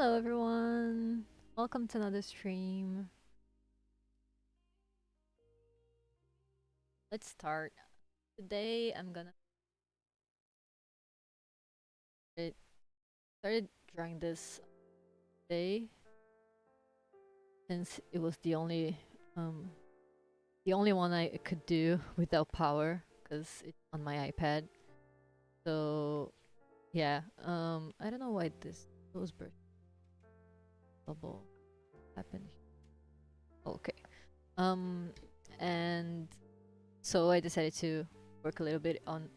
Hello everyone! Welcome to another stream. Let's start. Today I'm gonna started drawing this day since it was the only one I could do without power because it's on my iPad. So yeah, I don't know why those birds bubble happened. Okay. Um and so I decided to work a little bit on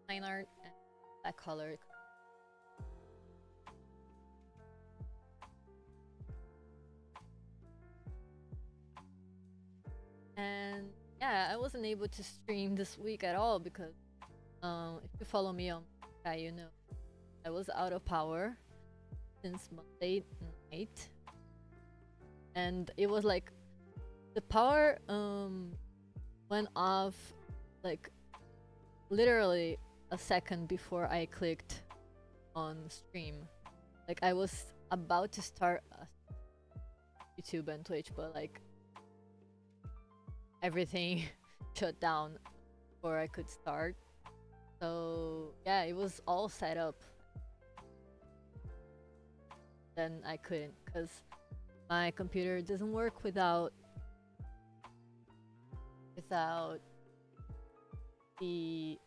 line art and that color. And yeah, I wasn't able to stream this week at all because if you follow me on BlueSky, you know I was out of power since Monday night, and it was like the power went off like literally a second before I clicked on stream. Like I was about to start YouTube and Twitch, but like everything shut down before I could start. So yeah, it was all set up. Then I couldn't because my computer doesn't work without the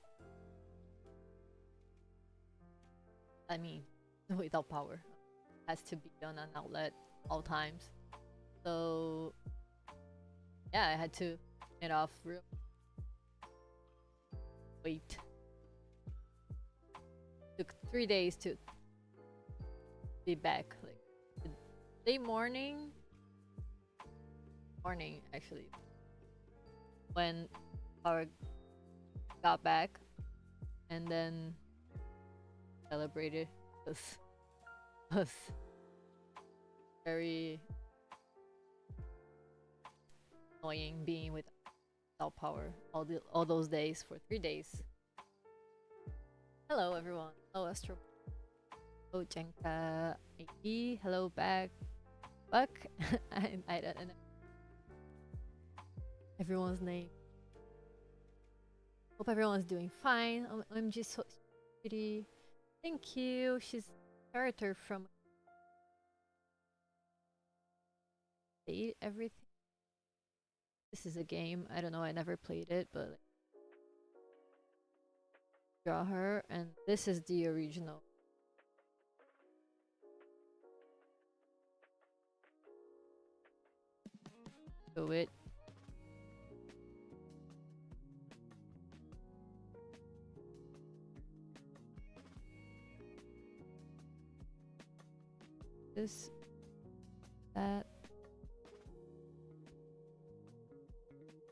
without power. It has to be on an outlet all times. So yeah, I had to turn it off real wait. Took 3 days to be back. Like the day morning actually, when power got back, and then celebrated because was very annoying being without power all those days for 3 days. Hello everyone. Hello Astro. Hello Jenka. AD. Hello back. Buck. I don't know everyone's name. Hope everyone's doing fine. OMG so pretty. Thank you. She's a character from everything. This is a game. I don't know. I never played it, but like, draw her, and this is the original. Do it. This, that,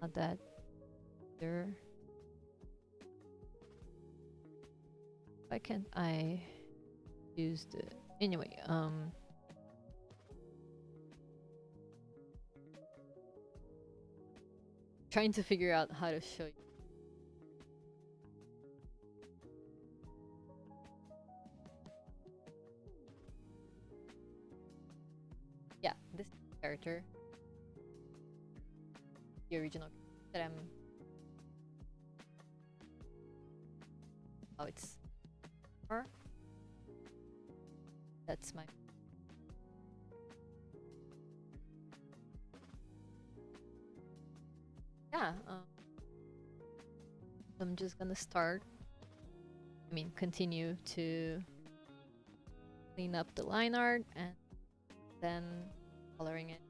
not that. There. Why can't I use the anyway? Trying to figure out how to show you. Yeah, this character, the original that I'm. Oh, it's her. That's my. Yeah. I'm just gonna start. Continue to clean up the line art and then coloring it.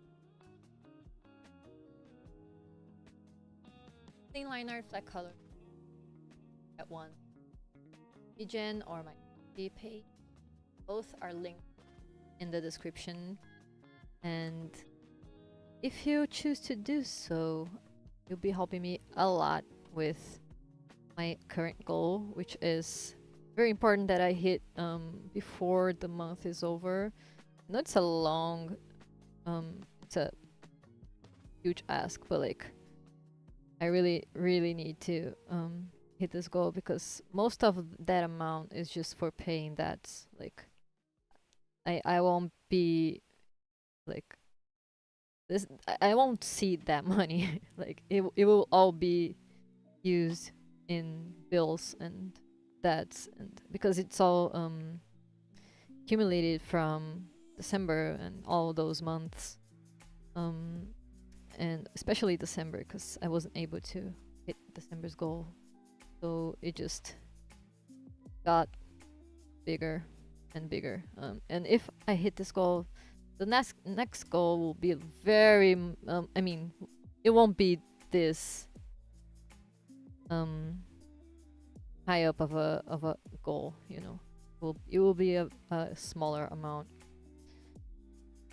Clean line art, flat color. At one. Mikin or my page. Both are linked in the description, and if you choose to do so, you'll be helping me a lot with my current goal, which is very important that I hit before the month is over. I know it's a long, it's a huge ask, but like I really need to hit this goal, because most of that amount is just for paying debts. Like I won't be like this. I won't see that money. Like it will all be used in bills and debts, and because it's all accumulated from December and all those months, um, and especially December, because I wasn't able to hit December's goal, so it just got bigger and bigger. And if I hit this goal, the next goal will be very. I mean, it won't be this high up of a goal. You know, it will be a smaller amount,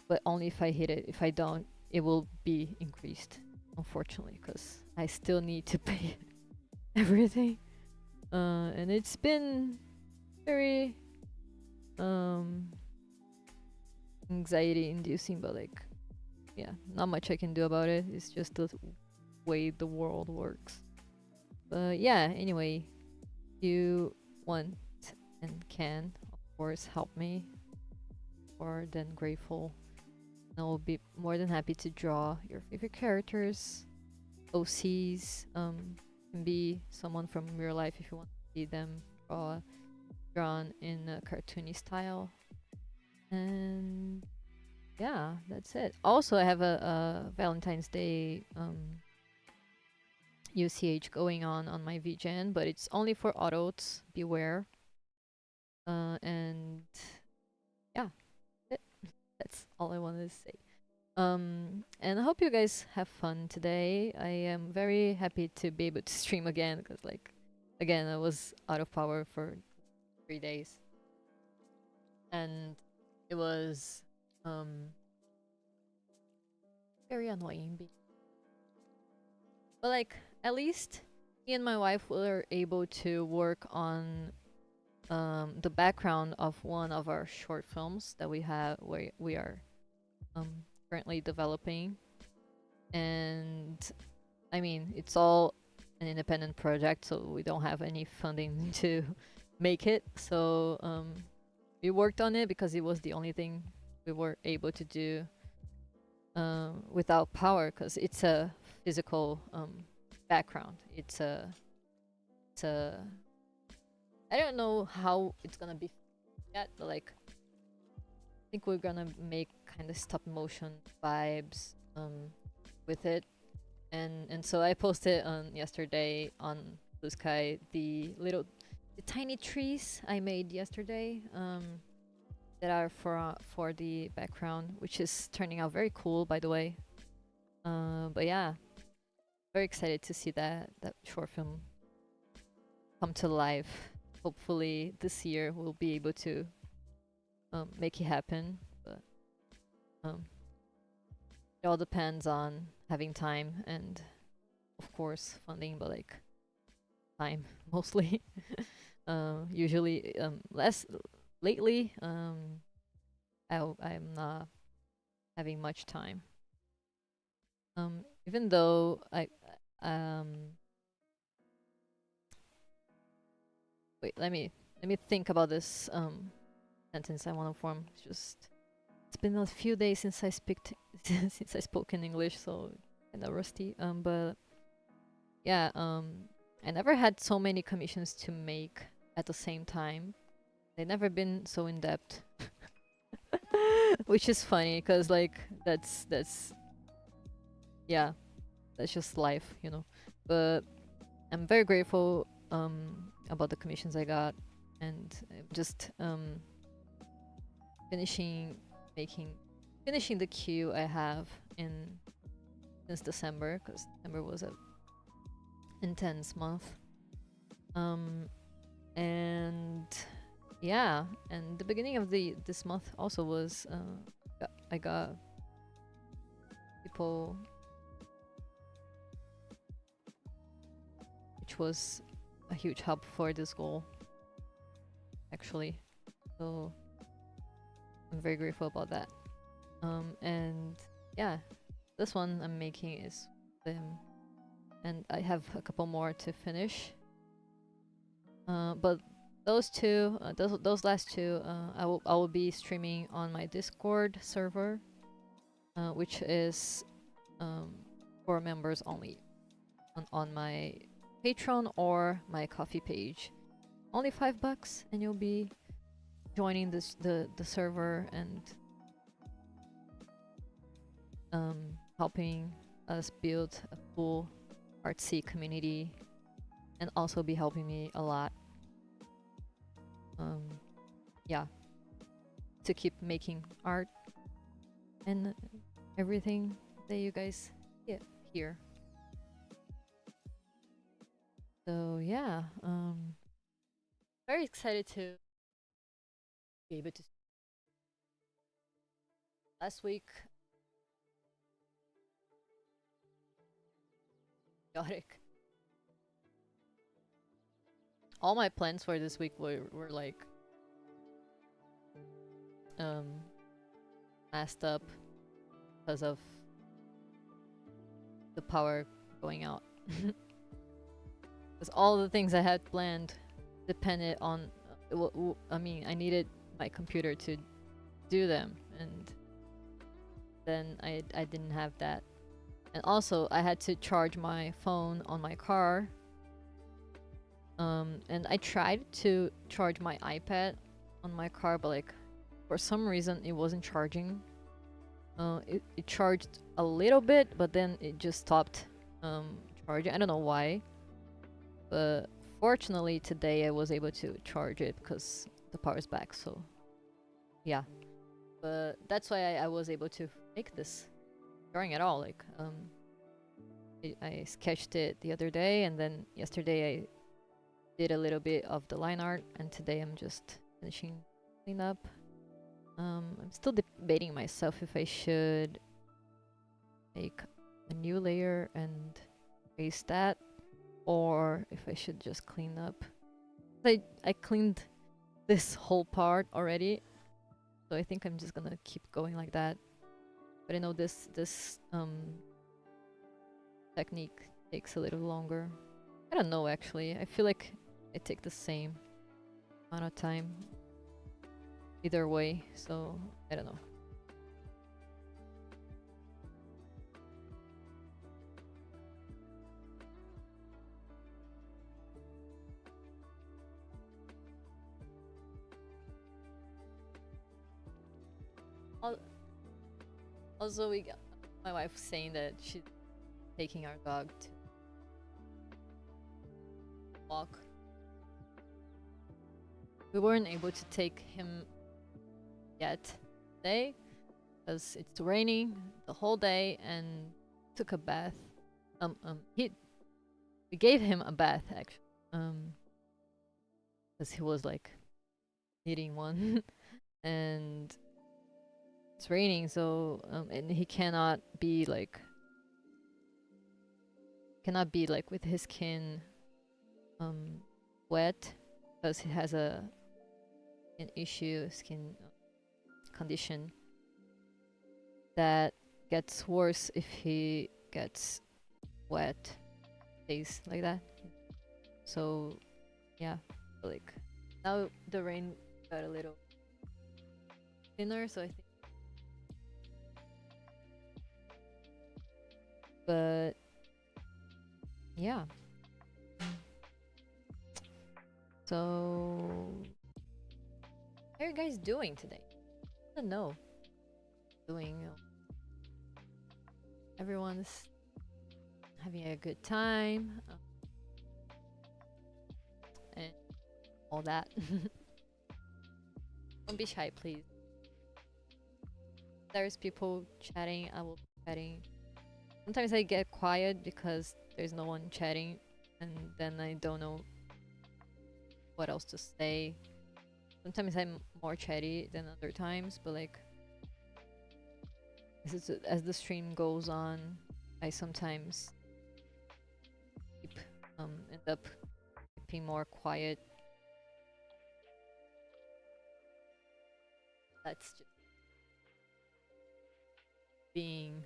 but only if I hit it. If I don't, it will be increased, unfortunately, because I still need to pay everything. And it's been very anxiety inducing, but like, yeah, not much I can do about it. It's just the way the world works. But yeah, anyway, if you want and can, of course, help me, more than grateful. And I'll be more than happy to draw your favorite characters, OCs. Can be someone from real life if you want to see them drawn in a cartoony style. And yeah, that's it. Also, I have a Valentine's Day UCH going on my VGen, but it's only for adults. Beware. And yeah, that's all I wanted to say. And I hope you guys have fun today. I am very happy to be able to stream again, because like, again, I was out of power for 3 days, and it was very annoying. But like, at least me and my wife were able to work on the background of one of our short films that we are currently developing. And I mean, it's all an independent project, so we don't have any funding to make it. So we worked on it because it was the only thing we were able to do without power, because it's a physical background. It's a I don't know how it's gonna be yet, but like, I think we're gonna make kind of stop motion vibes with it. And so I posted on yesterday on BlueSky the tiny trees I made yesterday that are for the background, which is turning out very cool, by the way. But yeah, very excited to see that short film come to life. Hopefully this year we'll be able to make it happen. But it all depends on having time and, of course, funding, but like, time mostly. Usually less lately. I'm not having much time. Even though wait, let me think about this sentence I want to form. It's been a few days since I since I spoke in English, so kind of rusty. But yeah, I never had so many commissions to make at the same time. They've never been so in depth, which is funny, because like, that's yeah, that's just life, you know. But I'm very grateful about the commissions I got, and I'm just finishing the queue I have since December, because December was a intense month. And yeah, and the beginning of this month also was I got people, which was a huge help for this goal, actually. So I'm very grateful about that. And yeah, this one I'm making is them, and I have a couple more to finish. But those two, those last two, I will be streaming on my Discord server, which is for members only, on my Patreon or my Coffee page. Only $5, and you'll be joining the server and helping us build a cool artsy community, and also be helping me a lot. Yeah, to keep making art and everything that you guys get here. So yeah, very excited to be able to. Last week, chaotic. All my plans for this week were like messed up because of the power going out. Because all the things I had planned depended on I mean, I needed my computer to do them, and then I didn't have that. And also I had to charge my phone on my car, and I tried to charge my iPad on my car, but like for some reason it wasn't charging. It charged a little bit, but then it just stopped charging. I don't know why, but fortunately today I was able to charge it because the power's back. So yeah, but that's why I was able to make this drawing at all. Like I sketched it the other day, and then yesterday I did a little bit of the line art, and today I'm just finishing clean up. I'm still debating myself if I should make a new layer and erase that, or if I should just clean up. I cleaned this whole part already, so I think I'm just gonna keep going like that. But I know this technique takes a little longer. I don't know, actually. I feel like it takes the same amount of time either way, so I don't know. Also, we got my wife saying that she's taking our dog to walk. We weren't able to take him yet today because it's raining the whole day, and took a bath. We gave him a bath actually, because he was like needing one, and it's raining, so and he cannot be like with his skin wet, because he has an skin condition that gets worse if he gets wet, stays like that. So yeah, like now the rain got a little thinner, so I think. But yeah. So how are you guys doing today? I don't know. Everyone's having a good time, and all that. Don't be shy, please. There's people chatting, I will be chatting. Sometimes I get quiet because there's no one chatting, and then I don't know what else to say. Sometimes I'm more chatty than other times, but like as the stream goes on, I sometimes end up keeping more quiet. That's just being,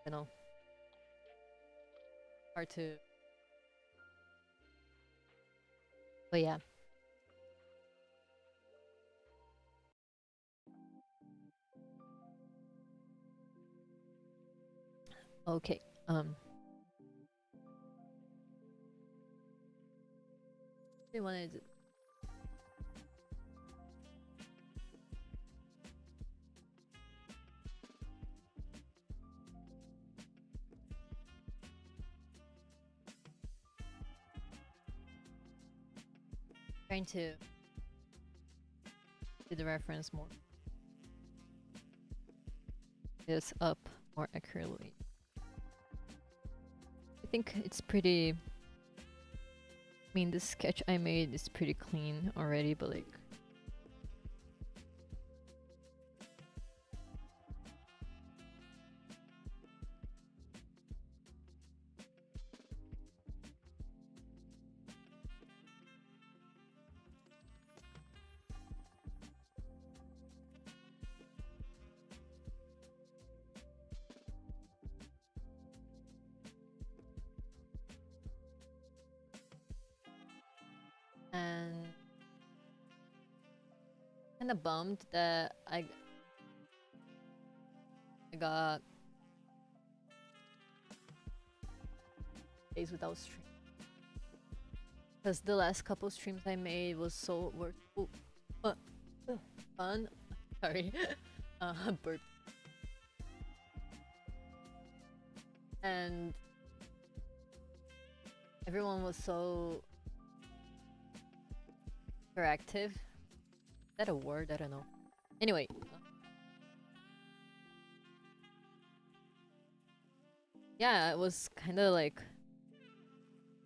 you know, hard to. But yeah. Okay. I wanted trying to do the reference more. This up more accurately. I think it's pretty. I mean, the sketch I made is pretty clean already, but like. And kind of bummed that I got days without stream, because the last couple streams I made were so fun. Sorry, burp. And everyone was so interactive. Is that a word? I don't know. Anyway. Yeah, I was kind of like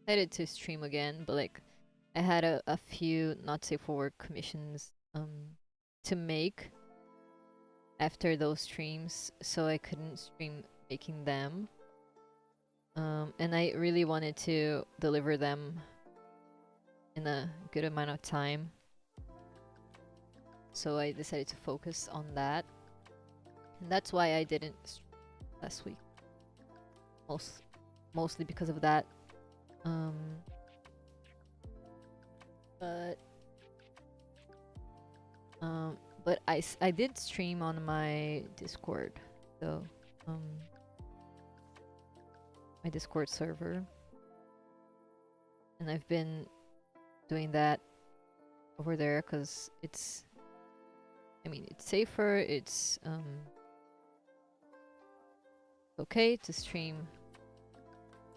excited to stream again, but like I had a few not safe for work commissions to make after those streams, so I couldn't stream making them. And I really wanted to deliver them in a good amount of time, so I decided to focus on that, and that's why I didn't stream last week. Mostly because of that. But I did stream on my Discord, so my Discord server, and I've been doing that over there because it's, I mean, it's safer, it's okay to stream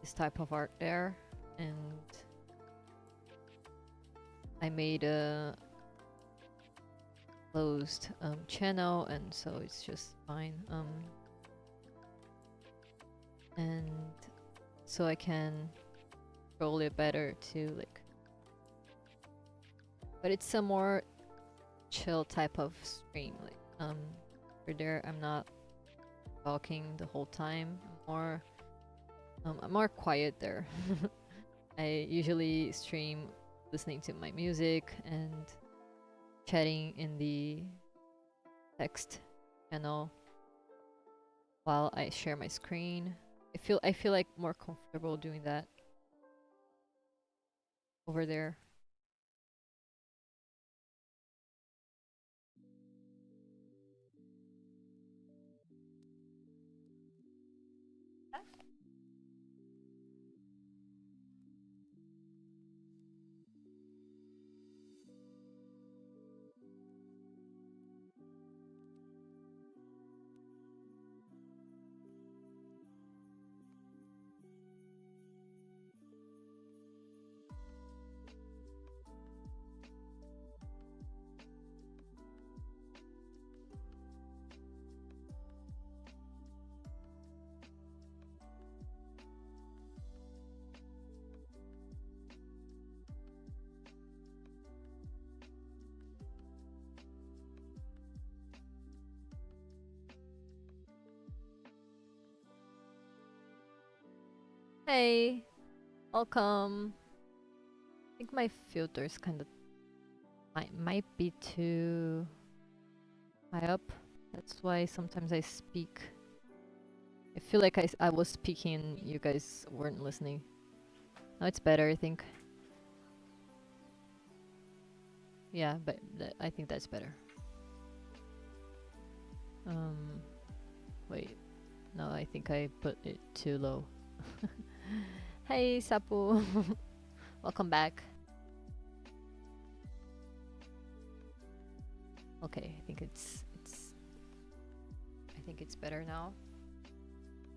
this type of art there, and I made a closed channel, and so it's just fine. And so I can control it better too, like. But it's a more chill type of stream, like for there I'm not talking the whole time. I'm more quiet there. I usually stream listening to my music and chatting in the text channel while I share my screen. I feel like more comfortable doing that over there. Hey, welcome. I think my filters kind of might be too high up. That's why sometimes I speak I feel like I was speaking and you guys weren't listening. Now it's better, I think. Yeah, but I think that's better. Wait. No, I think I put it too low. Hey, Sapu. Welcome back. Okay, I think it's better now.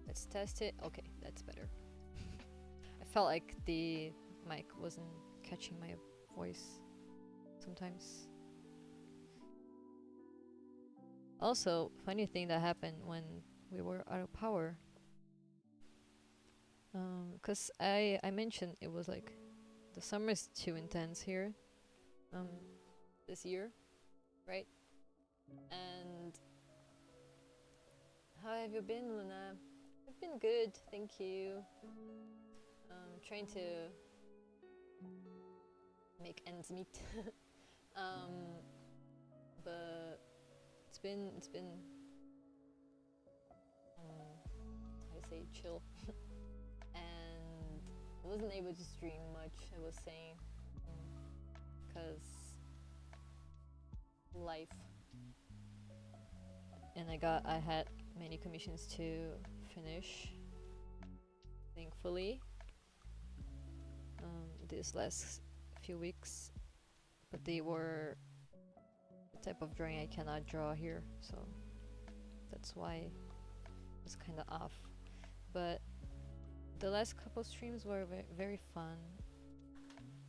Let's test it. Okay, that's better. I felt like the mic wasn't catching my voice sometimes. Also, funny thing that happened when we were out of power. Cause I mentioned it was like the summer's too intense here. This year, right? And how have you been, Luna? I've been good, thank you. Trying to make ends meet. But it's been how to say, chill. And I wasn't able to stream much, I was saying, because life. And I had many commissions to finish, thankfully, this last few weeks, but they were the type of drawing I cannot draw here, so that's why it was kind of off. But the last couple streams were very fun.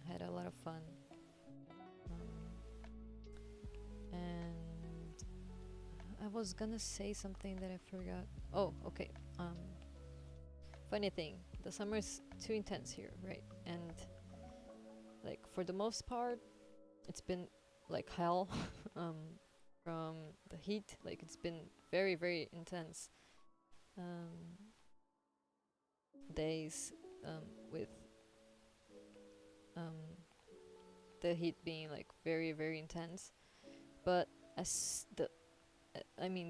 I had a lot of fun. And I was gonna say something that I forgot. Oh, okay. Funny thing, the summer's too intense here, right? And like for the most part, it's been like hell from the heat. Like it's been very, very intense days with the heat being like very, very intense. But as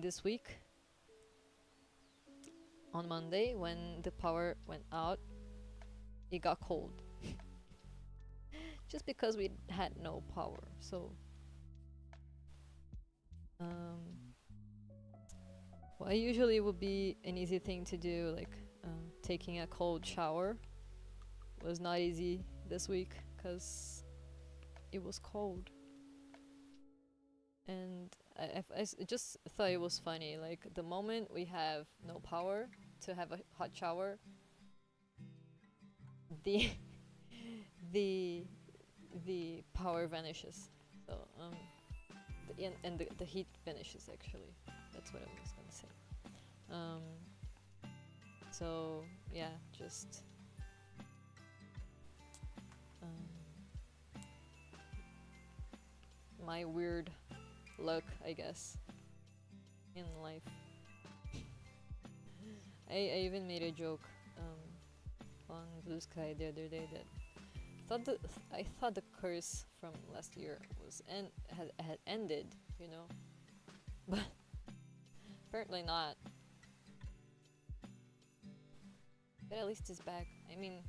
this week, on Monday, when the power went out, it got cold. Just because we had no power, so what usually would be an easy thing to do, like taking a cold shower, was not easy this week because it was cold. And I just thought it was funny, like the moment we have no power to have a hot shower, the the power vanishes. So the heat vanishes, actually. That's what I was gonna say. So yeah, just my weird luck, I guess, in life. I even made a joke on BlueSky the other day that I thought the curse from last year had ended, you know, but apparently not. But at least it's back. I mean,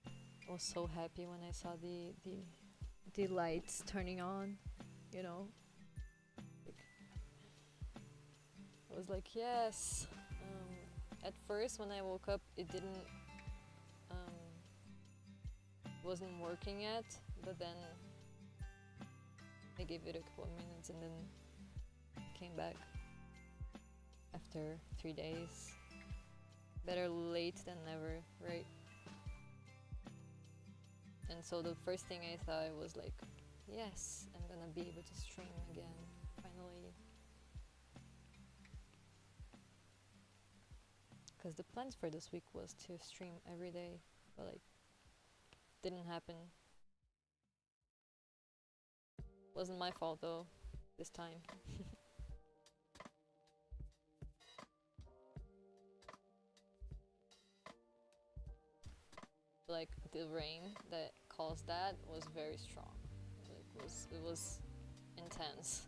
I was so happy when I saw the lights turning on, you know. I was like, yes. At first, when I woke up, it wasn't working yet, but then I gave it a couple of minutes and then came back after 3 days. Better late than never, right? And so the first thing I thought was like, yes, I'm gonna be able to stream again, finally. Because the plans for this week was to stream every day, but like, didn't happen. Wasn't my fault though, this time. Like the rain that caused that was very strong. Like it was intense.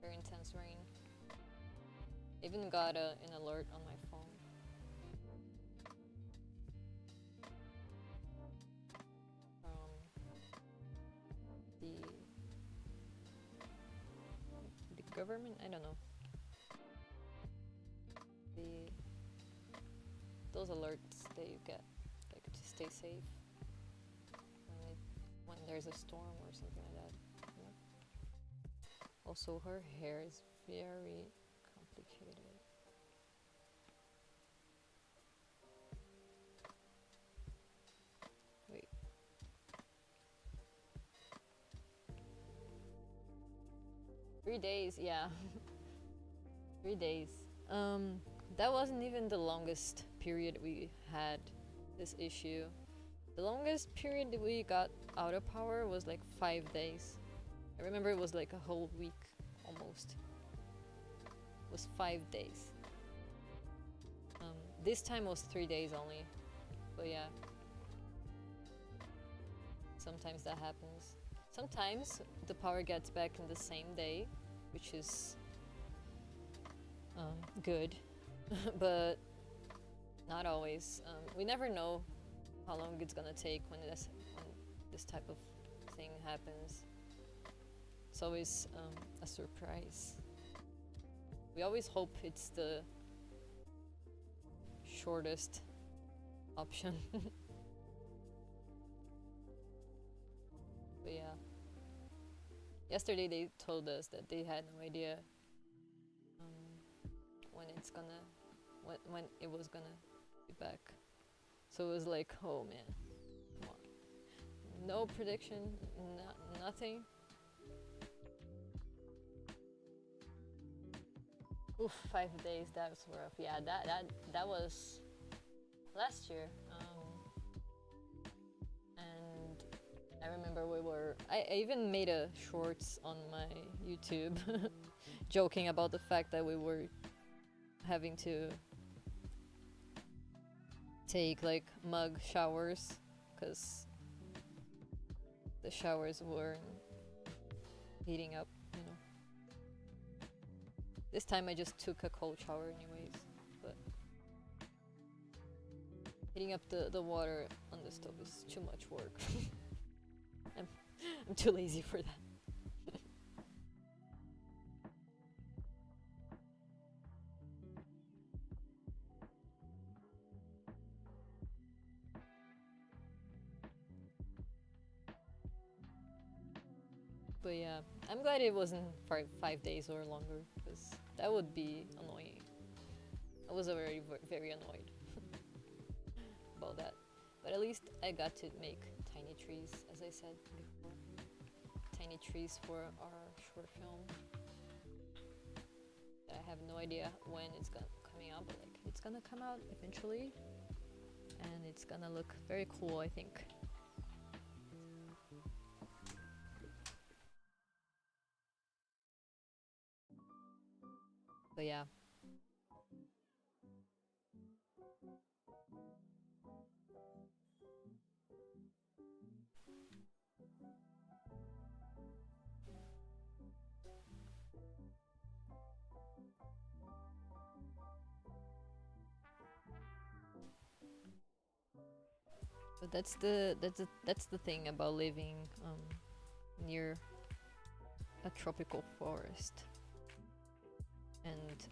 Very intense rain. I even got an alert on my phone. From the government? I don't know. Those alerts that you get, like, to stay safe when there's a storm or something like that. Yeah. Also, her hair is very complicated. Wait. Three days, yeah. 3 days. That wasn't even the longest period we had this issue. The longest period that we got out of power was like 5 days. I remember it was like a whole week almost. It was 5 days. This time was 3 days only. But yeah. Sometimes that happens. Sometimes the power gets back in the same day, which is good. But not always. We never know how long it's gonna take when this type of thing happens. It's always a surprise. We always hope it's the shortest option. But yeah. Yesterday they told us that they had no idea when it was gonna be back. So it was like, oh man, come on. No prediction, nothing. Oof, 5 days, that was rough. Yeah, that was last year. And I remember I even made a shorts on my YouTube joking about the fact that we were having to take like mug showers because the showers weren't heating up, you know. This time I just took a cold shower anyways, but heating up the water on the stove is too much work. I'm too lazy for that. But yeah, I'm glad it wasn't 5 days or longer, because that would be annoying. I was already very annoyed about that. But at least I got to make tiny trees, as I said before. Tiny trees for our short film. I have no idea when it's coming out, but like it's gonna come out eventually, and it's gonna look very cool, I think. But yeah. But that's the thing about living near a tropical forest and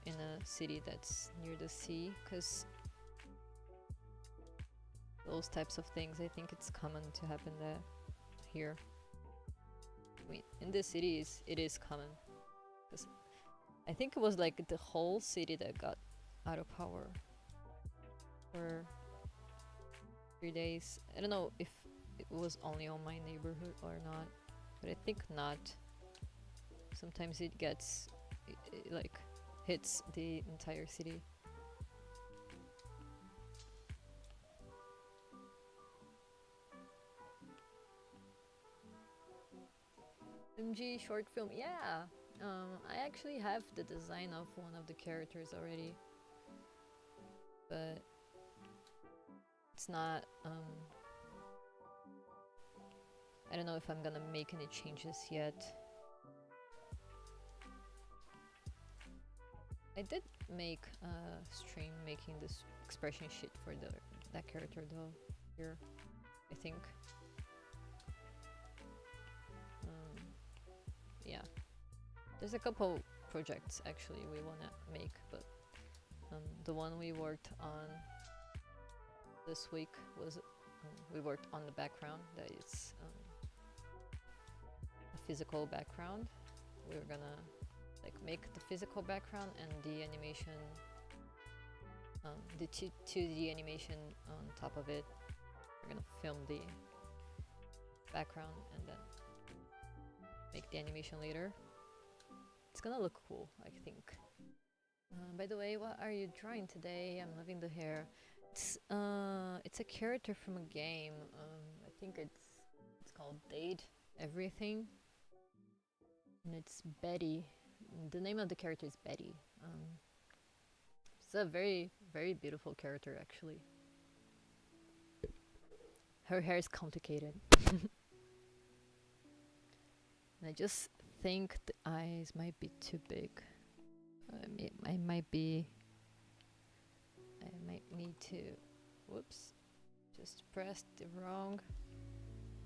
in a city that's near the sea, because those types of things, I think it's common to happen there here. I mean, in the cities it is common, because I think it was like the whole city that got out of power for 3 days. I don't know if it was only on my neighborhood or not, but I think not. Sometimes it gets it like hits the entire city. MG short film, yeah. I actually have the design of one of the characters already, but it's not. I don't know if I'm gonna make any changes yet. I did make a stream making this expression sheet for that character though here, I think. Yeah, there's a couple projects actually we wanna make, but the one we worked on this week was we worked on the background that is a physical background. We were gonna like make the physical background and the animation, the 2D animation on top of it. We're gonna film the background and then make the animation later. It's gonna look cool, I think. By the way, what are you drawing today? I'm loving the hair. It's a character from a game. I think it's called Date Everything, and it's Betty. The name of the character is Betty. It's a very, very beautiful character actually. Her hair is complicated. And I just think the eyes might be too big. I might need to, whoops, just pressed the wrong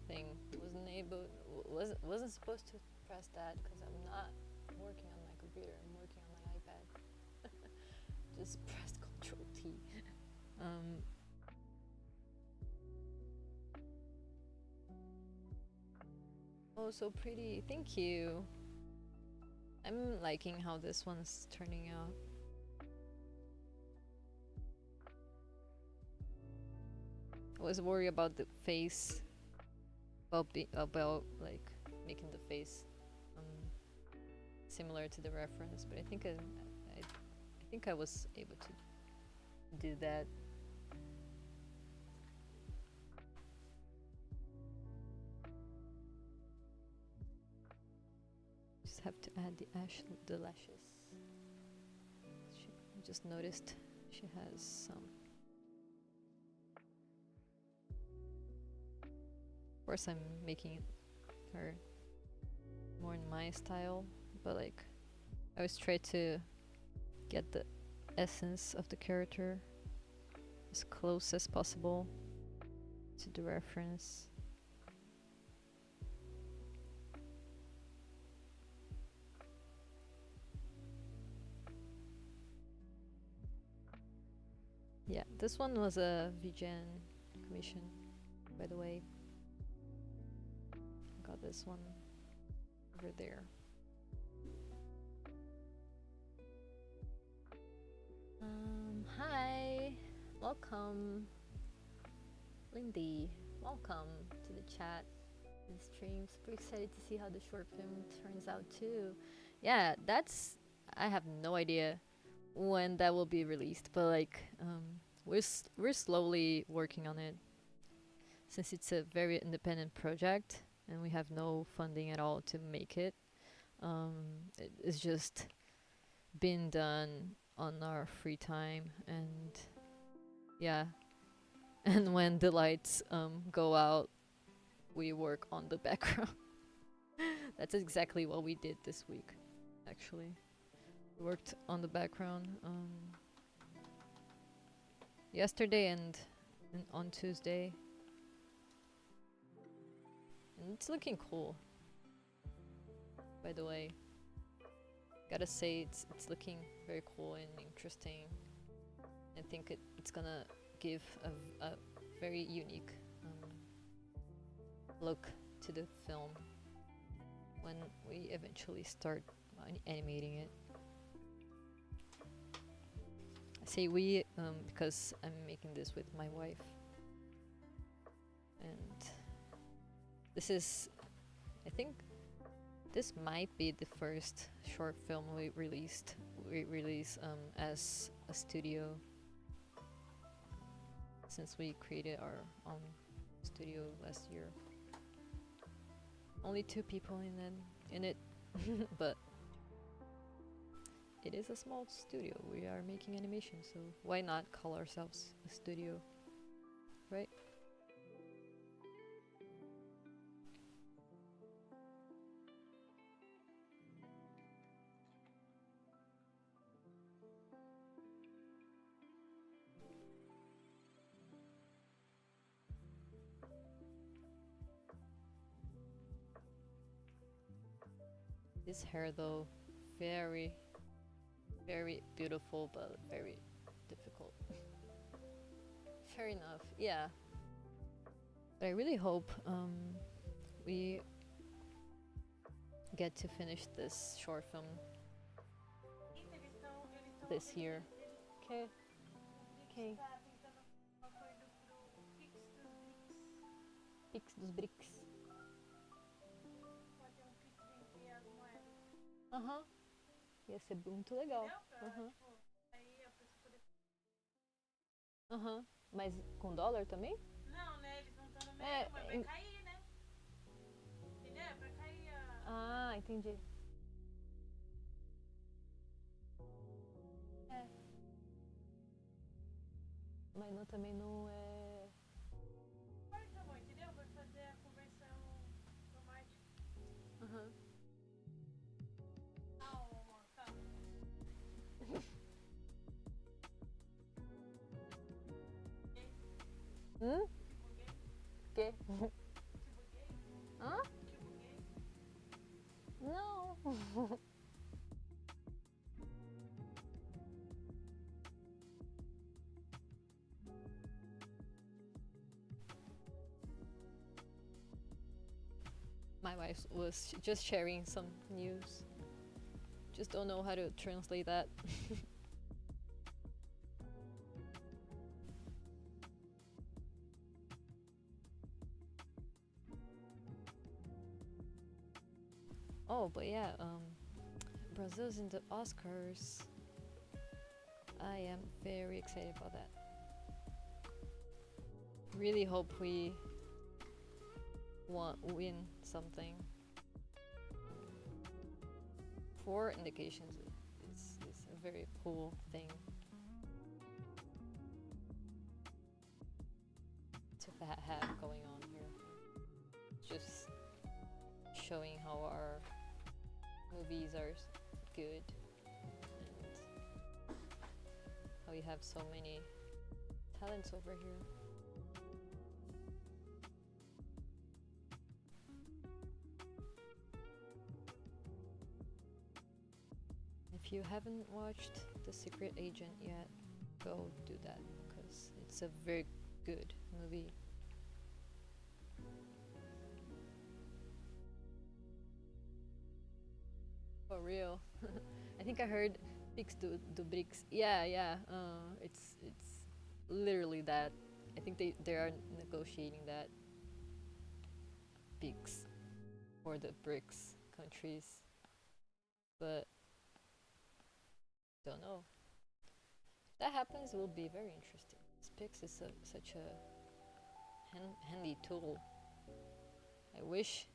thing. Wasn't supposed to press that because I'm not working on my computer. I'm working on my iPad. Just pressed Control T. Oh, so pretty. Thank you. I'm liking how this one's turning out. I was worried about the face, about like making the face similar to the reference, but I think I was able to do that. Just have to add the lashes. I just noticed she has some. Of course, I'm making her more in my style, but like I always try to get the essence of the character as close as possible to the reference. Yeah, this one was a VGen commission, by the way. Got this one over there. Hi, welcome, Lindy. Welcome to the chat, to the stream. Super excited to see how the short film turns out too. Yeah, I have no idea when that will be released, but like we're slowly working on it since it's a very independent project and we have no funding at all to make it. It's just been done on our free time, and yeah, and when the lights go out, we work on the background. That's exactly what we did this week, actually. We worked on the background yesterday and on Tuesday, and it's looking cool, by the way. Gotta say, it's looking very cool and interesting. I think it's gonna give a very unique look to the film when we eventually start animating it. I say we because I'm making this with my wife, and this is, I think this might be the first short film we release as a studio, since we created our own studio last year. Only 2 people in it, but it is a small studio. We are making animation, so why not call ourselves a studio, right? His hair though, very, very beautiful, but very difficult. Fair enough, yeah. But I really hope we get to finish this short film this year. Okay. Okay. Pix dos BRICS. Aham. Ia ser muito legal. Aham. Aham. Mas com dólar também? Não, né? Eles não estão no meio, mas vai cair, né? Entendeu? É pra cair a... Ah, entendi. É. Mas não, também não é... Pode, tá bom, entendeu? Vai fazer a conversão automática. Aham. Calma, calma. Hum? Te buguei? Quê? Te buguei? Hã? Te buguei? Não. My wife was just sharing some news. Just don't know how to translate that. Oh, but yeah, Brazil's in the Oscars. I am very excited about that. Really hope we win something. 4 indications is a very cool thing to have going on here. Just showing how our movies are good and how we have so many talents over here. If you haven't watched The Secret Agent yet, go do that because it's a very good movie. For real. I think I heard Pix do BRICS. Yeah. It's literally that. I think they are negotiating that Pix for the BRICS countries, but don't know. If that happens, it will be very interesting. Pix is such a handy tool. I wish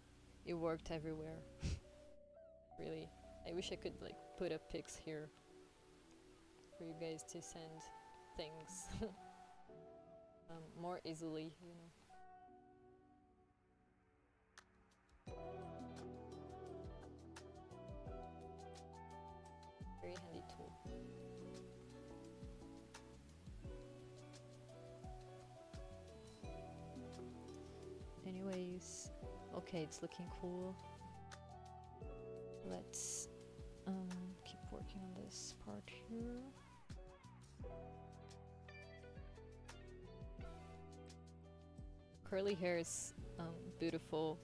it worked everywhere. Really. I wish I could like put a Pix here for you guys to send things more easily, you know. Very handy tool. Anyways, okay, it's looking cool. Let's keep working on this part here. Curly hair is beautiful,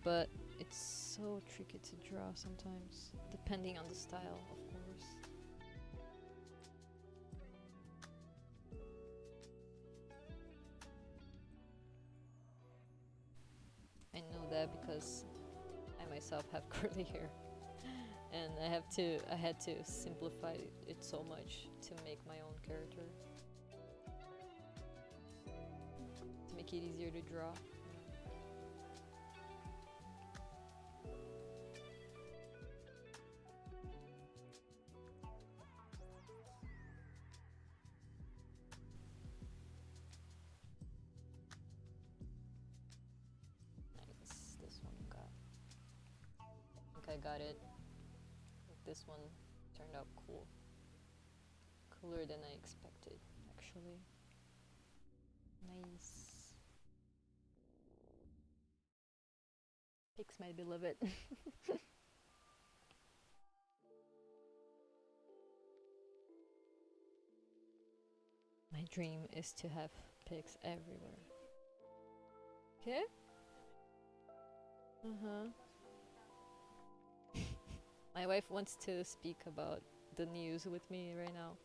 but it's so tricky to draw sometimes, depending on the style, of course. I know that because I myself have curly hair, and I had to simplify it so much to make my own character, to make it easier to draw. Nice, this one got. I think I got it. This one turned out cool. Cooler than I expected, actually. Nice. Pix my beloved. dream is to have pigs everywhere. Okay? My wife wants to speak about the news with me right now.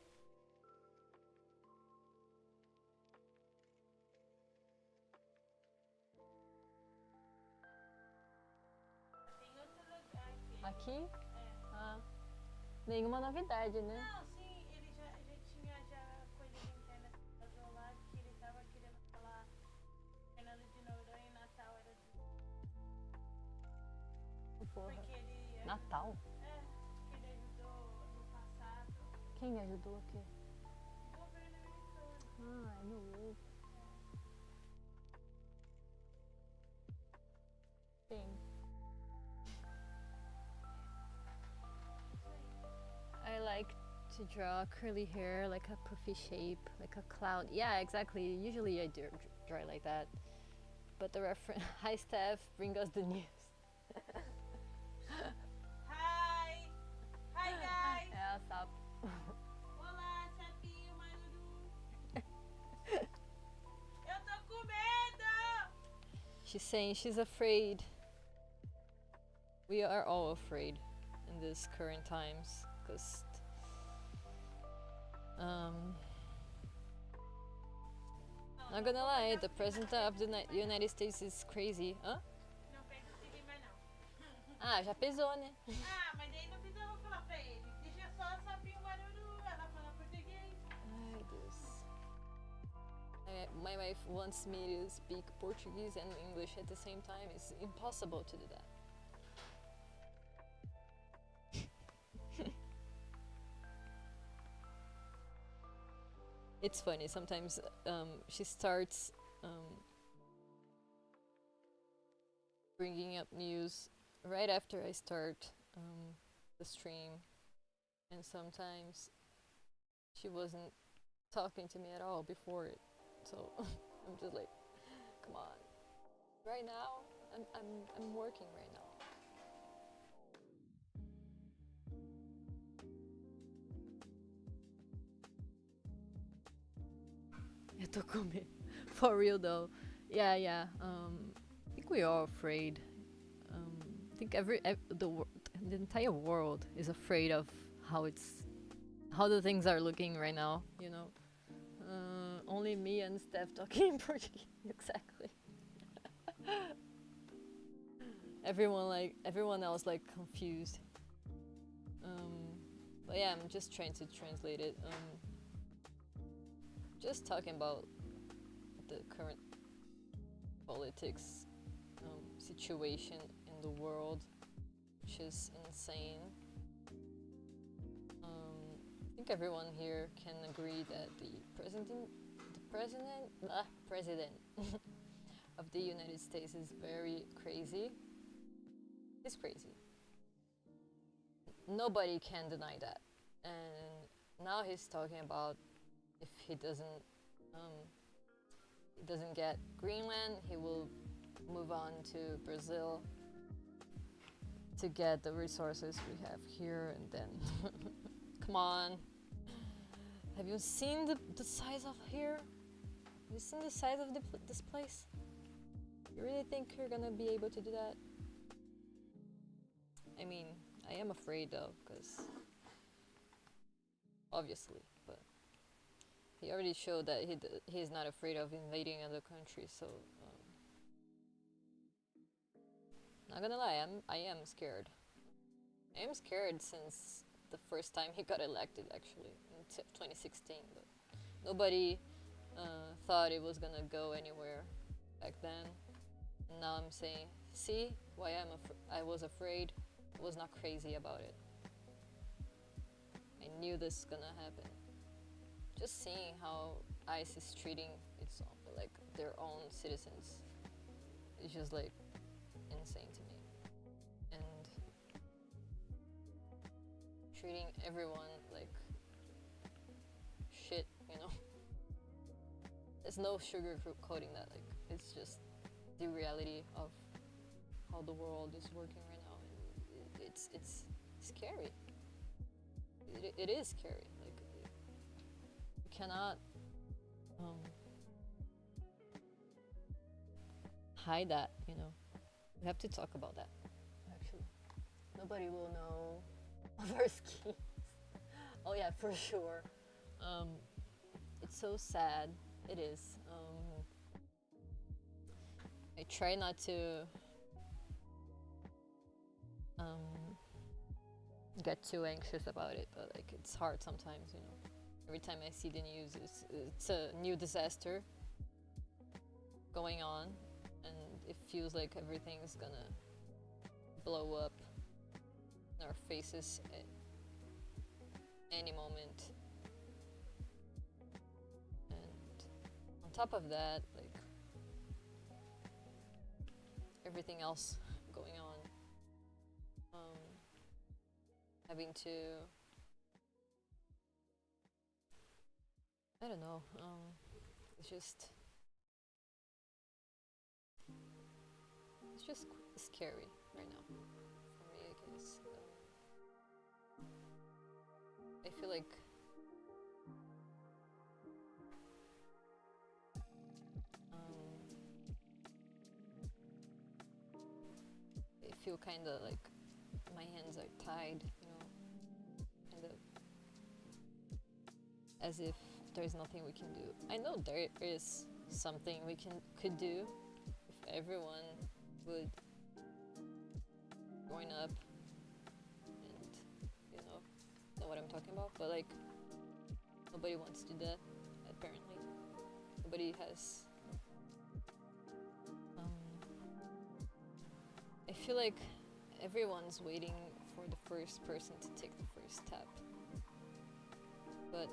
Tem outro lugar aqui. Aqui? É. Ah, nenhuma novidade, né? Não, sim, ele já tinha coisas internas que vazou lá, que ele tava querendo falar Fernando de Noronha e Natal era do... Porra. Porque ele... Natal? É, que ele ajudou no passado. Quem ajudou o quê? O governo americano. Ah, é no outro. Sim. I like to draw curly hair, like a puffy shape, like a cloud. Yeah, exactly. Usually I draw like that. But the reference, hi Steph, bring us the news. Hi! Hi guys! Yeah, what's up? Olá, sapinho, Maruru! Eu tô com medo! She's saying she's afraid. We are all afraid in these current times, because not gonna lie, the president of the United States is crazy. Hã? Não pensa seguir mais não. Ah, já pesou, né? Ah, mas daí não precisava falar pra ele. Deixa só a sapinho Maruru, ela fala português. Ai, Deus. My wife wants me to speak Portuguese and English at the same time. It's impossible to do that. It's funny, sometimes she starts bringing up news right after I start the stream, and sometimes she wasn't talking to me at all before it, so I'm just like, come on, right now I'm working right now. Eu tô com medo. For real though. Yeah. I think we're all afraid. I think the entire world is afraid of how the things are looking right now. You know, only me and Steph talking in Portuguese. Exactly. Everyone else like confused. But yeah, I'm just trying to translate it. Just talking about the current politics situation in the world, which is insane. I think everyone here can agree that the president of the United States is very crazy. He's crazy. Nobody can deny that. And now he's talking about if he doesn't get Greenland, he will move on to Brazil to get the resources we have here, and then come on. Have you seen the size of here? Have you seen the size of this place? You really think you're gonna be able to do that? I mean, I am afraid though, because obviously, but he already showed that he's not afraid of invading other countries, so not gonna lie, I am scared. I am scared since the first time he got elected, actually, in 2016, but nobody thought it was gonna go anywhere back then. And now I'm saying, see why I was afraid. I was not crazy about it. I knew this was gonna happen. Just seeing how ICE is treating their own citizens is just like insane to me, and treating everyone like shit, you know. There's no sugarcoating that. Like, it's just the reality of how the world is working right now. It's scary. It is scary. Like, you cannot um, hide that, you know. We have to talk about that, actually. Nobody will know of our schemes. Oh yeah, for sure. It's so sad. It is. I try not to get too anxious about it, but like it's hard sometimes, you know. Every time I see the news, it's a new disaster going on, and it feels like everything is gonna blow up in our faces at any moment. And on top of that, like everything else going on, having to, I don't know, it's just scary right now for me, I guess. I feel like I feel kind of like my hands are tied, you know, kind of as if there's nothing we can do. I know there is something we could do if everyone would join up and, you know what I'm talking about, but like nobody wants to do that, apparently. Nobody has. I feel like everyone's waiting for the first person to take the first step, but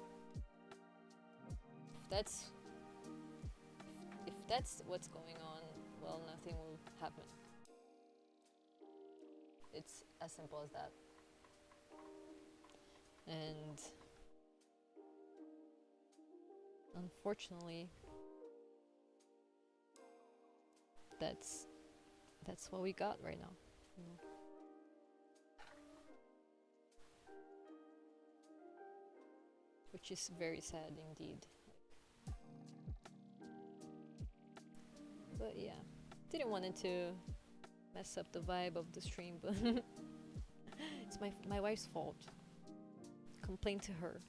if that's what's going on, well, nothing will happen. It's as simple as that. And unfortunately, that's what we got right now. You know? Which is very sad indeed. But yeah, didn't want it to mess up the vibe of the stream, but it's my wife's fault. Complain to her.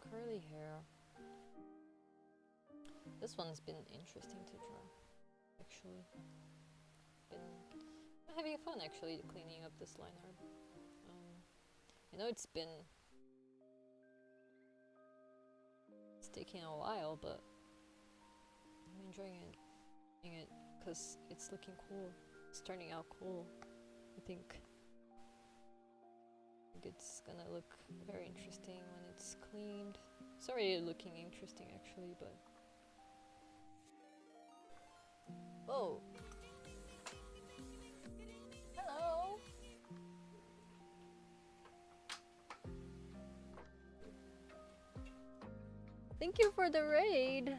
Curly hair. This one's been interesting to draw, actually. Been having fun actually cleaning up this line art. I know it's taking a while, but I'm enjoying it because it's looking cool. It's turning out cool. I think it's gonna look very interesting when it's cleaned. It's already looking interesting actually, but oh, hello. Thank you for the raid.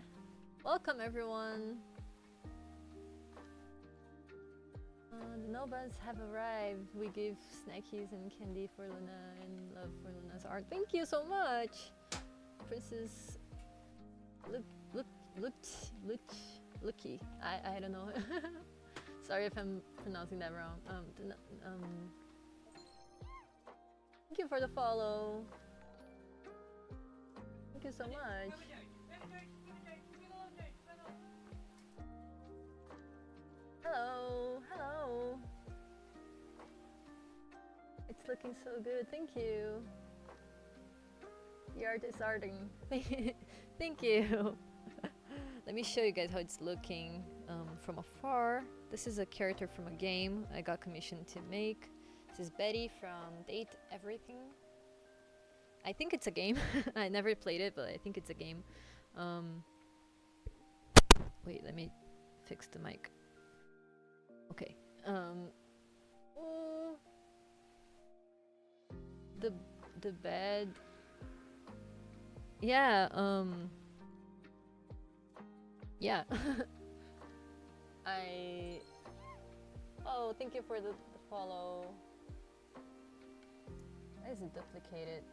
Welcome everyone. The Novas have arrived. We give snackies and candy for Luna and love for Luna's art. Thank you so much, Princess. Looky. I don't know. Sorry if I'm pronouncing that wrong. Thank you for the follow. Thank you so much. Hello, hello. It's looking so good. Thank you. The art is arting. Thank you. Let me show you guys how it's looking from afar. This is a character from a game I got commissioned to make. This is Betty from Date Everything. I think it's a game. I never played it, but I think it's a game. Wait, let me fix the mic. Okay. The bed. Yeah. Yeah. Oh, thank you for the follow. Why is it duplicated?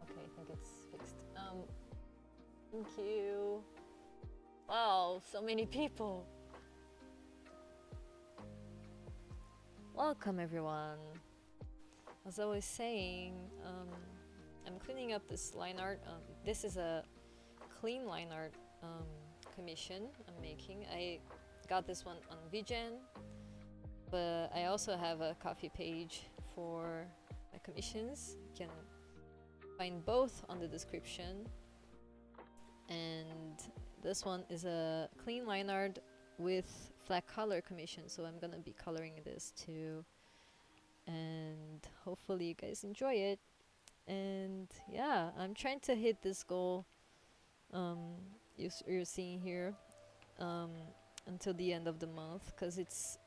Okay, I think it's fixed. Thank you. Wow, so many people. Welcome everyone. As I was saying, I'm cleaning up this line art. This is a clean line art commission I'm making. I got this one on VGen, but I also have a coffee page for my commissions. You can find both on the description. And this one is a clean line art with flat color commission, so I'm gonna be coloring this too, and hopefully you guys enjoy it. And yeah, I'm trying to hit this goal you're seeing here until the end of the month, because it's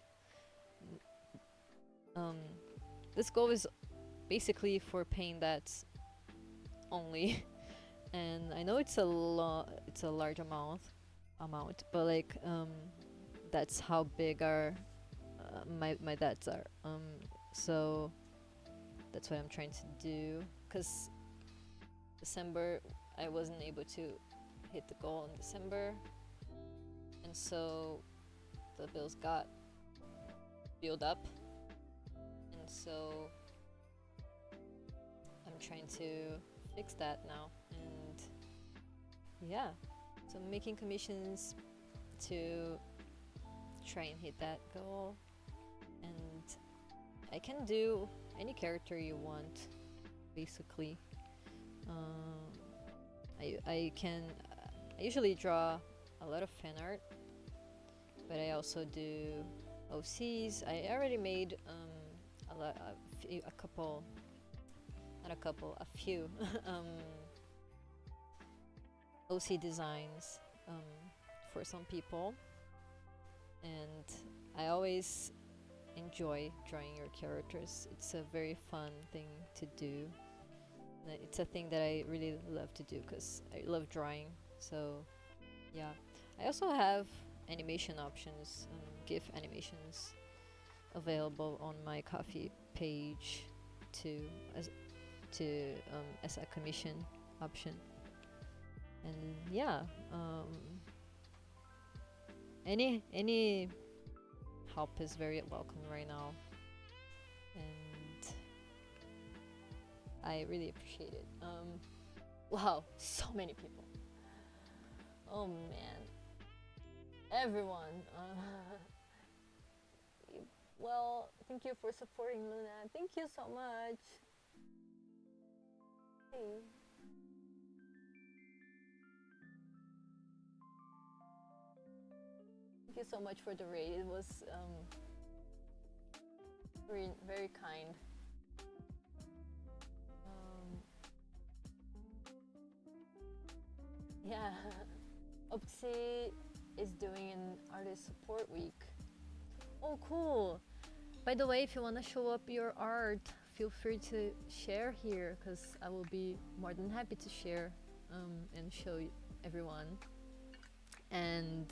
this goal is basically for paying that only. And I know it's a large amount, but like that's how big our my debts are. So that's what I'm trying to do, because December I wasn't able to hit the goal in December, and so the bills got built up, and so I'm trying to fix that now. And yeah, so I'm making commissions to try and hit that goal, and I can do any character you want, basically. I usually draw a lot of fan art, but I also do OCs. I already made a few OC designs for some people, and I always enjoy drawing your characters. It's a very fun thing to do. It's a thing that I really love to do because I love drawing. So yeah, I also have animation options, GIF animations available on my Coffee page too, as a commission option. And yeah, any help is very welcome right now, and I really appreciate it. Wow, so many people. Oh man, everyone. Well, thank you for supporting Luna. Thank you so much. Hey. Thank you so much for the raid. It was very, very kind. Yeah, Opsy is doing an artist support week. Oh, cool. By the way, if you want to show up your art, feel free to share here, because I will be more than happy to share and show everyone. And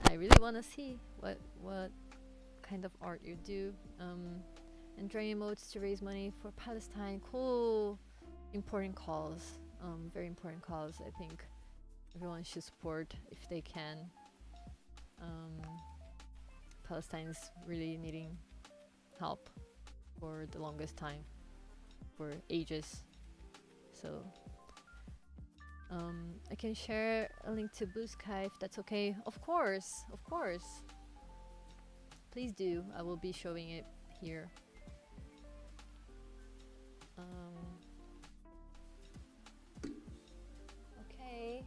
I really want to see what kind of art you do. And drawing emotes to raise money for Palestine. Cool. Important cause. Very important cause. I think everyone should support if they can. Palestine's really needing help for the longest time, for ages. So I can share a link to BlueSky if that's okay. Of course, of course. Please do. I will be showing it here. Okay.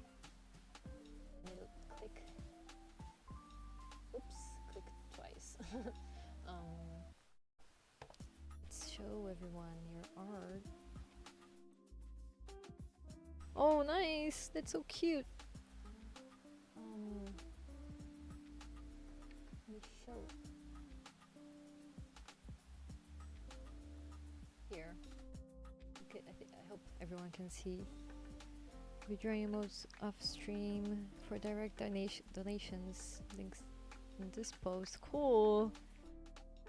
um, let's show everyone your art. Oh, nice! That's so cute. Let me show here. Okay, I hope everyone can see. We're drawing emotes off stream for direct donations. Links in this post. Cool.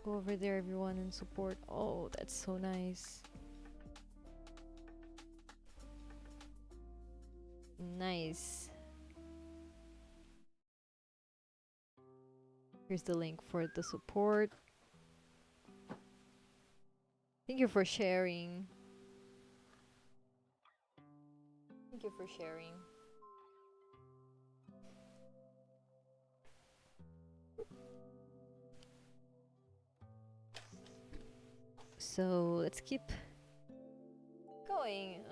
Go over there, everyone, and support. Oh, that's so nice. Nice. Here's the link for the support. Thank you for sharing. Thank you for sharing. So let's keep going.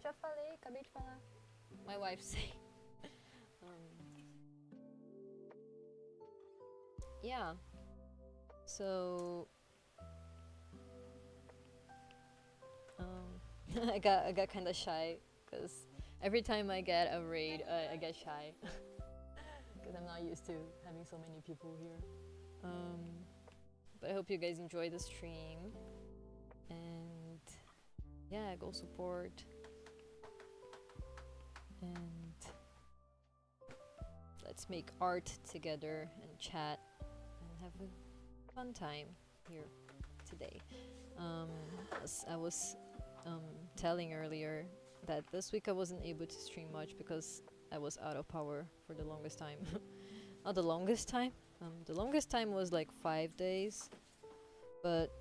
Já falei, acabei de falar. My wife say. Yeah. So I got kind of shy because every time I get a raid, I get shy because I'm not used to having so many people here. But I hope you guys enjoy the stream, and yeah, go support and let's make art together and chat and have a fun time here today. As I was telling earlier that this week I wasn't able to stream much because I was out of power for the longest time. Not the longest time. The longest time was like 5 days, but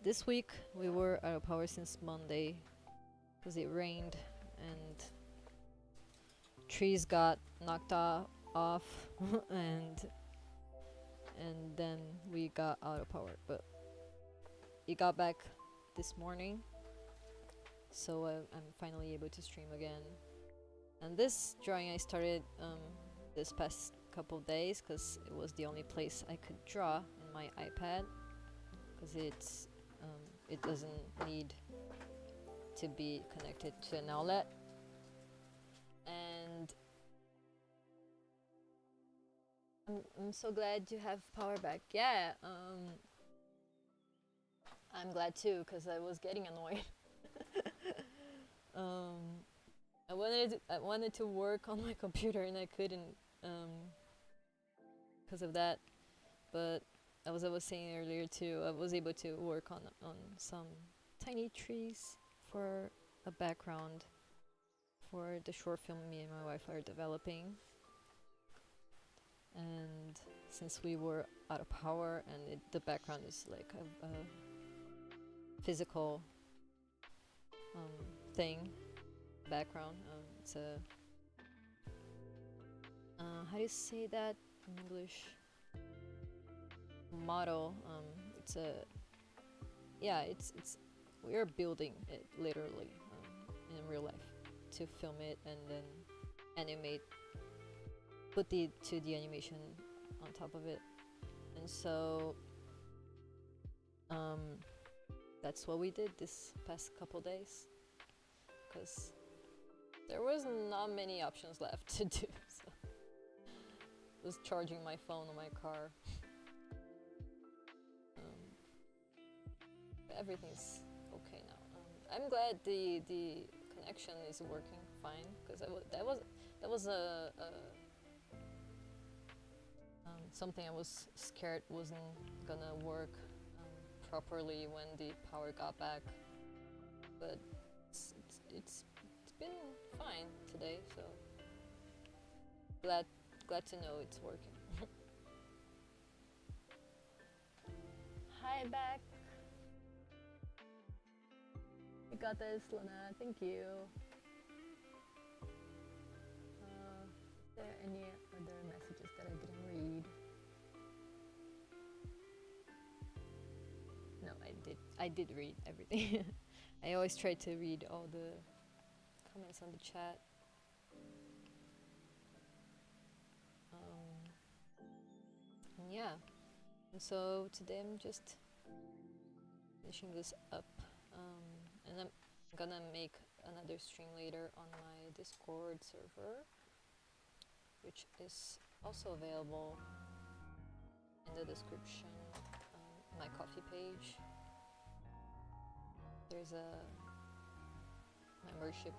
this week we were out of power since Monday because it rained and trees got knocked off and then we got out of power, but it got back this morning, so I'm finally able to stream again. And this drawing I started this past couple days because it was the only place I could draw in my iPad, because it doesn't need to be connected to an outlet. And I'm so glad to have power back. Yeah, I'm glad too, because I was getting annoyed. I wanted to work on my computer and I couldn't because of that. But as I was saying earlier too, I was able to work on some tiny trees for a background for the short film me and my wife are developing. And since we were out of power and the background is like a physical thing, background, it's a how do you say that in English? Model. It's a it's we are building it literally in real life to film it and then animate, put the 2D animation on top of it. And so that's what we did this past couple days, because there was not many options left to do. So I was charging my phone on my car. Everything's okay now. I'm glad the connection is working fine, because that was a something I was scared wasn't gonna work properly when the power got back, but it's been fine today, so glad to know it's working. Hi back. You got this, Luna. Thank you. Is there any other messages that I didn't read? No, I did read everything. I always try to read all the comments on the chat. Yeah, and so today I'm just finishing this up, and I'm gonna make another stream later on my Discord server, which is also available in the description, my coffee page. There's a membership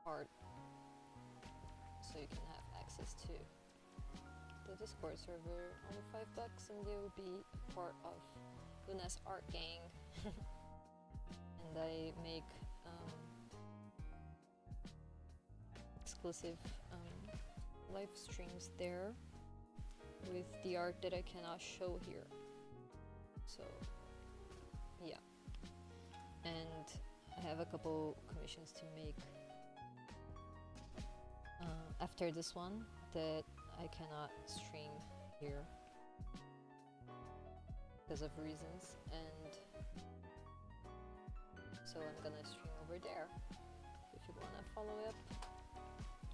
part, so you can have access to the Discord server. Only $5, and they will be a part of Luna's art gang. And I make exclusive live streams there with the art that I cannot show here. So yeah, and I have a couple commissions to make after this one that I cannot stream here because of reasons, and so I'm gonna stream over there. If you wanna follow up,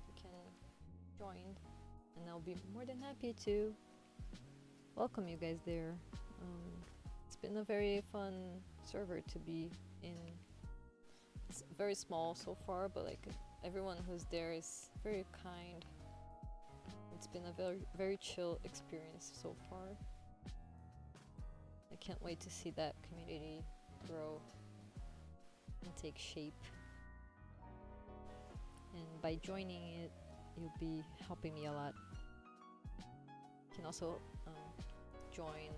you can join, and I'll be more than happy to welcome you guys there. It's been a very fun server to be in. It's very small so far, but like everyone who's there is very kind. It's been a very chill experience so far. I can't wait to see that community grow and take shape. And by joining it, you'll be helping me a lot. You can also join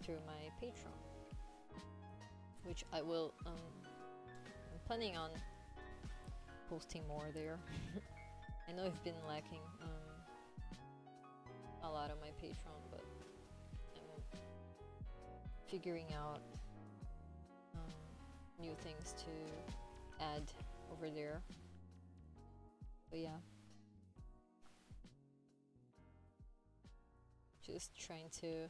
through my Patreon, which I will I'm planning on posting more there. I know I've been lacking a lot on my Patreon, but I'm figuring out new things to add over there. But yeah, just trying to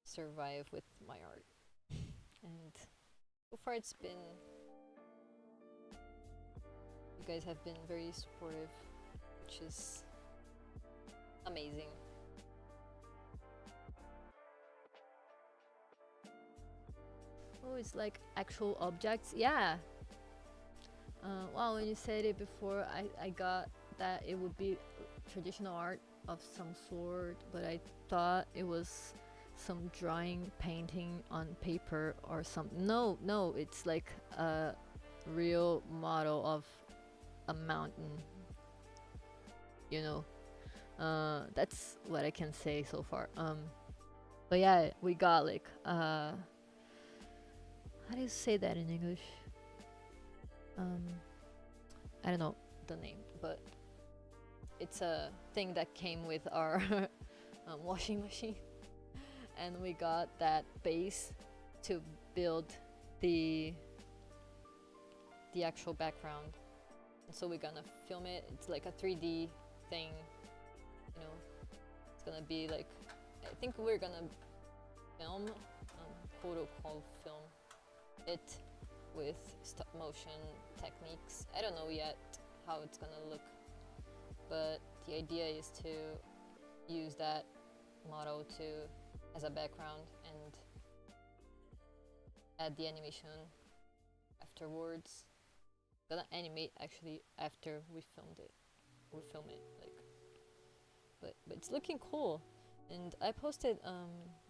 survive with my art. And so far it's been, you guys have been very supportive, which is amazing. Oh, it's like actual objects? Yeah. Wow, when you said it before, I got that it would be traditional art of some sort, but I thought it was some drawing, painting on paper or something. No, it's like a real model of a mountain, you know. That's what I can say so far. But yeah, we got like how do you say that in English? I don't know the name, but it's a thing that came with our washing machine, and we got that base to build the actual background, and so we're gonna film it. It's like a 3D thing, you know. It's gonna be like, I think we're gonna film, quote unquote film it with stop motion techniques. I don't know yet how it's gonna look, but the idea is to use that model as a background and add the animation afterwards. Gonna animate actually after we film it, like, but it's looking cool. And I posted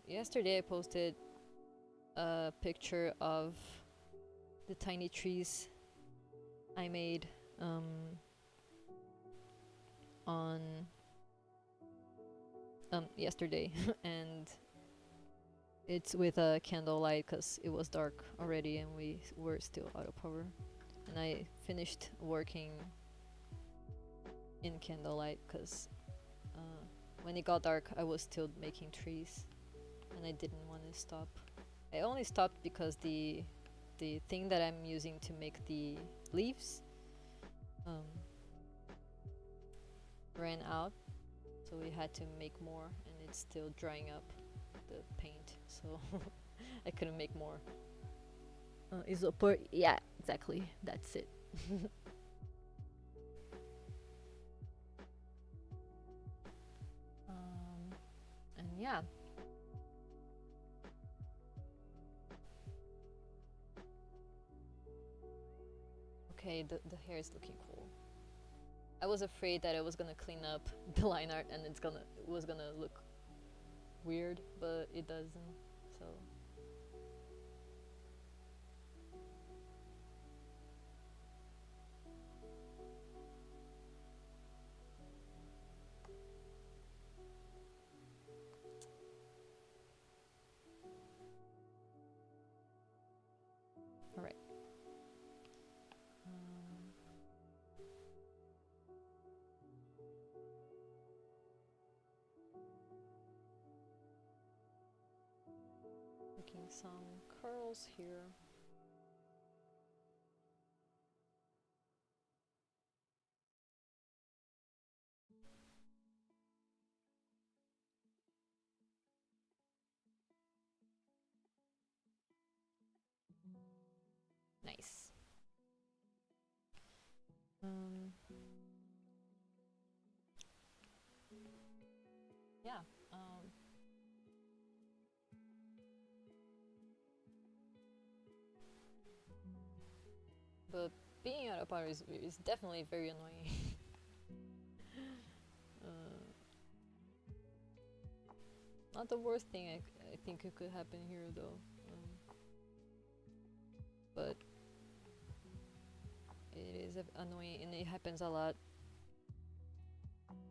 yesterday I posted a picture of the tiny trees I made on yesterday and it's with a candlelight because it was dark already and we were still out of power, and I finished working in candlelight because when it got dark I was still making trees and I didn't want to stop. I only stopped because the thing that I'm using to make the leaves ran out, so we had to make more, and it's still drying up the paint, so I couldn't make more. Isopor, yeah, exactly, that's it. Okay, the hair is looking cool. I was afraid that I was gonna clean up the line art and it was gonna look weird, but it doesn't. So all right. Making some curls here. Nice. Yeah. But being out of power is definitely very annoying. Not the worst thing I think it could happen here though. But it is annoying and it happens a lot,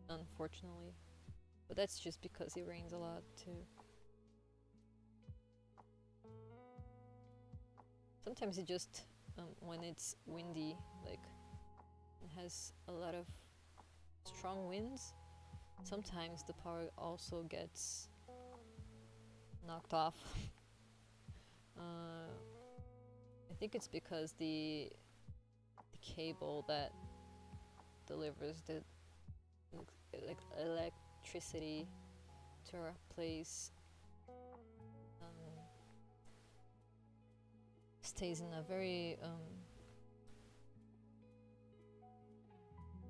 unfortunately. But that's just because it rains a lot too. Sometimes it just, when it's windy, like it has a lot of strong winds, sometimes the power also gets knocked off. I think it's because the cable that delivers the like electricity to our place stays in a very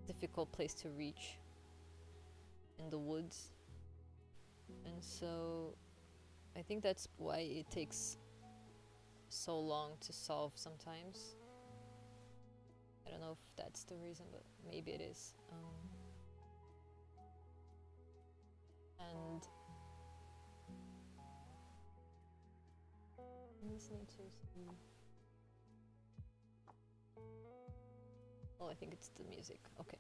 difficult place to reach in the woods, and so I think that's why it takes so long to solve sometimes. I don't know if that's the reason, but maybe it is. And I'm listening to some... Oh, I think it's the music. Okay.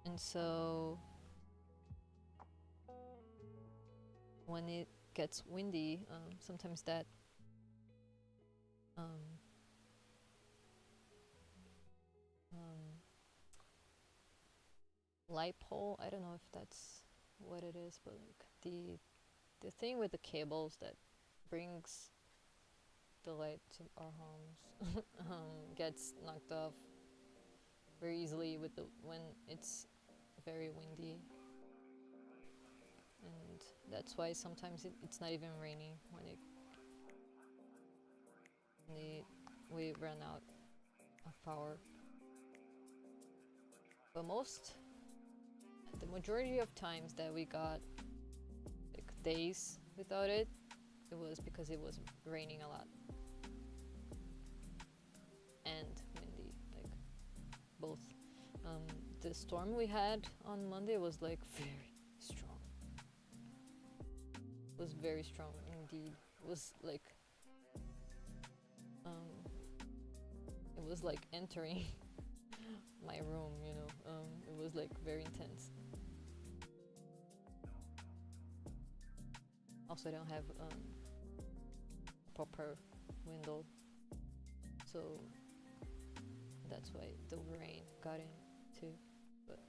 And so when it gets windy, sometimes that light pole, I don't know if that's what it is, but like the thing with the cables that brings the light to our homes gets knocked off very easily when it's very windy, and that's why sometimes it's not even raining when we run out of power. But the majority of times that we got like days without it, it was because it was raining a lot and windy, like both. The storm we had on Monday was like very strong. It was very strong indeed. It was like entering my room, you know. It was like very intense. Also, I don't have a proper window, so that's why the rain got in too. But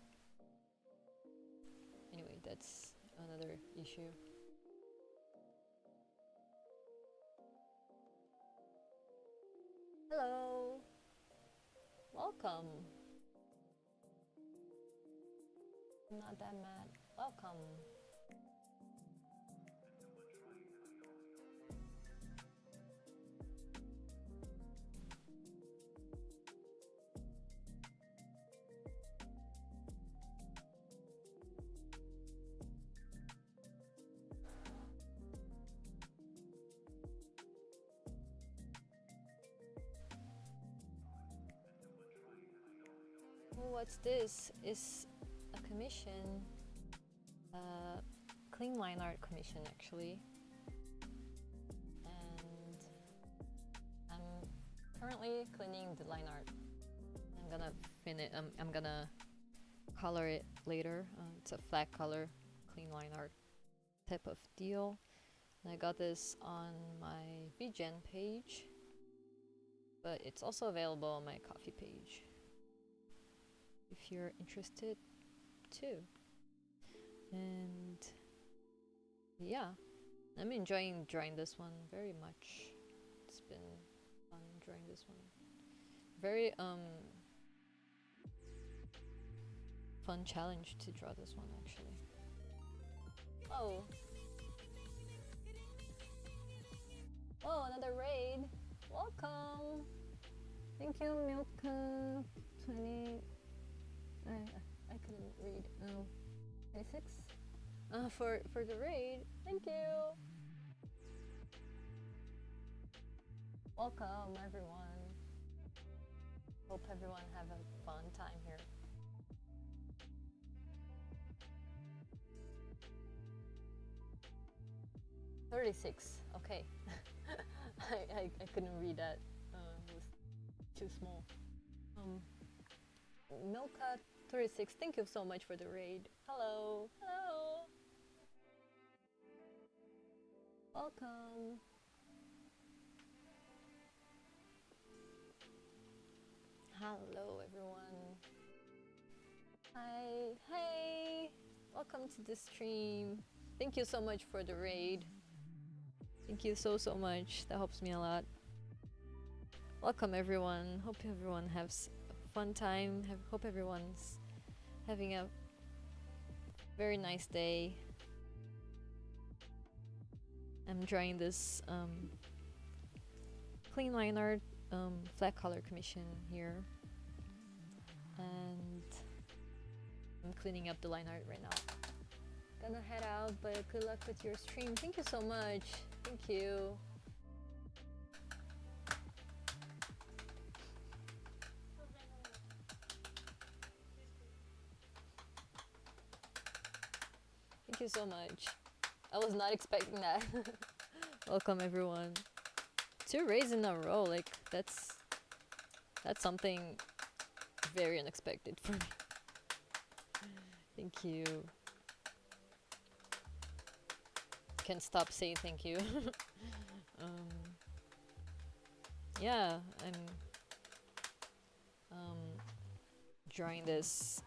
anyway, that's another issue. Hello, welcome. I'm not that mad. Welcome. What's this? Is a commission, clean line art commission actually, and I'm currently cleaning the line art. I'm gonna finish. I'm gonna color it later. It's a flat color, clean line art type of deal. And I got this on my VGen page, but it's also available on my Coffee page if you're interested too. And yeah, I'm enjoying drawing this one very much. It's been fun drawing this one. Very fun challenge to draw this one actually. Oh. Oh, another raid. Welcome. Thank you, Milka 20. I couldn't read. No. 26? For the raid. Thank you. Welcome everyone. Hope everyone have a fun time here. $36. Okay. I couldn't read that. It was too small. Milka 36. Thank you so much for the raid. Hello. Hello. Welcome. Hello everyone. Hi. Hey. Welcome to the stream. Thank you so much for the raid. Thank you so much. That helps me a lot. Welcome everyone. Hope everyone has a fun time. Hope everyone's having a very nice day. I'm drawing this clean line art flat color commission here, and I'm cleaning up the line art right now. Gonna head out, but good luck with your stream. Thank you so much. Thank you. Thank you so much. I was not expecting that. Welcome everyone. 2 raids in a row, like that's something very unexpected for me. Thank you. Can't stop saying thank you. Yeah, I'm drawing this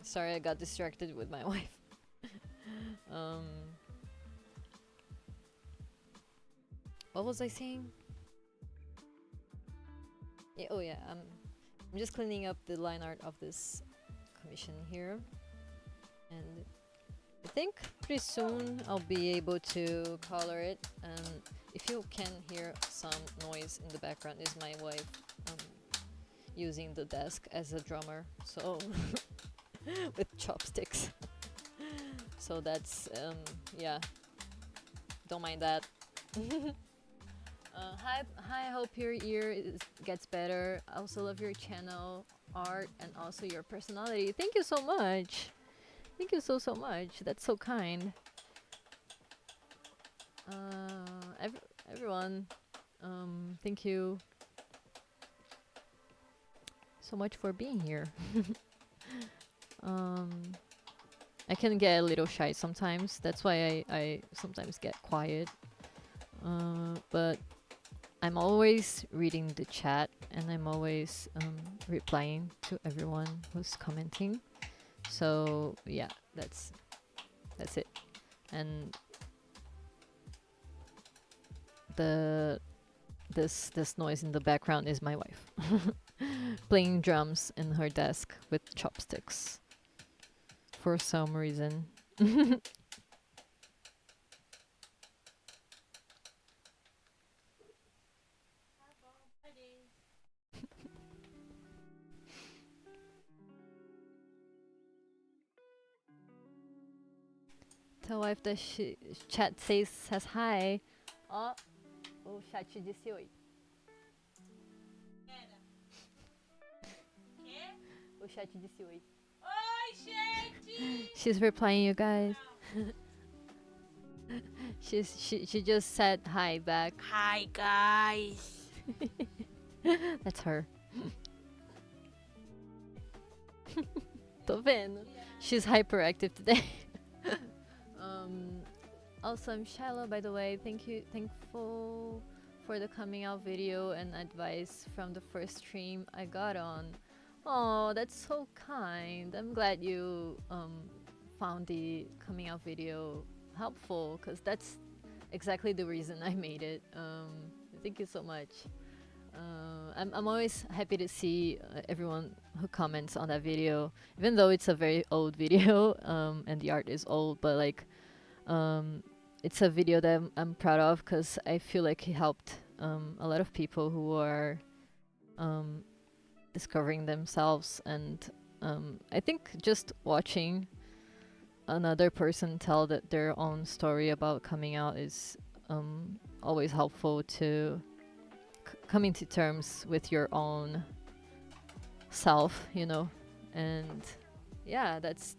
sorry, I got distracted with my wife. What was I saying? Yeah, oh yeah, I'm just cleaning up the line art of this commission here, and I think pretty soon I'll be able to color it. And if you can hear some noise in the background, is my wife using the desk as a drummer, so with chopsticks. So that's yeah, don't mind that. Hi, hope your ear gets better. I also love your channel, art, and also your personality. Thank you so much. Thank you so much. That's so kind. Everyone, thank you so much for being here. I can get a little shy sometimes. That's why I sometimes get quiet. But I'm always reading the chat, and I'm always replying to everyone who's commenting. So yeah, that's it. And this noise in the background is my wife playing drums in her desk with chopsticks for some reason. Tell wife that chat says hi. Ó, o chat disse oi. Pera. Quê? O chat disse oi. Oi, gente! She's replying you guys. She just said hi back. Hi, guys. That's her. Tô vendo. She's hyperactive today. Also, I'm Shiloh, by the way. Thankful for the coming out video and advice from the first stream I got on. Oh, that's so kind. I'm glad you found the coming out video helpful, because that's exactly the reason I made it. Thank you so much. I'm always happy to see everyone who comments on that video, even though it's a very old video and the art is old, but like it's a video that I'm proud of, because I feel like it helped a lot of people who are discovering themselves, and I think just watching another person tell their own story about coming out is always helpful to coming to terms with your own self, you know. And yeah, that's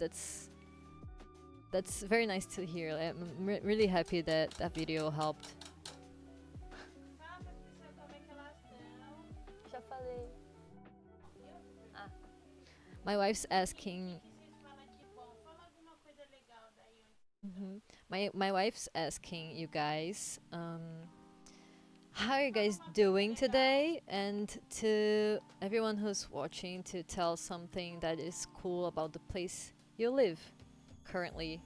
very nice to hear. I'm really happy that that video helped. Fala pra pessoa como é que elas estão. Já falei. Ah. My wife's asking. Vocês falam que bom. Fala alguma coisa legal daí. My wife's asking you guys, how are you guys doing today? And to everyone who's watching, to tell something that is cool about the place you live currently.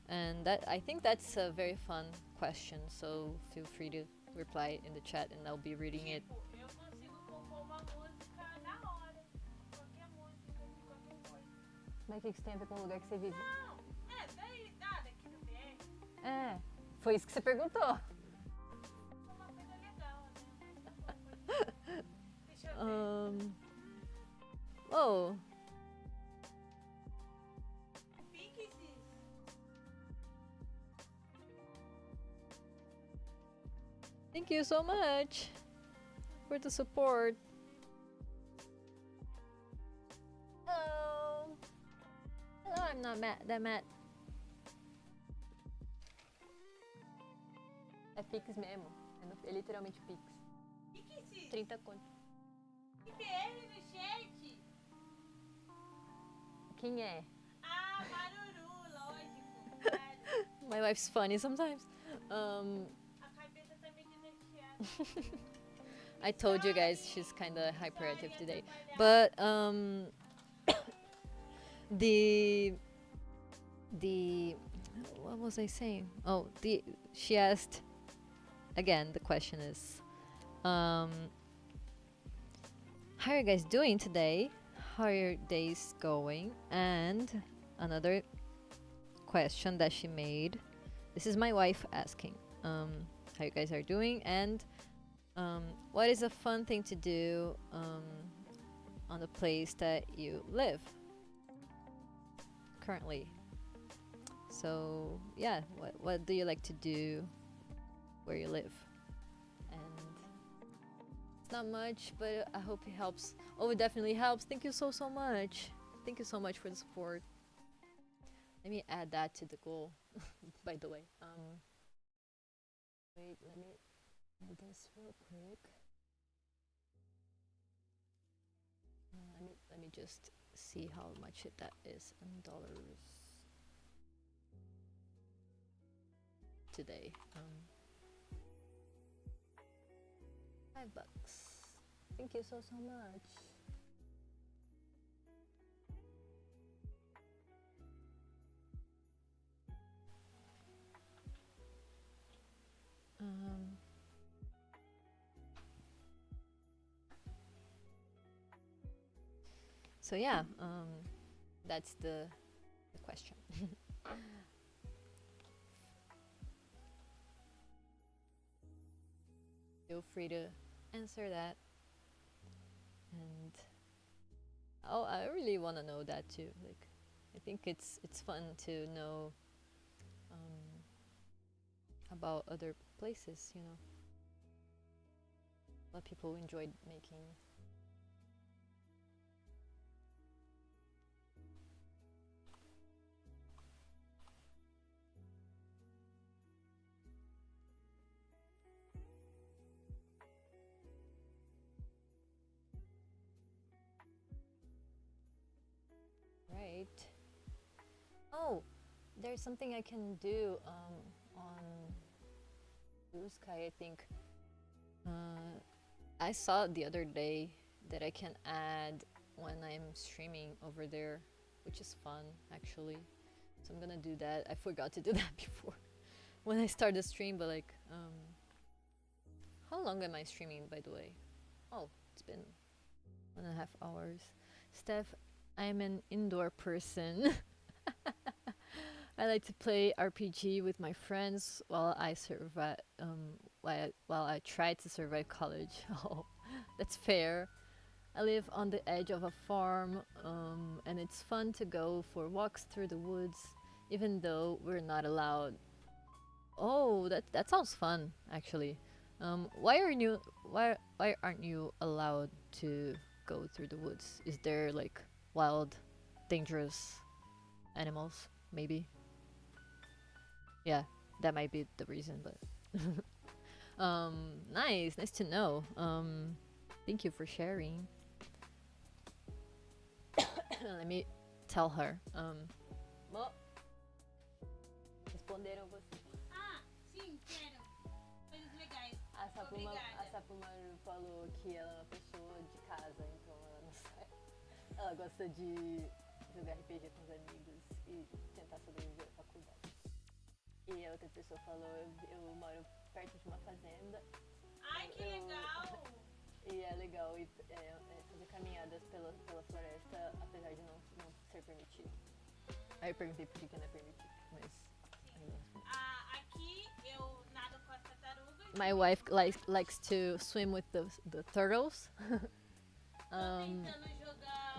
And that, I think that's a very fun question, so feel free to reply in the chat and I'll be reading it. Tipo, eu consigo compor uma música na hora. Qualquer música, de qualquer coisa. Mas o que isso tem a ver com o lugar que você vive? Não, daí, daqui do BR. É, foi isso que você perguntou. Uma coisa legal, né? Deixa eu ver. Oh, Pixies. thank you so much for the support. Hello. Hello, I'm not that mad. É Pix mesmo. É literalmente Pix. Pixies. 30 conto. IBR no chat. Quem é? Ah, Maruru, lógico. Claro. My wife's funny sometimes. A cabeça tá meio desnorteada. I told you guys she's kind of hyperactive today. But the what was I saying? Oh, she asked again. The question is, how are you guys doing today? How are your days going? And another question that she made. This is my wife asking, how you guys are doing, and what is a fun thing to do on the place that you live currently? So yeah, what do you like to do where you live? And it's not much, but I hope it helps. Oh, it definitely helps. Thank you so much. Thank you so much for the support. Let me add that to the goal. By the way, wait, let me add this real quick. Let me just see how much that is in dollars today. $5. Thank you so much. So yeah, that's the question. Feel free to answer that. And oh, I really want to know that too. Like, I think it's fun to know um, about other places. A lot of people enjoyed making. Right. Oh, there's something I can do on BlueSky. I think I saw the other day that I can add when I'm streaming over there, which is fun actually. So I'm gonna do that. I forgot to do that before when I started the stream, but like, how long am I streaming, by the way? Oh, it's been 1.5 hours. Steph, I'm an indoor person. I like to play RPG with my friends while I survive. While I try to survive college. Oh, that's fair. I live on the edge of a farm, and it's fun to go for walks through the woods, even though we're not allowed. Oh, that sounds fun, actually. Why aren't you allowed to go through the woods? Is there like wild, dangerous animals? Maybe. Yeah, that might be the reason. But nice to know. Thank you for sharing. Let me tell her. Mo, responderam você. Ah, sim, quero. Coisas legais. A Sapuma falou que ela é uma pessoa de casa, então ela não sai. Ela gosta de jogar RPG com os amigos e tentar sobreviver à faculdade. E a outra pessoa falou, eu moro perto de uma fazenda. Ai, que legal! E é legal fazer caminhadas pela floresta, apesar de não ser permitido. Aí eu perguntei por que não é permitido, mas... Aqui eu nado com as tartarugas. My wife likes to swim with the turtles.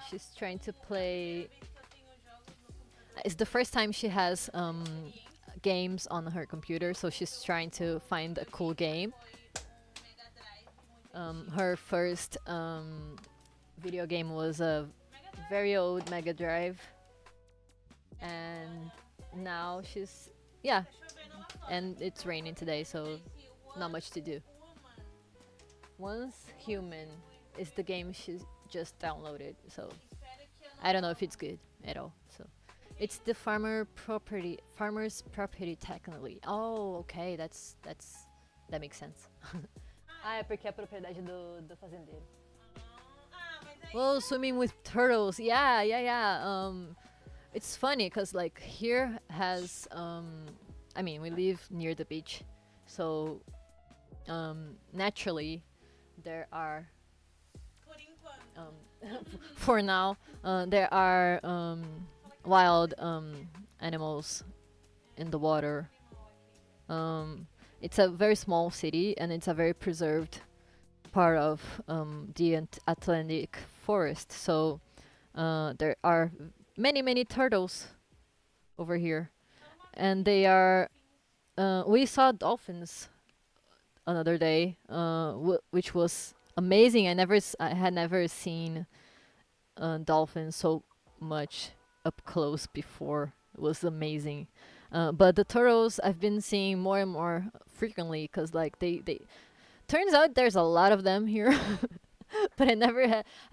She's trying to play... It's the first time she has games on her computer, so she's trying to find a cool game. Her first video game was a very old Mega Drive, and now she's and it's raining today, so not much to do. Once Human is the game she's just downloaded, so I don't know if it's good at all. So it's the farmer's property technically. Oh, okay, that makes sense. Ah, é porque é a propriedade do fazendeiro. Well, swimming with turtles. Yeah. It's funny because like here has I mean, we live near the beach, so naturally there are for now there are wild animals in the water. It's a very small city and it's a very preserved part of the Atlantic forest. So there are many turtles over here, and they are. We saw dolphins another day, which was amazing. I had never seen dolphins so much up close before. It was amazing. But the turtles I've been seeing more and more frequently because like they turns out there's a lot of them here. But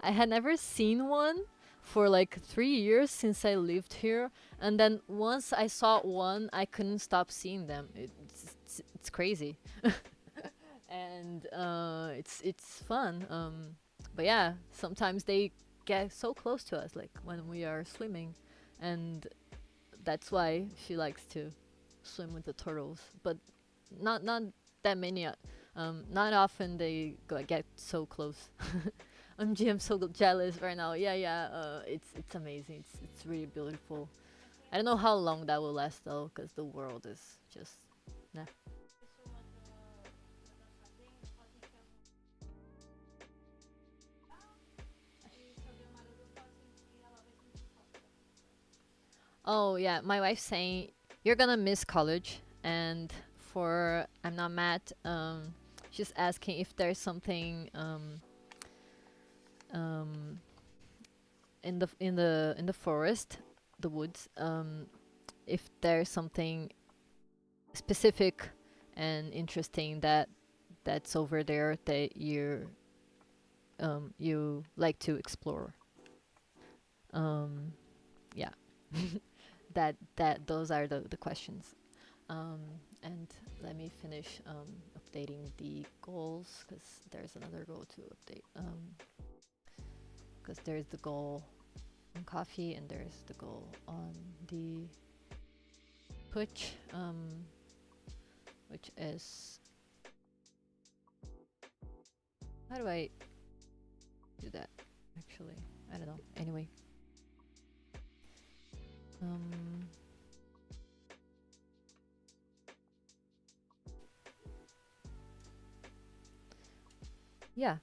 I had never seen one for like 3 years since I lived here, and then once I saw one I couldn't stop seeing them. It's crazy. And it's fun. But yeah, sometimes they get so close to us like when we are swimming, and that's why she likes to swim with the turtles, but not that many. Not often they get so close. I'm so jealous right now. Yeah. It's amazing. It's really beautiful. I don't know how long that will last though, because the world is just nah. Oh yeah, my wife's saying you're gonna miss college. And for I'm not mad, she's asking if there's something um, in the forest, the woods, if there's something specific and interesting that's over there that you like to explore. Yeah, that those are the questions. Um, and let me finish updating the goals because there's another goal to update. Because there's the goal on coffee and there's the goal on the Twitch, which is, how do I do that? Actually, I don't know. Anyway, yeah.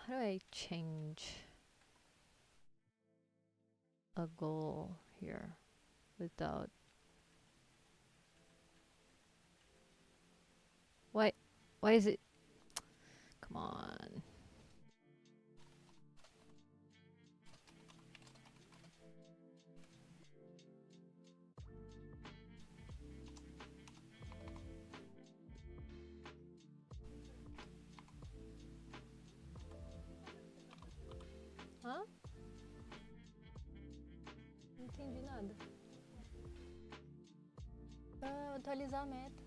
How do I change a goal here without? Why? Why is it? Come on. Hã? Não entendi nada. Pra atualizar a meta.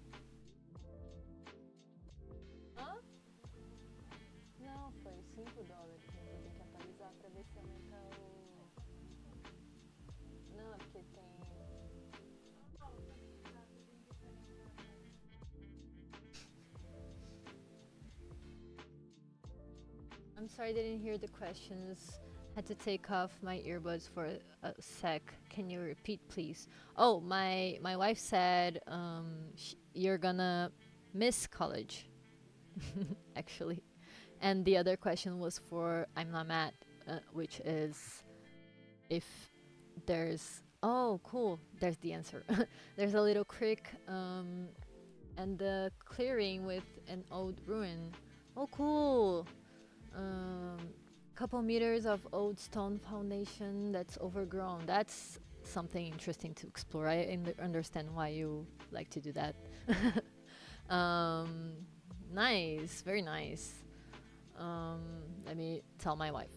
Hã? Não, foi $5, mas eu tenho que atualizar pra ver se aumenta o. Não, é porque tem. I'm sorry I didn't hear the questions. Had to take off my earbuds for a sec. Can you repeat, please? Oh, my wife said you're gonna miss college, actually. And the other question was for I'm not mad, which is if there's, oh cool, there's the answer. There's a little creek and the clearing with an old ruin. Oh cool. Couple meters of old stone foundation that's overgrown. That's something interesting to explore. I understand why you like to do that. Nice, very nice. Let me tell my wife.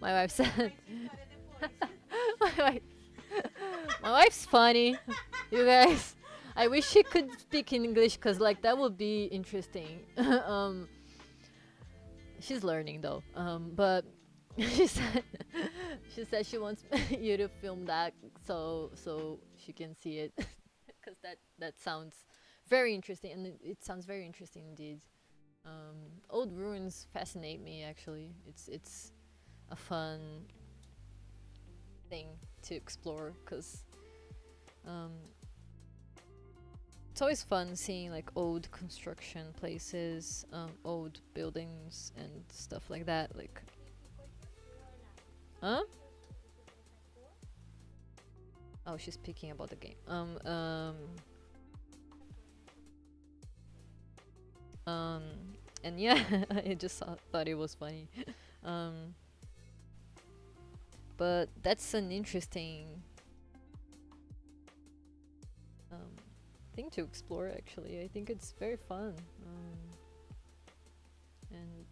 My wife said. my wife. My wife's funny, you guys. I wish she could speak in English, cause like that would be interesting. She's learning though. But she said she wants you to film that so she can see it, cause that sounds very interesting, and it sounds very interesting indeed. Old ruins fascinate me actually. It's a fun thing to explore because it's always fun seeing like old construction places, old buildings and stuff like that. Like, huh? Oh, she's speaking about the game. And yeah, I just thought it was funny. But that's an interesting thing to explore. Actually, I think it's very fun and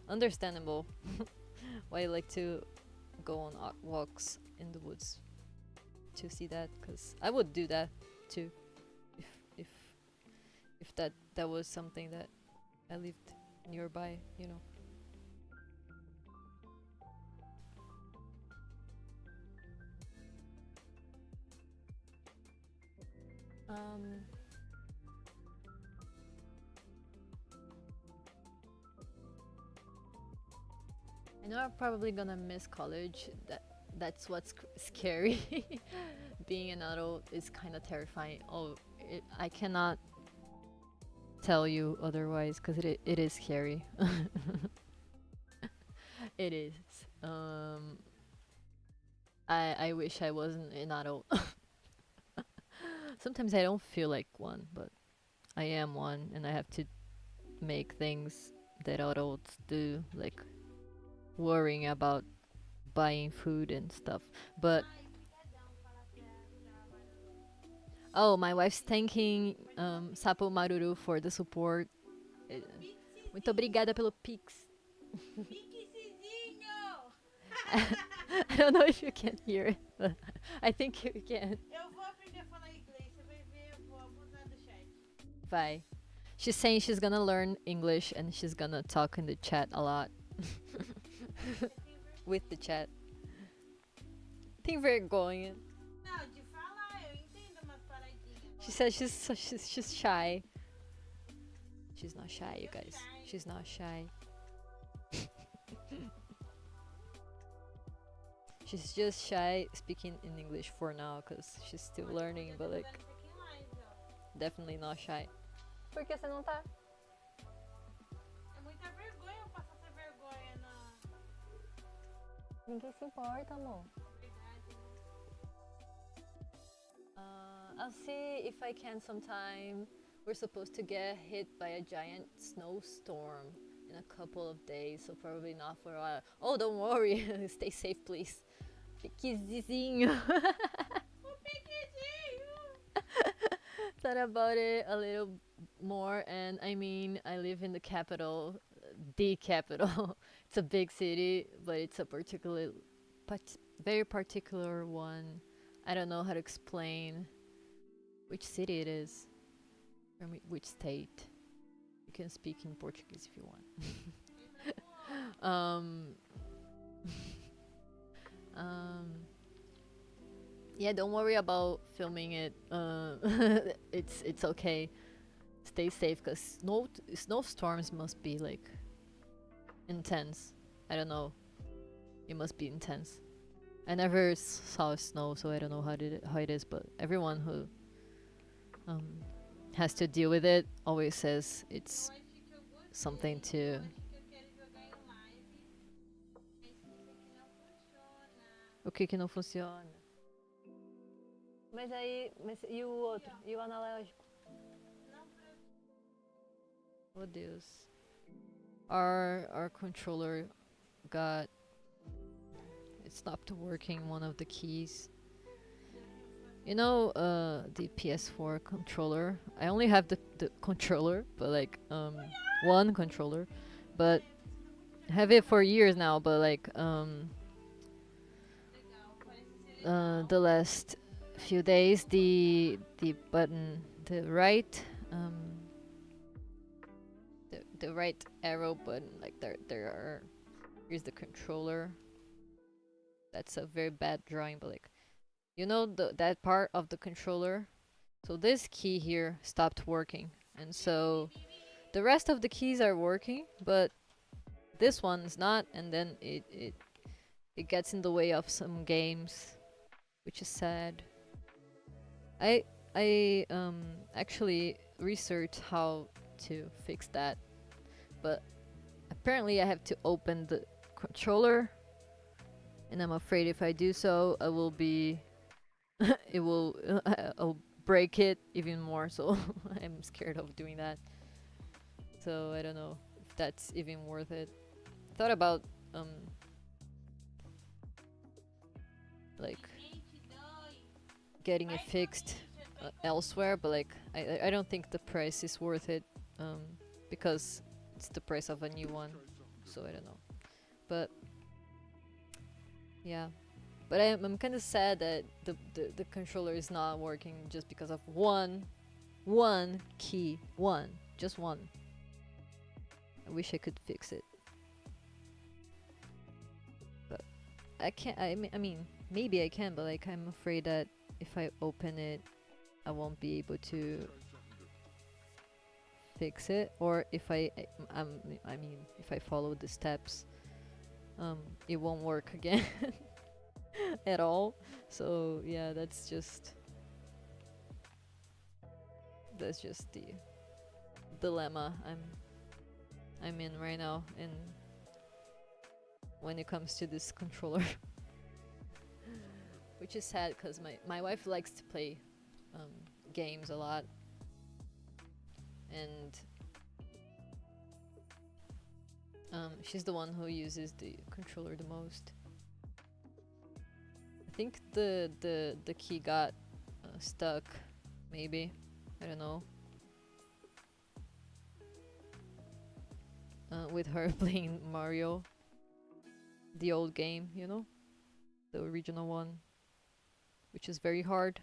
understandable why I like to go on walks in the woods to see that. Because I would do that too if if that was something that I lived nearby, you know. Um, I know I'm probably gonna miss college. That's what's scary. Being an adult is kind of terrifying. Oh, I cannot tell you otherwise because it is scary. It is. Um, I wish I wasn't an adult. Sometimes I don't feel like one, but I am one, and I have to make things that adults do, like worrying about buying food and stuff. But oh, my wife's thanking Sapo Maruru for the support. Eh, Muito obrigada pelo Pix. I don't know if you can hear it, but I think you can. Eu vou aprender a falar inglês, você vai ver, eu vou abusar do chat. Bye. She's saying she's gonna learn English and she's gonna talk in the chat a lot. With the chat. Tem vergonha. Não, de falar, eu entendo umas paradinhas. She says she's shy. She's not shy, you guys. She's not shy. She's just shy speaking in English for now because she's still learning, but like definitely not shy. Por que você não tá? É muita vergonha eu passar essa vergonha na Ninguém se importa, amor. verdade. I'll see if I can sometime. We're supposed to get hit by a giant snowstorm in a couple of days, so probably not for a while. Oh, don't worry. Stay safe, please. Piquizinho. O piquezinho! Thought about it a little more, and I mean, I live in the capital, the capital. It's a big city, but it's a very particular one. I don't know how to explain which city it is, or which state. You can speak in Portuguese if you want. Yeah, don't worry about filming it. It's okay. Stay safe, cause snowstorms must be like intense. I don't know. It must be intense. I never saw snow, so I don't know how it is. But everyone who has to deal with it always says it's Eu acho que eu gostei. something to. Eu acho que eu quero jogar em live. Mas isso aqui não funciona. O que não funciona? Mas aí, e o outro? E o analógico? Não pra... Oh Deus. Our controller got it stopped working one of the keys. You know the PS4 controller? I only have the controller, but like one controller. But I have it for years now, but like Legal, parece ser legal. the last few days the button, the right the right arrow button, like there are, here's the controller. That's a very bad drawing, but like, you know, that part of the controller, so this key here stopped working, and so the rest of the keys are working, but this one's not, and then it gets in the way of some games, which is sad. I actually researched how to fix that, but apparently I have to open the controller, and I'm afraid if I do so, I will be I'll break it even more, so I'm scared of doing that. So I don't know if that's even worth it. Thought about like getting it fixed elsewhere, but like I don't think the price is worth it, because it's the price of a new one, so I don't know. But yeah, but I'm kind of sad that the controller is not working just because of one key, just one. I wish I could fix it, but I can't. I mean, maybe I can, but like I'm afraid that if I open it, I won't be able to fix it. Or if I mean, if I follow the steps, it won't work again at all. So yeah, that's just the dilemma I'm in right now, and when it comes to this controller, which is sad because my wife likes to play games a lot, and she's the one who uses the controller the most. I think the key got stuck, maybe. I don't know. With her playing Mario, the old game, you know, the original one, which is very hard,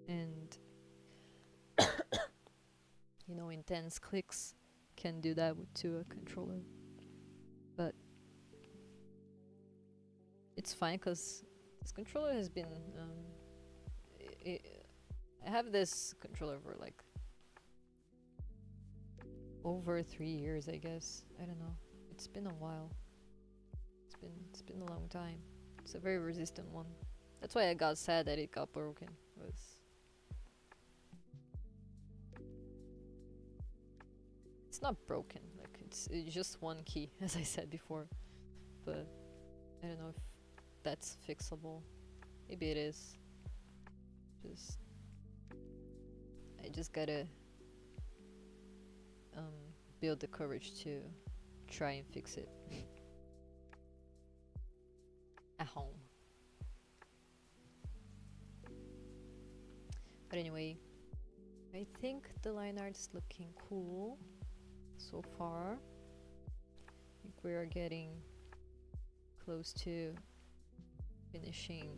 and you know, intense clicks can do that to a controller. But it's fine because this controller has been I have this controller for like over 3 years, I guess. I don't know. It's been a while. It's been a long time. It's a very resistant one. That's why I got sad that it got broken. It's not broken. Like it's just one key, as I said before. But I don't know if that's fixable. Maybe it is. I just gotta build the courage to try and fix it at home. But anyway, I think the line art is looking cool so far. I think we are getting close to finishing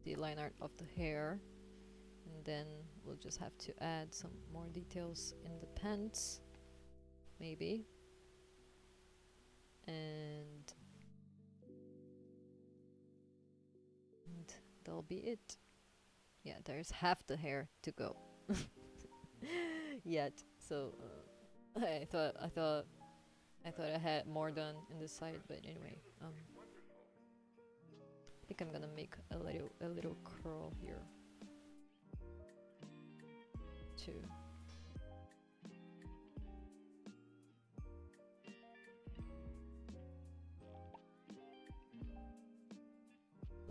the line art of the hair, and then we'll just have to add some more details in the pants, maybe, and that'll be it. Yeah, there's half the hair to go yet. So I thought I had more done in this side, but anyway, I think I'm gonna make a little curl here too.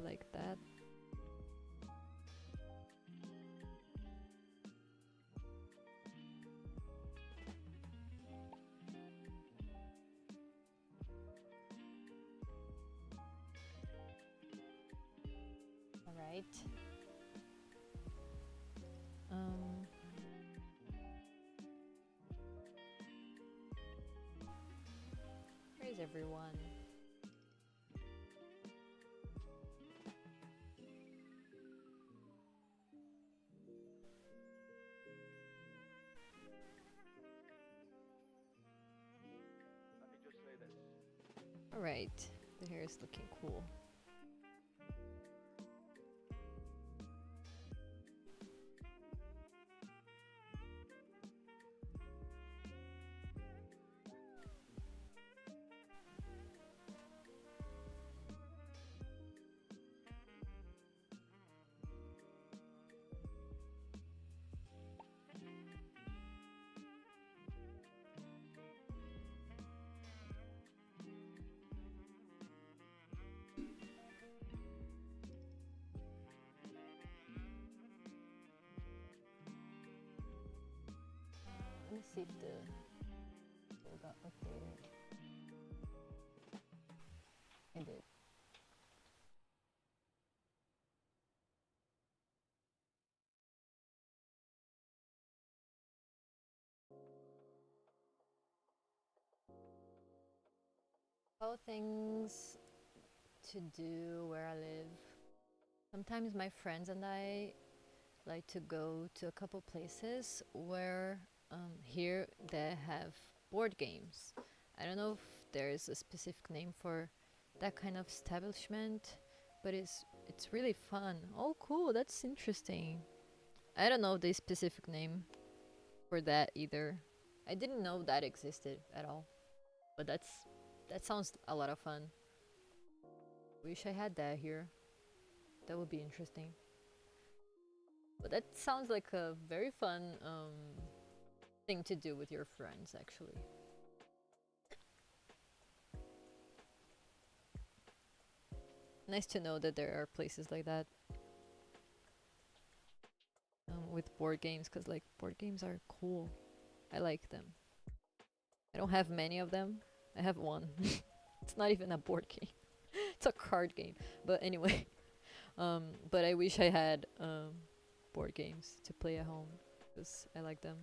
Like that. Alright. Where's everyone? Alright, the hair is looking cool. Let me see if the tool got updated. It did. All things to do where I live. Sometimes my friends and I like to go to a couple places where here that have board games. I don't know if there's a specific name for that kind of establishment, but it's really fun. Oh, cool! That's interesting. I don't know the specific name for that either. I didn't know that existed at all, but that sounds a lot of fun. Wish I had that here. That would be interesting. But that sounds like a very fun thing to do with your friends, actually. Nice to know that there are places like that with board games, because like board games are cool. I like them. I don't have many of them. I have one. It's not even a board game. It's a card game. But anyway, but I wish I had board games to play at home because I like them.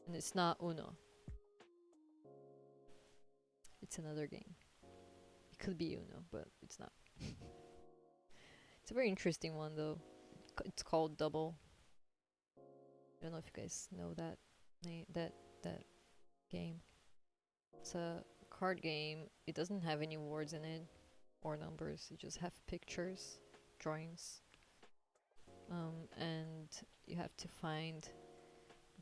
And it's not Uno. It's another game. It could be Uno, but it's not. It's a very interesting one though. It's called Double. I don't know if you guys know that that game. It's a card game. It doesn't have any words in it or numbers. You just have pictures, drawings, and you have to find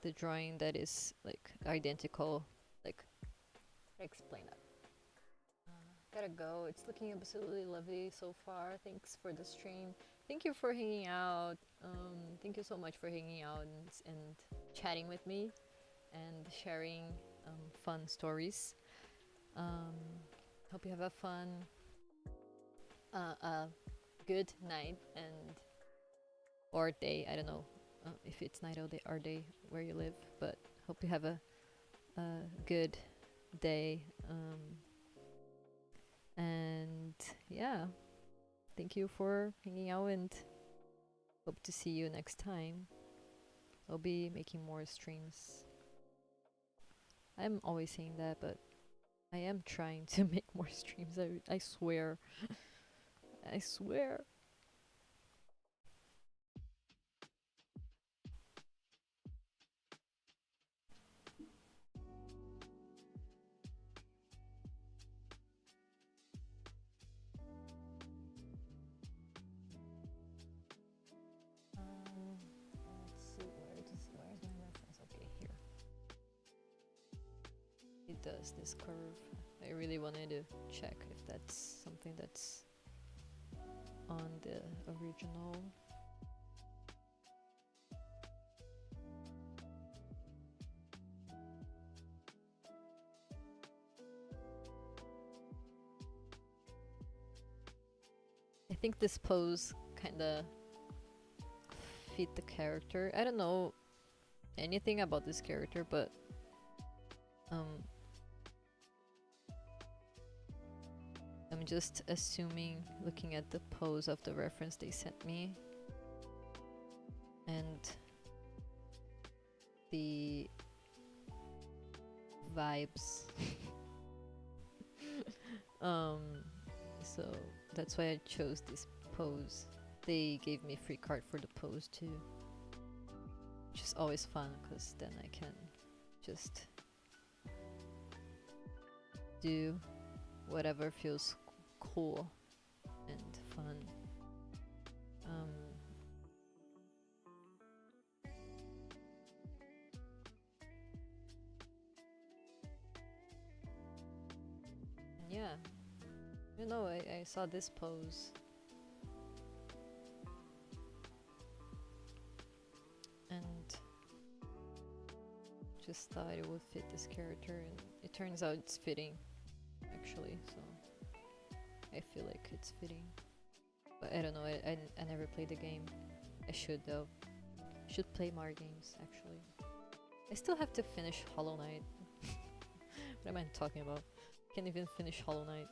the drawing that is like identical. Like, how to explain that? Gotta go. It's looking absolutely lovely so far. Thanks for the stream. Thank you for hanging out. Thank you so much for hanging out and chatting with me and sharing fun stories. Hope you have a fun, good night and or day. I don't know if it's night or day where you live, but hope you have a good day. And yeah, thank you for hanging out and hope to see you next time. I'll be making more streams. I'm always saying that, but I am trying to make more streams. I swear. I swear. Let's see, where's my reference? Okay, here. It does this curve. I really wanted to check if that's something that's on the original. I think this pose kinda fit the character. I don't know anything about this character, but I'm just assuming, looking at the pose of the reference they sent me and the vibes. So that's why I chose this pose. They gave me a free card for the pose too, which is always fun because then I can just do whatever feels cool and fun. Yeah, you know, I saw this pose and just thought it would fit this character, and it turns out it's fitting actually, so I feel like it's fitting. But I don't know, I never played the game. I should though. Should play more games actually. I still have to finish Hollow Knight. What am I talking about? Can't even finish Hollow Knight.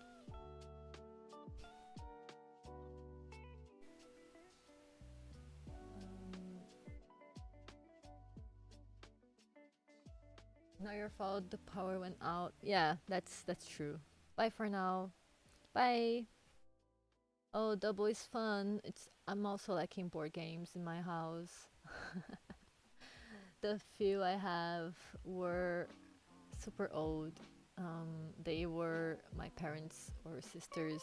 Not your fault, the power went out. Yeah, that's true. Bye for now. Bye. Oh, double is fun. I'm also liking board games in my house. The few I have were super old. They were my parents' or sisters'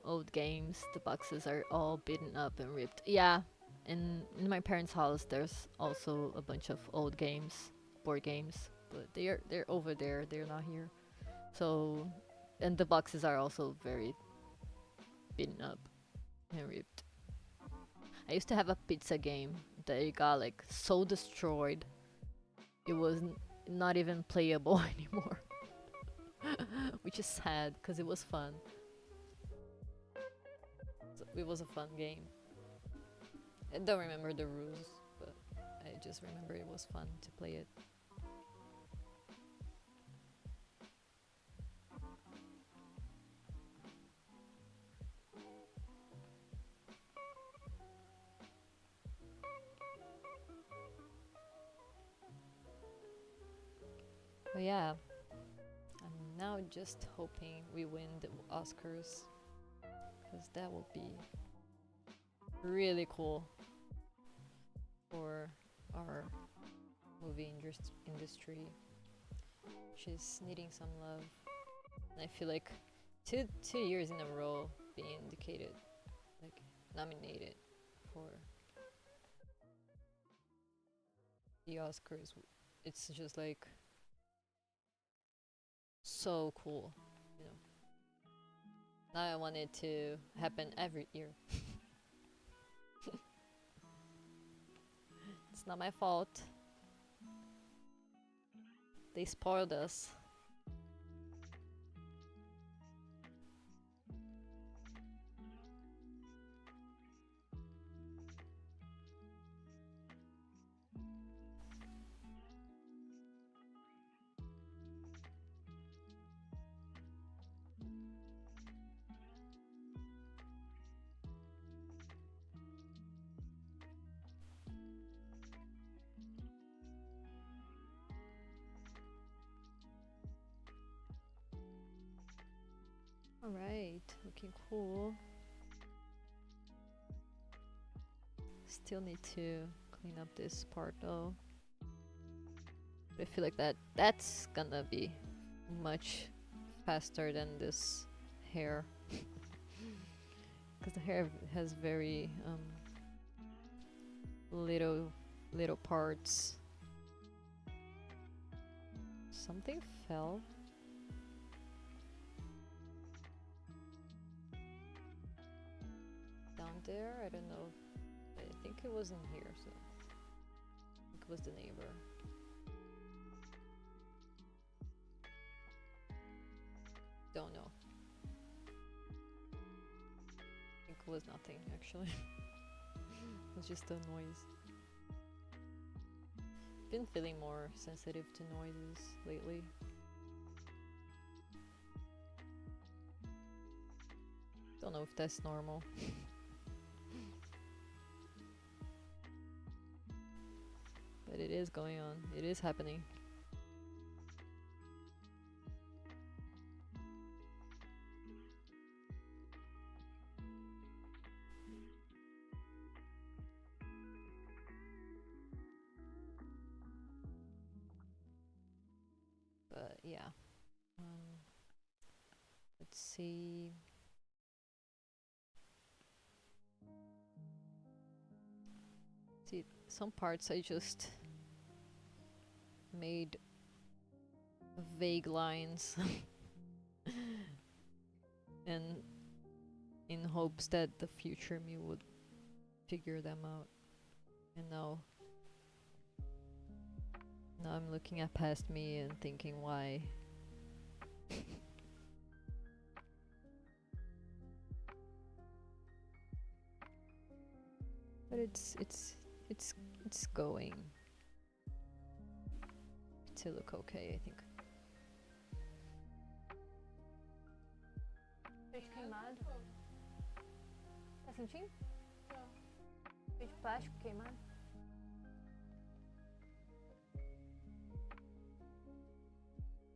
old games. The boxes are all beaten up and ripped. Yeah, in my parents' house, there's also a bunch of old games, board games, but they're over there. They're not here. So, and the boxes are also very beaten up and ripped. I used to have a pizza game that it got like so destroyed. It was not even playable anymore, which is sad because it was fun. So it was a fun game. I don't remember the rules, but I just remember it was fun to play it. But yeah, I'm now just hoping we win the Oscars, because that will be really cool for our movie industry. She's needing some love, and I feel like two years in a row being indicated, like nominated for the Oscars. It's just like so cool, you know. Now I want it to happen every year. It's not my fault. They spoiled us. Alright, looking cool. Still need to clean up this part though. But I feel like that's gonna be much faster than this hair. Because the hair has very little parts. Something fell. Down there? I don't know. I think it wasn't here, so I think it was the neighbor. Don't know. I think it was nothing actually. It was just a noise. Been feeling more sensitive to noises lately. Don't know if that's normal. But it is going on. It is happening. But yeah. Let's see. See, some parts I just made vague lines and in hopes that the future me would figure them out. And now I'm looking at past me and thinking why. But it's going to look okay, I think. Peixe queimado. Tá sentindo? Peixe plástico queimado.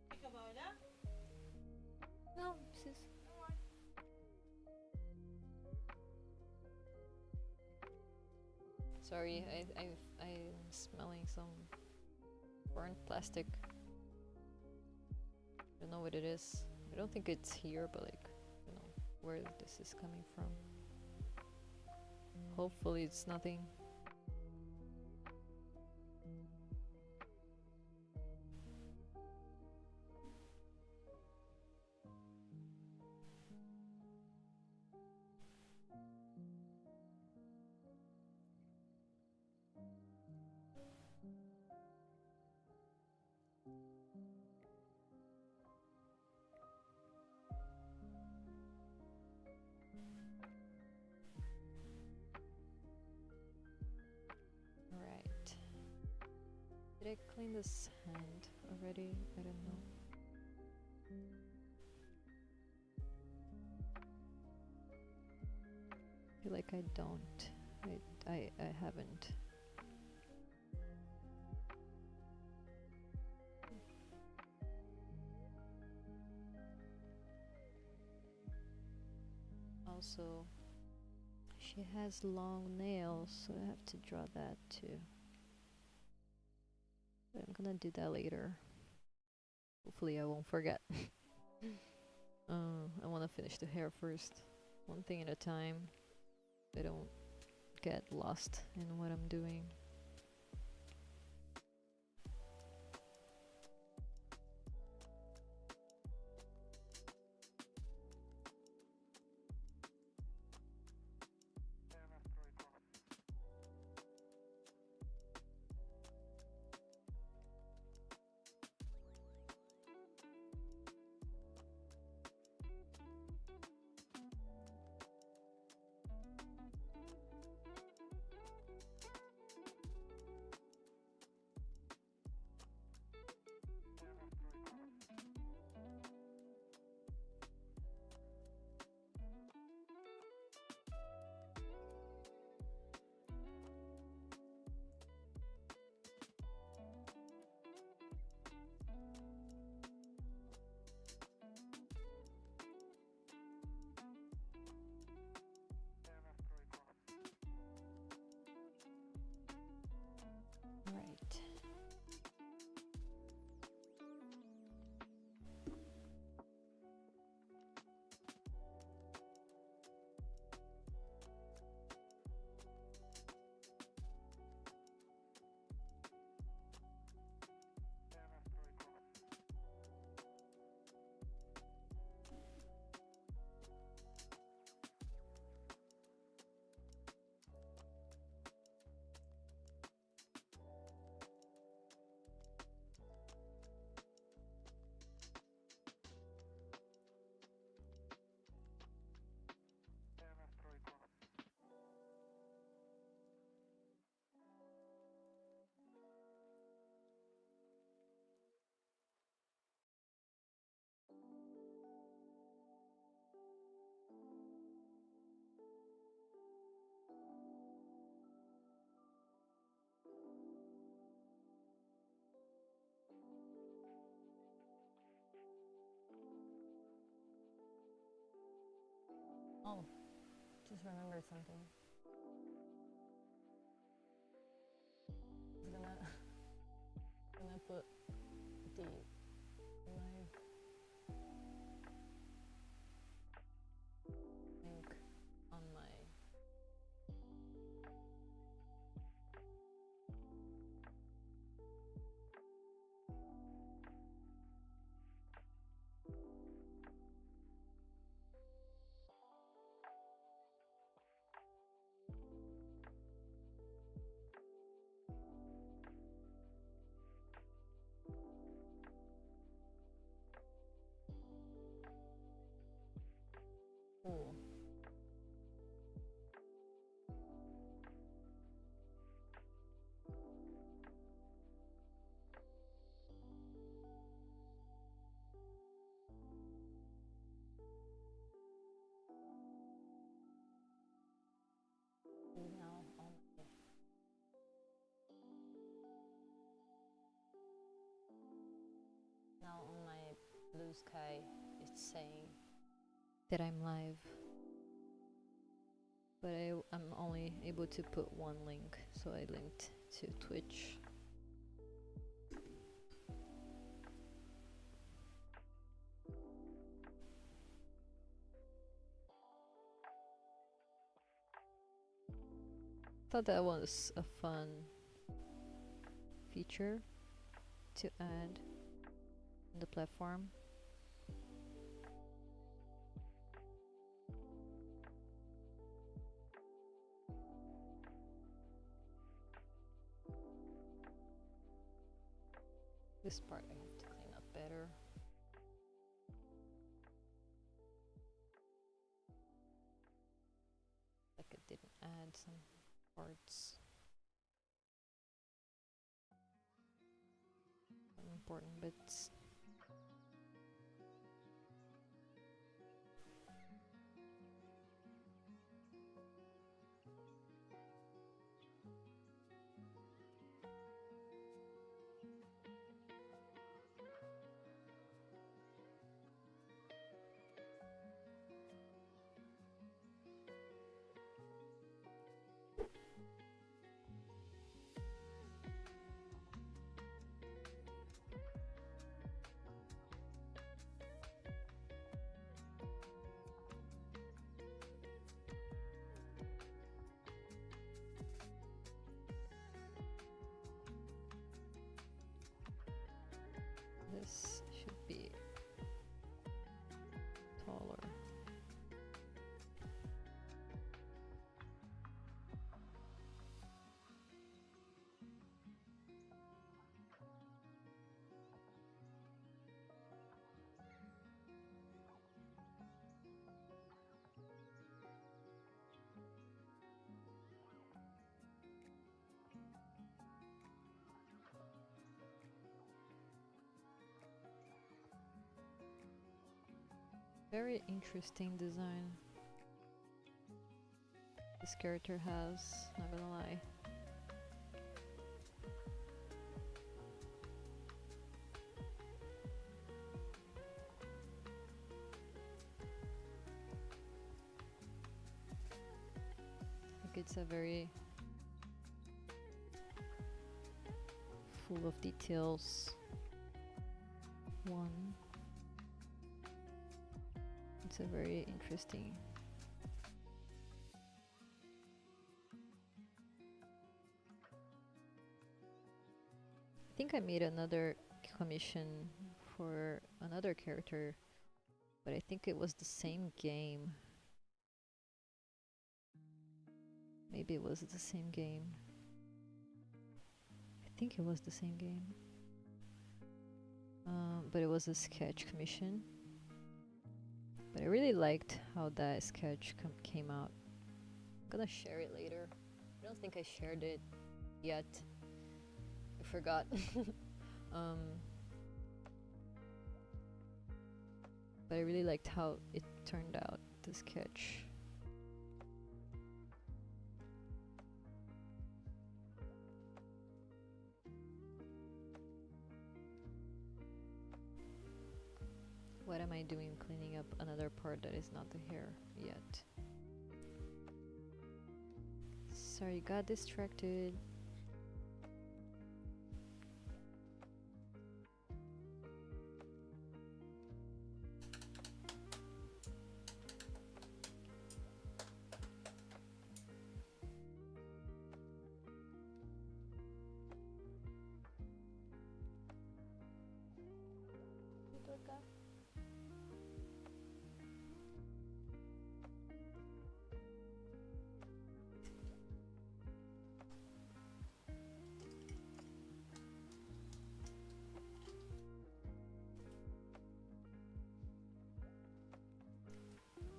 Quer que eu vá olhar? Não, não preciso. Sorry, I'm smelling some burnt plastic. I don't know what it is. I don't think it's here, but like, you know, where this is coming from. Hopefully it's nothing. Right. Did I clean this hand already? I don't know. I feel like I don't. I haven't. Also, she has long nails, so I have to draw that too. But I'm gonna do that later. Hopefully I won't forget. I want to finish the hair first. One thing at a time. I don't get lost in what I'm doing. Right. Oh, just remembered something. I'm gonna put the live link on my pool. Now on my BlueSky, it's saying that I'm live, but I'm only able to put one link, so I linked to Twitch. Thought that was a fun feature to add on the platform. This part I have to clean up better. Like I didn't add some parts. Some important bits. This should be taller. Very interesting design this character has, not gonna lie. I think it's a very full of details one. It's a very interesting. I think I made another commission for another character, but I think it was the same game. Maybe it was the same game. I think it was the same game. But it was a sketch commission. But I really liked how that sketch came out. I'm gonna share it later. I don't think I shared it yet. I forgot. But I really liked how it turned out, the sketch. What am I doing cleaning up another part that is not the hair yet? Sorry, got distracted.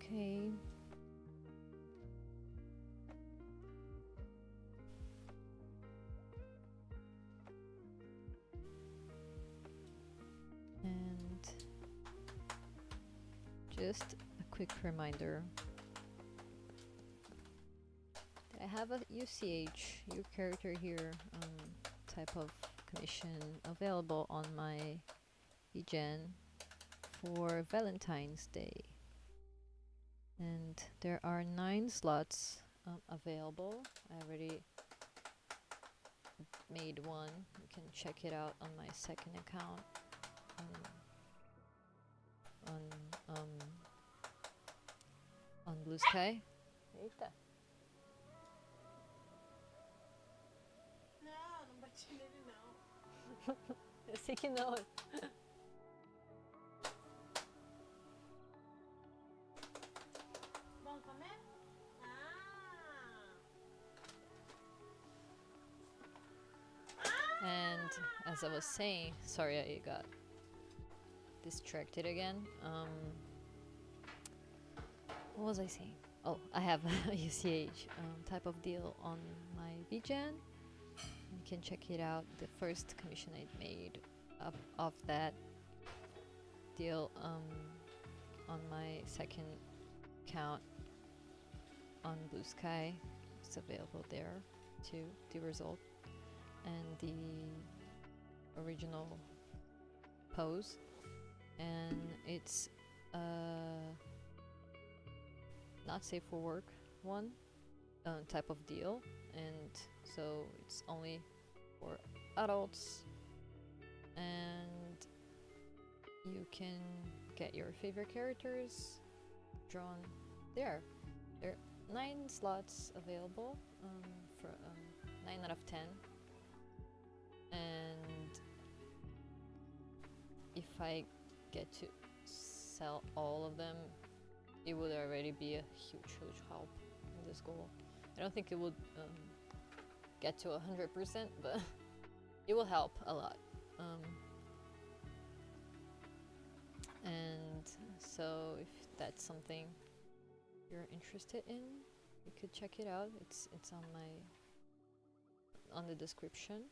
Okay. And just a quick reminder that I have a UCH, your character here, type of commission available on my VGen for Valentine's Day. And there are 9 slots available. I already made one. You can check it out on my second account on BlueSky. Eita. Não, não bati nele não. Eu sei que não. Vamos comer? And as I was saying, sorry I got distracted again. What was I saying? Oh, I have a UCH type of deal on my VGen. You can check it out. The first commission I made of that deal on my second account on BlueSky. It's available there too, the result and the original pose, and it's not safe for work one type of deal, and so it's only for adults, and you can get your favorite characters drawn there. There are 9 slots available for 9 out of 10, and if I get to sell all of them, it would already be a huge help in this goal. I don't think it would get to 100%, but it will help a lot. And so if that's something you're interested in, you could check it out. It's on the description.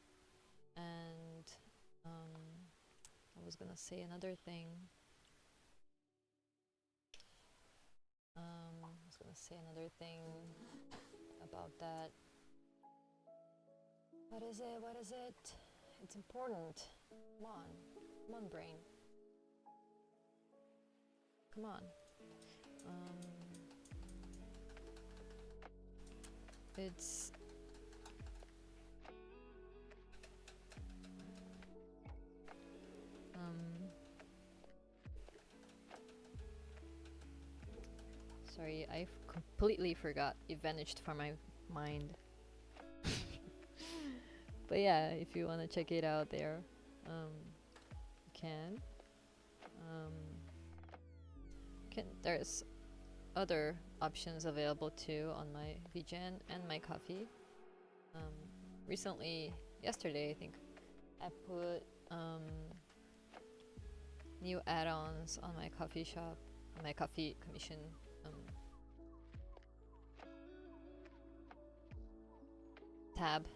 And I was gonna say another thing. About that. What is it? It's important. Come on, brain. Come on. It's sorry, I completely forgot. It vanished from my mind. But yeah, if you want to check it out there, you can. There's other options available too on my VGen and my coffee. Recently, yesterday I think, I put new add-ons on my coffee shop, my coffee commission tab,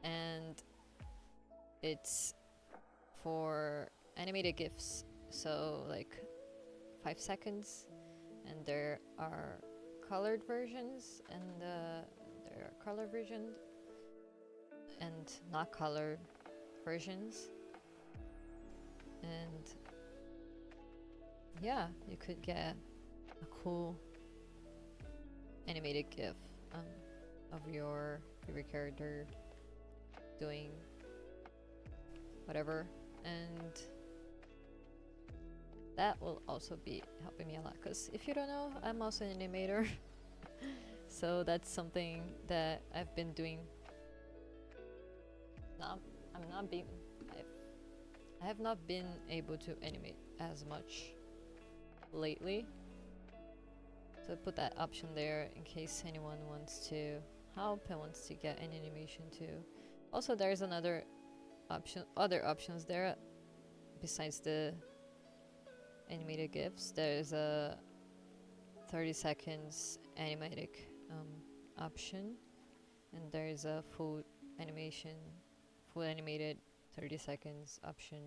and it's for animated GIFs, so like 5 seconds, and there are colored versions, and there are color versions and not colored versions, and yeah, you could get a cool animated GIF of your favorite character doing whatever, and that will also be helping me a lot, because if you don't know, I'm also an animator. So that's something that I've been doing. I have not been able to animate as much lately, so I put that option there in case anyone wants to help and wants to get an animation too. Also, there's other options there besides the animated GIFs. There's a 30 seconds animatic option, and there's a full animated 30 seconds option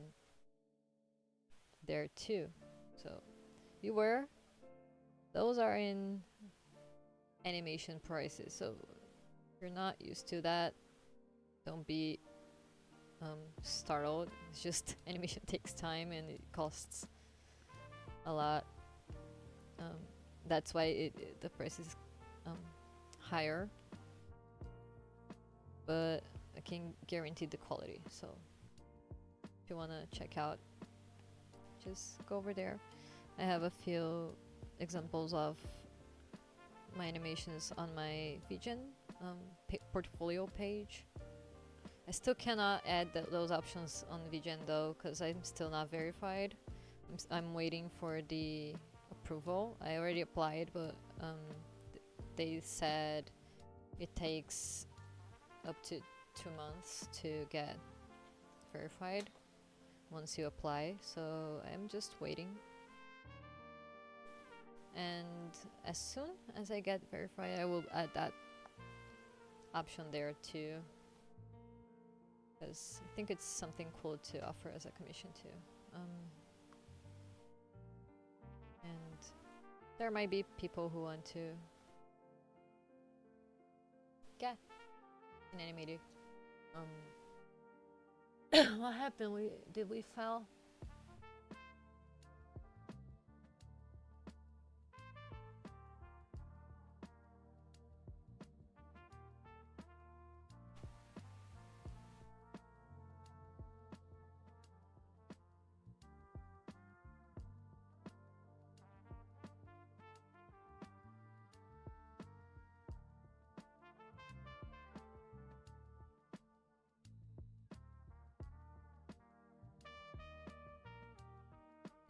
there too. So beware, those are in animation prices, so if you're not used to that, don't be startled. It's just animation takes time and it costs a lot. That's why the price is higher, but I can guarantee the quality. So if you wanna check out, just go over there. I have a few examples of my animations on my Vision portfolio page. I still cannot add those options on Vision though, because I'm still not verified. I'm waiting for the approval. I already applied, but they said it takes up to 2 months to get verified once you apply, so I'm just waiting. And as soon as I get verified, I will add that option there too, because I think it's something cool to offer as a commission too. And there might be people who want to get an animator. What happened? Did we fail?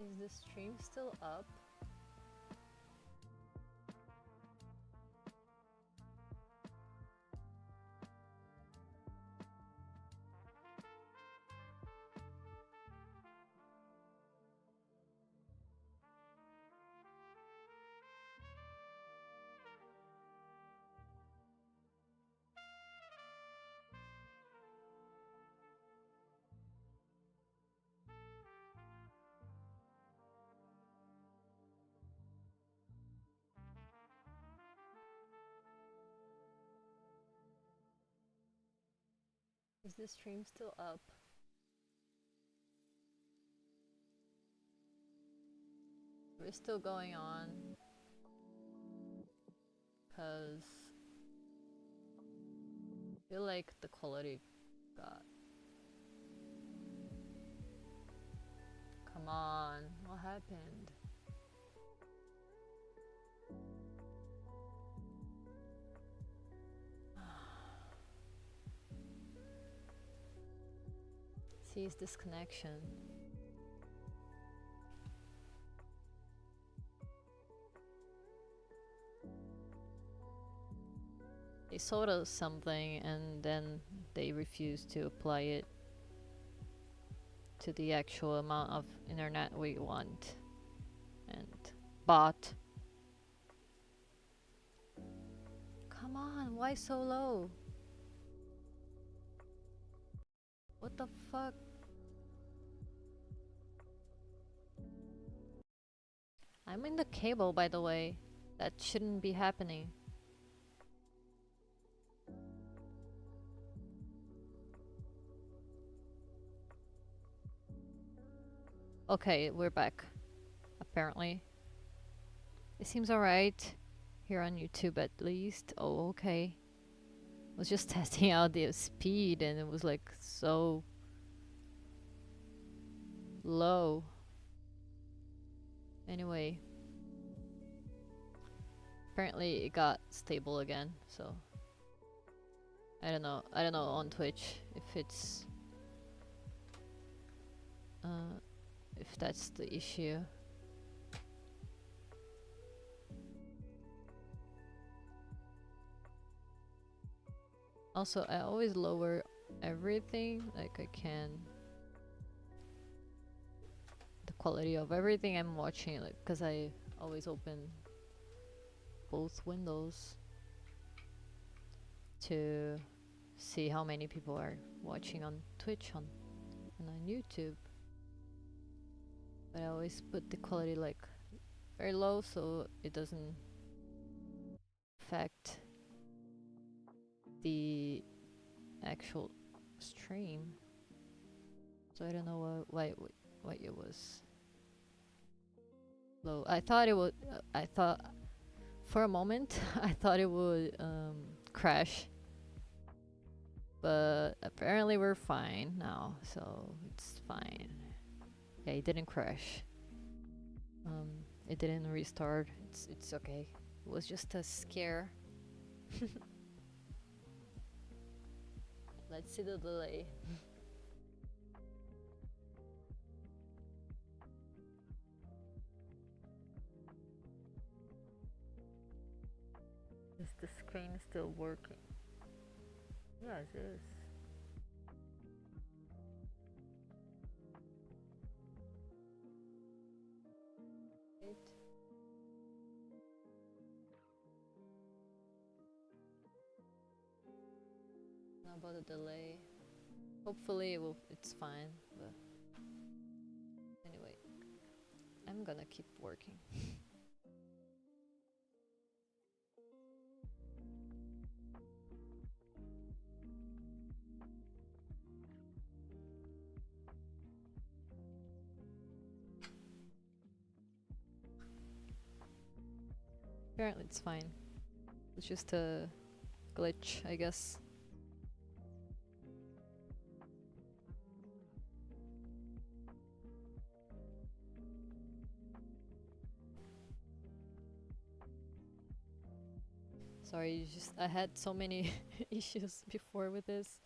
Is the stream still up? Is the stream still up? We're still going on, cause I feel like the quality got. Come on, what happened? Cease disconnection. They sold us something and then they refused to apply it to the actual amount of internet we want and bought. Come on, why so low? What the fuck? I'm in the cable, by the way. That shouldn't be happening. Okay, we're back. Apparently. It seems alright. Here on YouTube at least. Oh, okay. I was just testing out the speed and it was like so low. Anyway. Apparently it got stable again, so I don't know on Twitch if it's if that's the issue. Also, I always lower everything, like I can the quality of everything I'm watching, like because I always open both windows to see how many people are watching on Twitch and on YouTube. But I always put the quality like very low so it doesn't affect the actual stream. So I don't know why it was low. I thought For a moment, I thought it would crash, but apparently we're fine now, so it's fine. Yeah, it didn't crash. It didn't restart. It's okay. It was just a scare. Let's see the delay. Is the screen still working? Yes, it is. It. Not about the delay. Hopefully it's fine, but anyway, I'm gonna keep working. Apparently it's fine. It's just a glitch, I guess. Sorry, I had so many issues before with this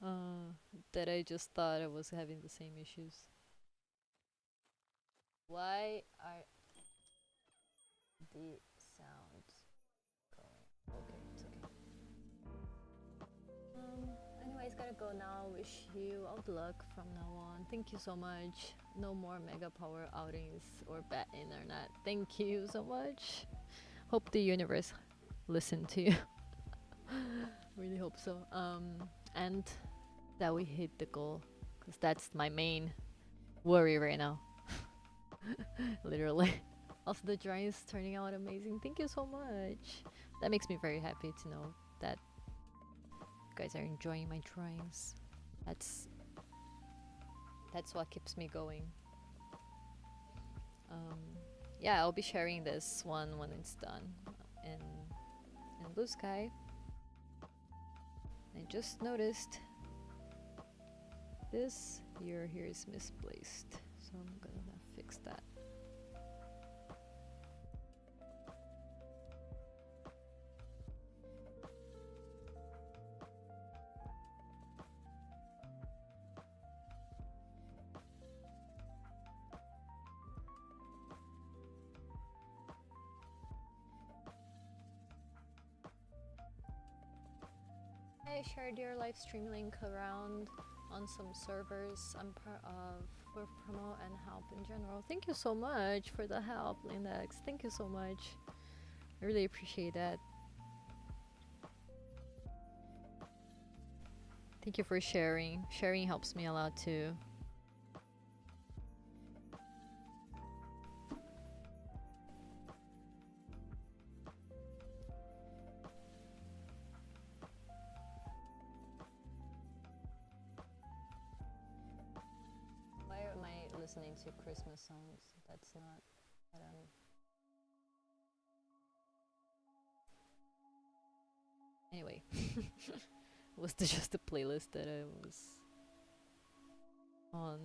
that I just thought I was having the same issues. Why are the sounds going? Okay, it's okay. Anyways, gotta go now. Wish you all the luck from now on. Thank you so much. No more mega power outings or bad internet. Thank you so much. Hope the universe listened to you. Really hope so. And that we hit the goal, because that's my main worry right now. Literally. Also, the drawing is turning out amazing. Thank you so much. That makes me very happy to know that you guys are enjoying my drawings. That's what keeps me going. Yeah, I'll be sharing this one when it's done in BlueSky. I just noticed this year here is misplaced, so I'm gonna fix that. I shared your live stream link around on some servers I'm part of for promo and help in general. Thank you so much for the help, Lindex. Thank you so much. I really appreciate that. Thank you for sharing. Sharing helps me a lot too. Why am I listening to Christmas songs? That's not what Anyway, was this just a playlist that I was on?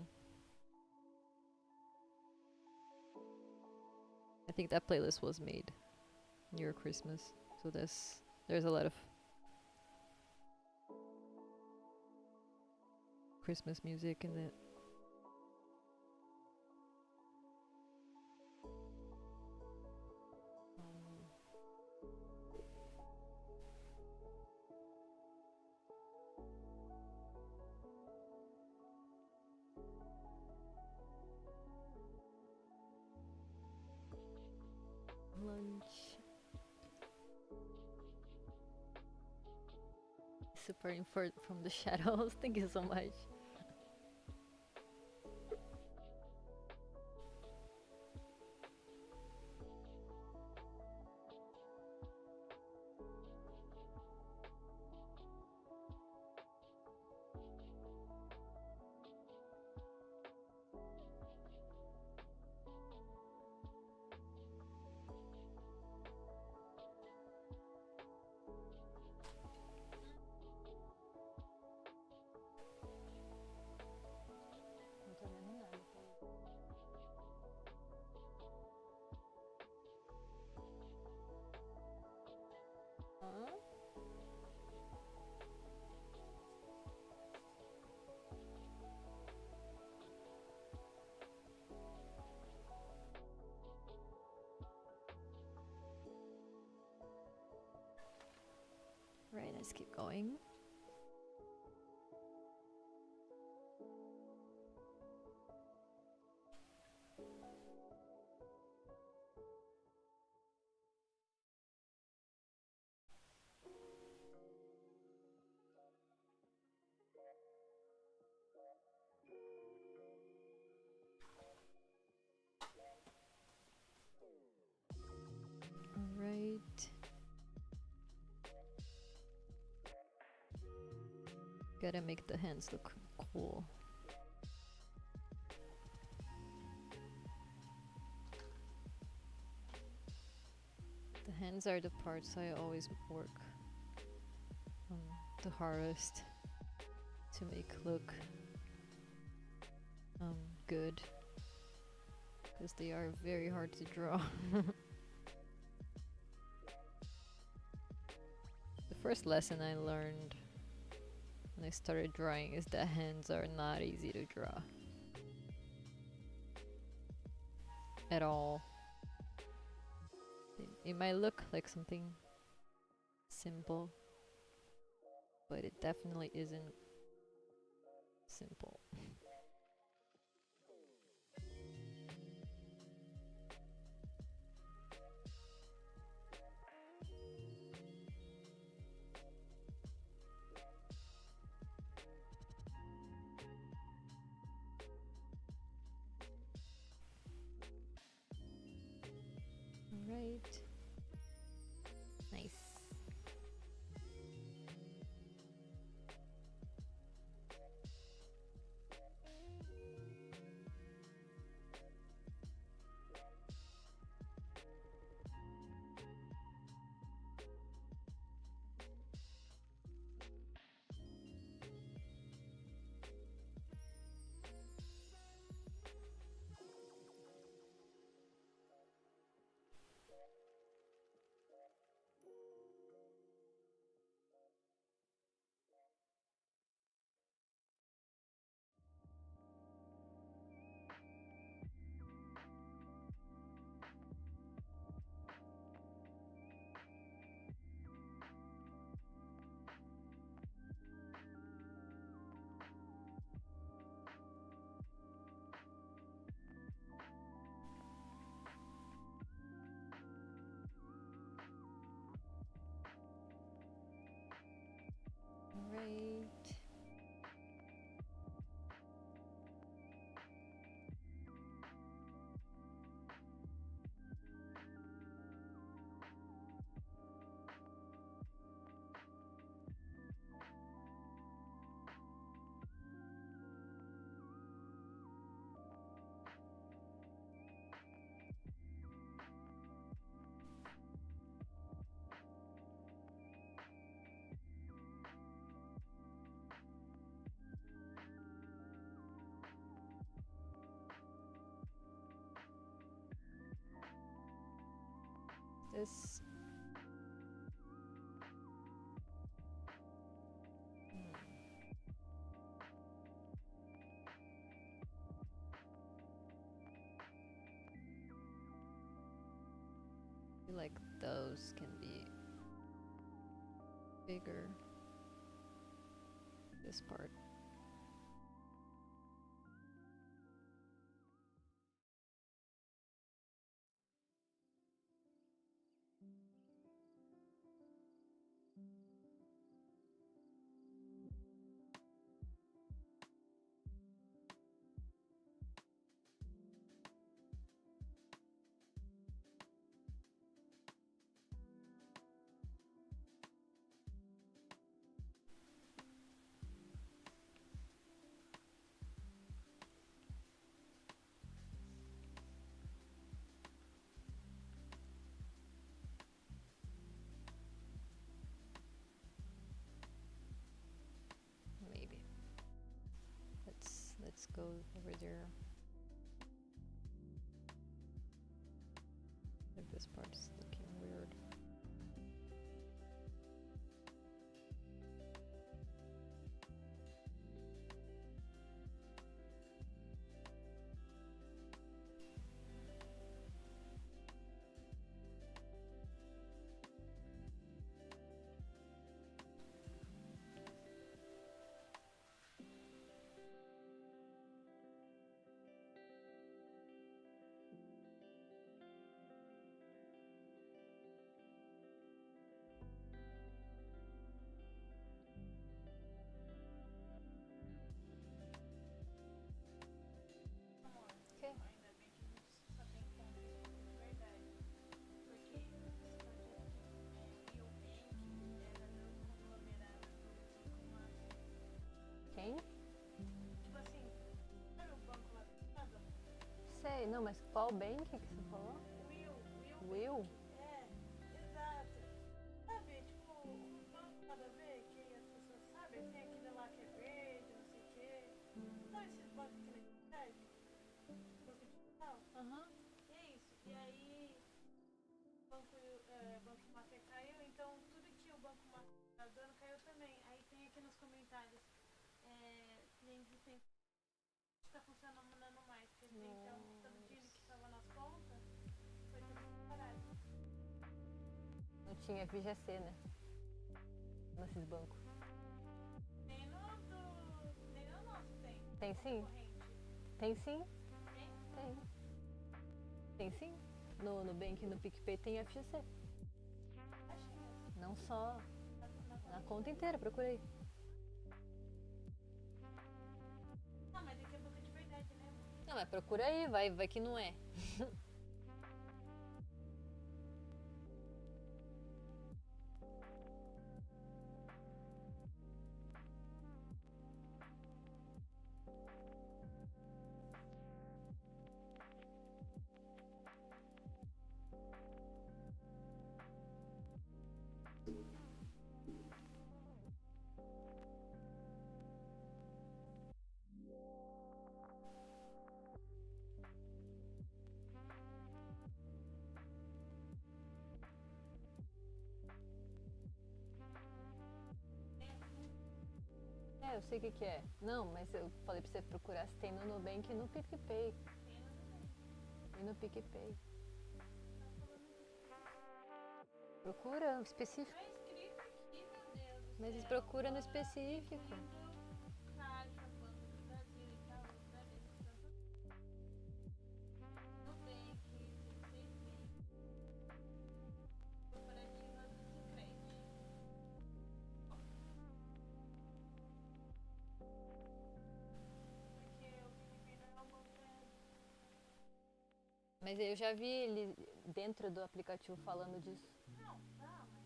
I think that playlist was made near Christmas, so there's a lot of Christmas music in it. Lunch. Super infert from the shadows. Thank you so much. let's keep going. Alright. Gotta make the hands look cool. The hands are the parts I always work the hardest to make look good, because they are very hard to draw. The first lesson I learned when I started drawing is that hands are not easy to draw at all. It might look like something simple, but it definitely isn't simple. Right. Nice. Right. This I feel like those can be bigger. This part. Maybe. Let's go over there. If this part's looking weird. sei. Não, mas qual bank que você falou? Will? É, exato. Sabe, tipo, um banco nada a ver, que as pessoas sabem, tem aquele lá que é verde, não sei o quê. Sabe esses bancos que na cidade? Banco digital? Aham. É isso. E aí, Banco Master caiu, então tudo que o Banco Master tá dando caiu também. Aí tem aqui nos comentários, clientes tem que tá funcionando mais, porque tem então todo o dinheiro que estava nas contas foi tudo parado. Não tinha FGC, né? Nesses bancos. Nem no nosso tem. Tem sim? Corrente. Tem sim? Tem? Tem. Tem sim? No Nubank e no PicPay tem FGC. Achei mesmo. Não só. Na Na conta inteira, procurei. Ah, mas daqui a pouco é de verdade, né? Não, mas procura aí, vai que não é. É, eu sei o que é. Não, mas eu falei pra você procurar se tem no Nubank e no PicPay. E no PicPay. Procura o específico. Tá escrito aqui, meu Deus do Mas céu. procura no específico. Caixa, Banco do Brasil e tal, Bradesco, tanto. Nubank, 16 Bank, Cooperativa do Sicredi. Porque o PicPay não é um banco. Mas eu já vi ele dentro do aplicativo falando disso. Não, tá, mas.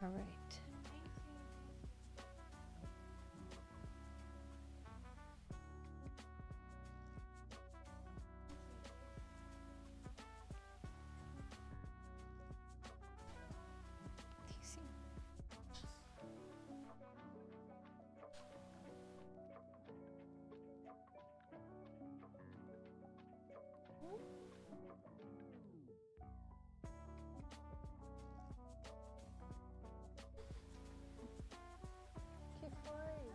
Alright. Sim. Que foi?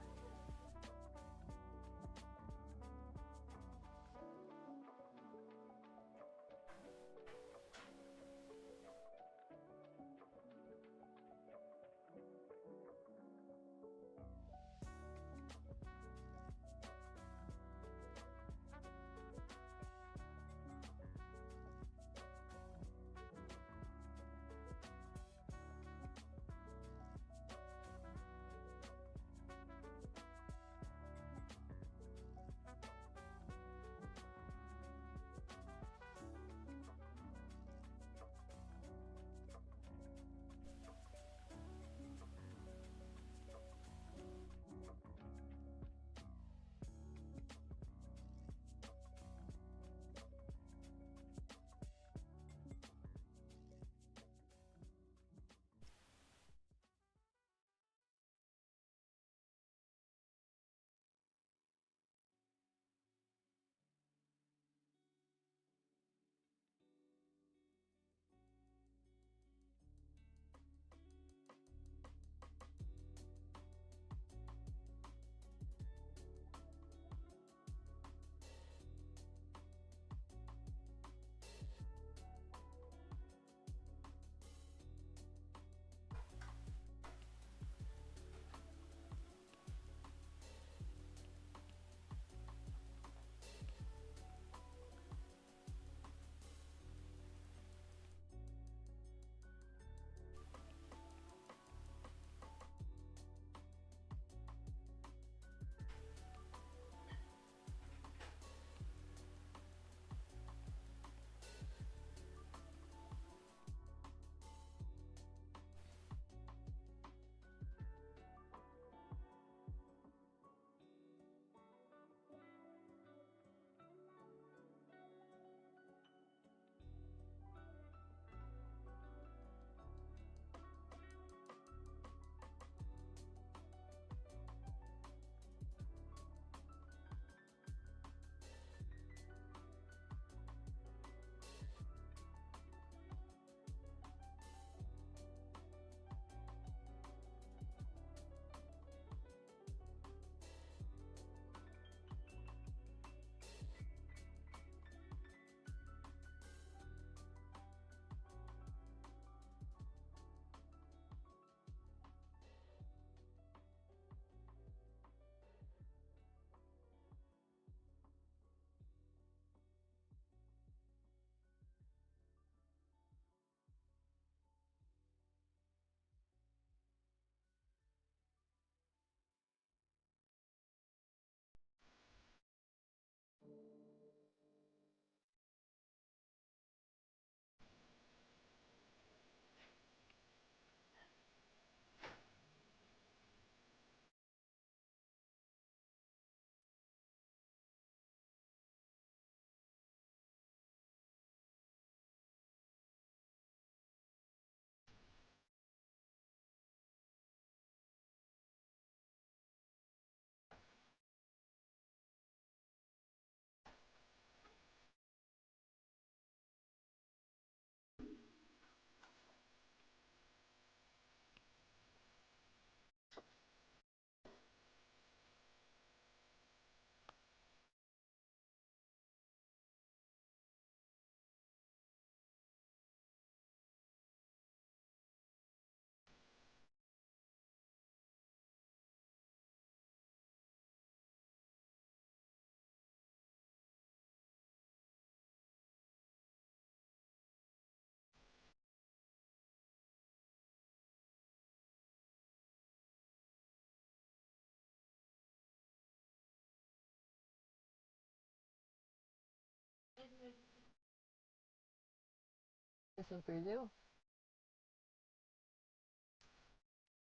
Você perdeu?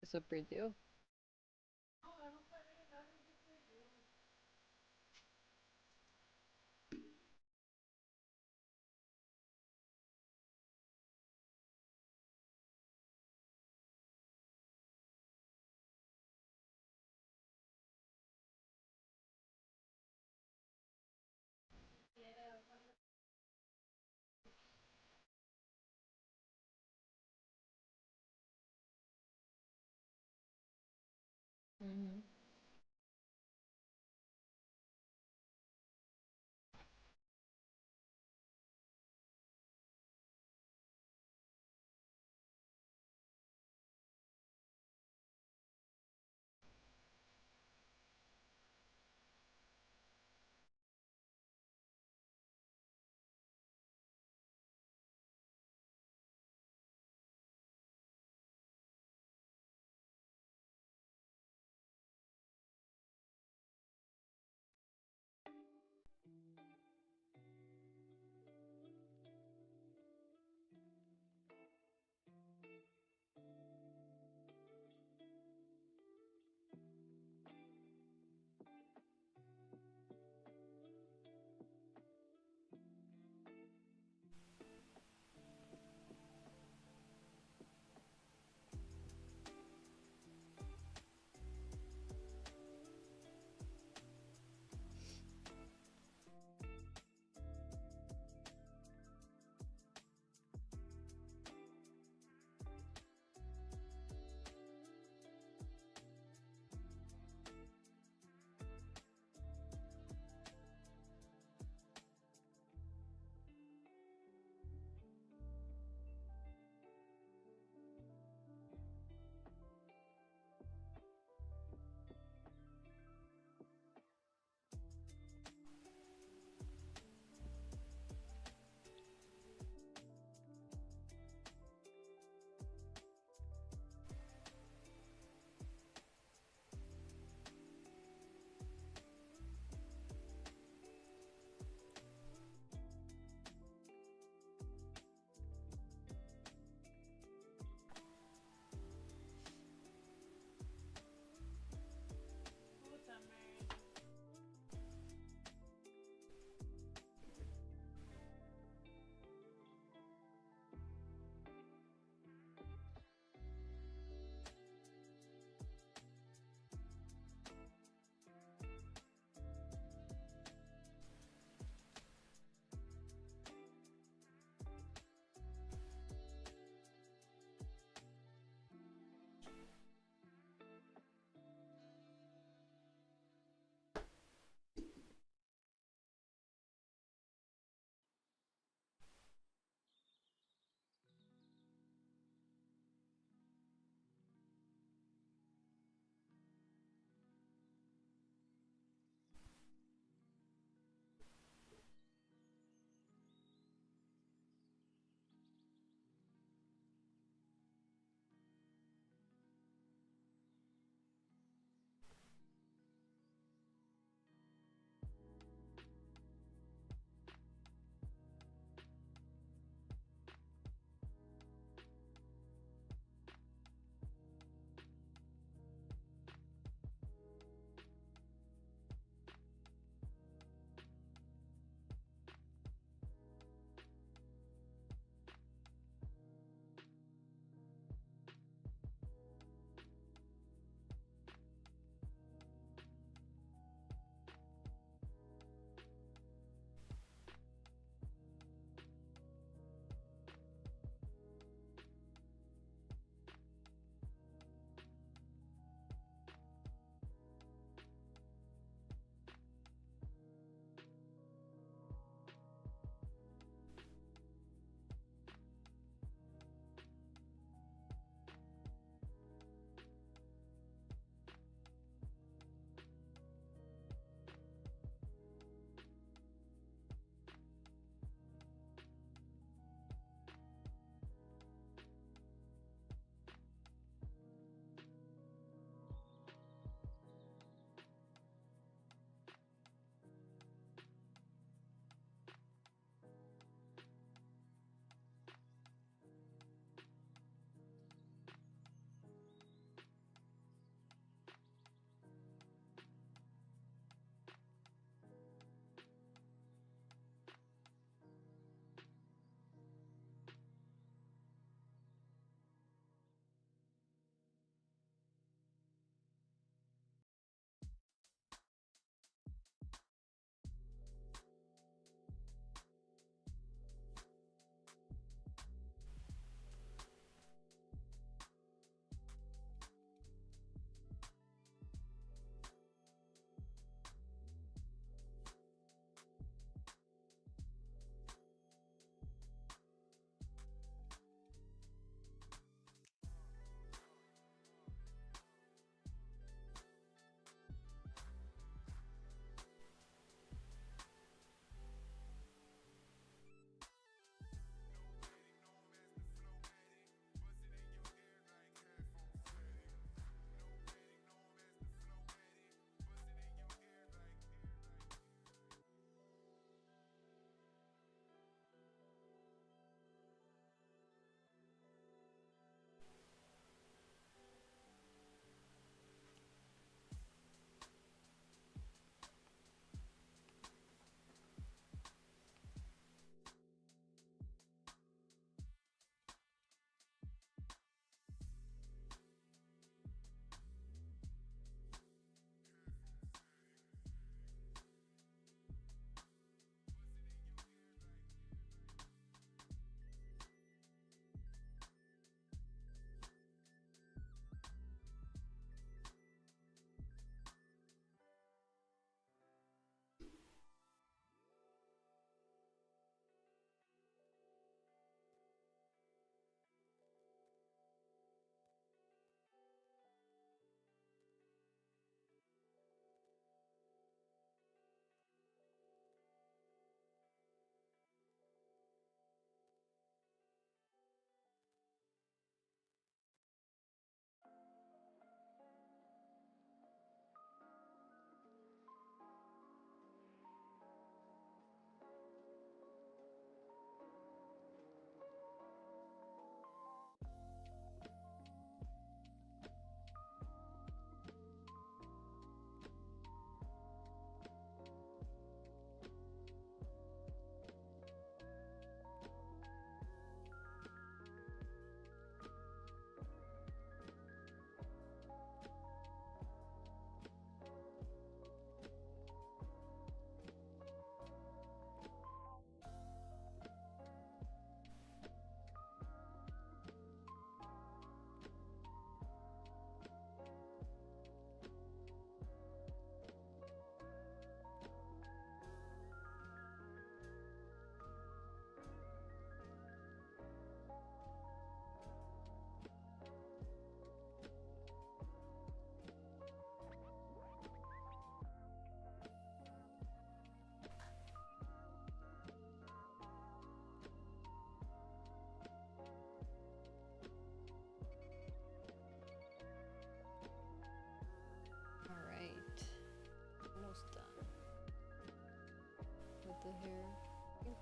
Você perdeu? Uhum.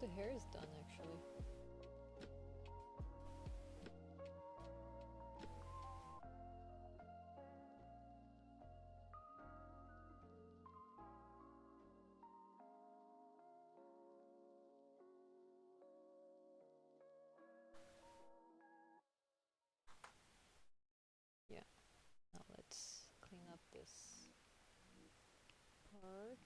the hair is done actually. Yeah, now let's clean up this part.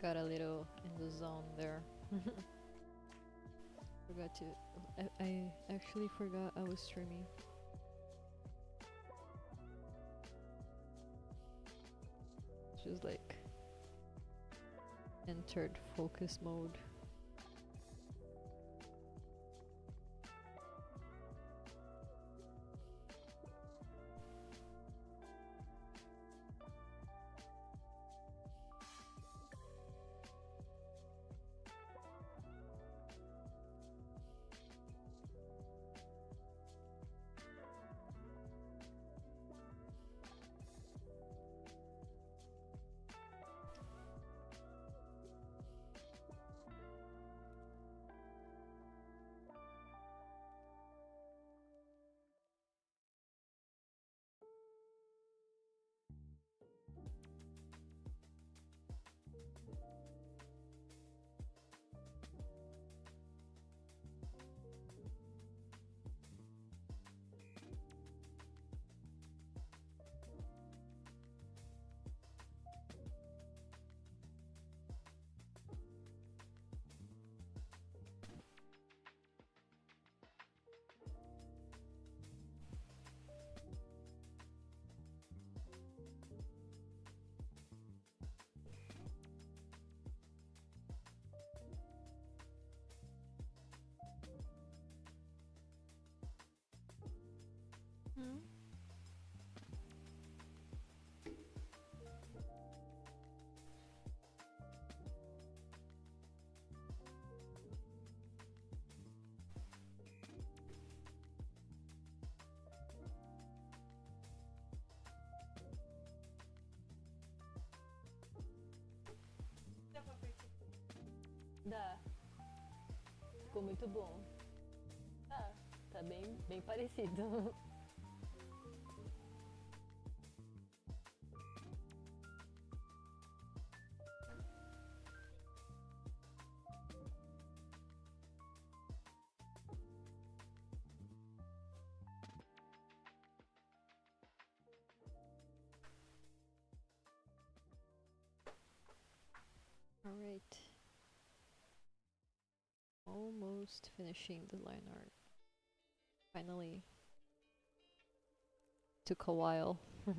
got a little in the zone there. Forgot to. I actually forgot I was streaming. Just like entered focus mode. Hmm? Dá pra perceber. Dá. Ficou muito bom. Tá bem parecido. Alright. Almost finishing the line art. Finally. Took a while. I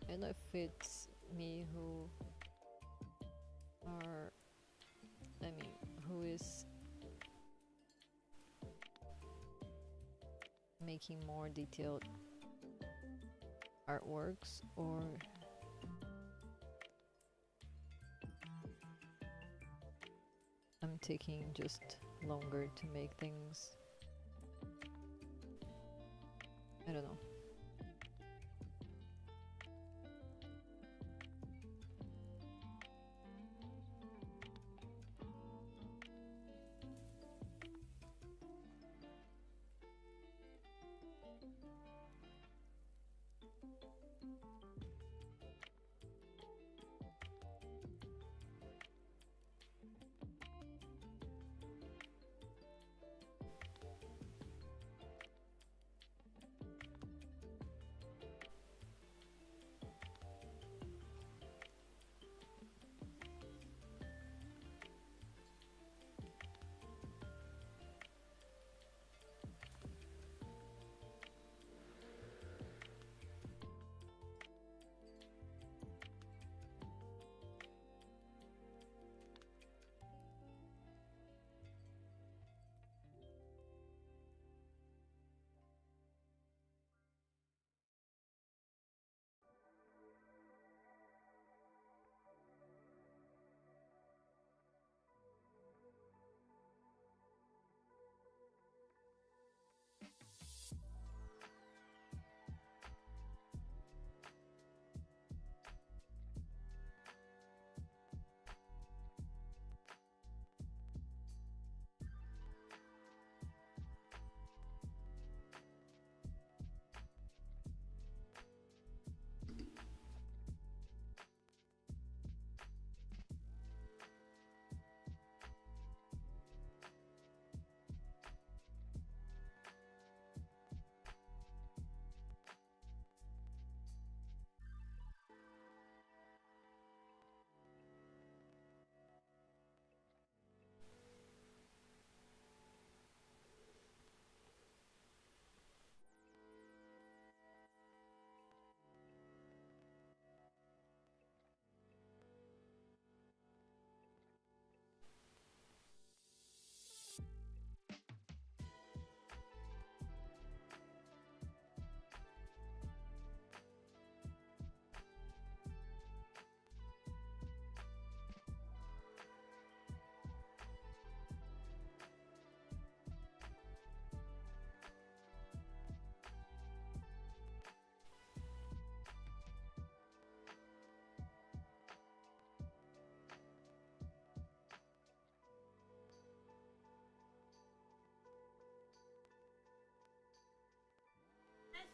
don't know if it's me who who is making more detailed artworks, or I'm taking just longer to make things. I don't know.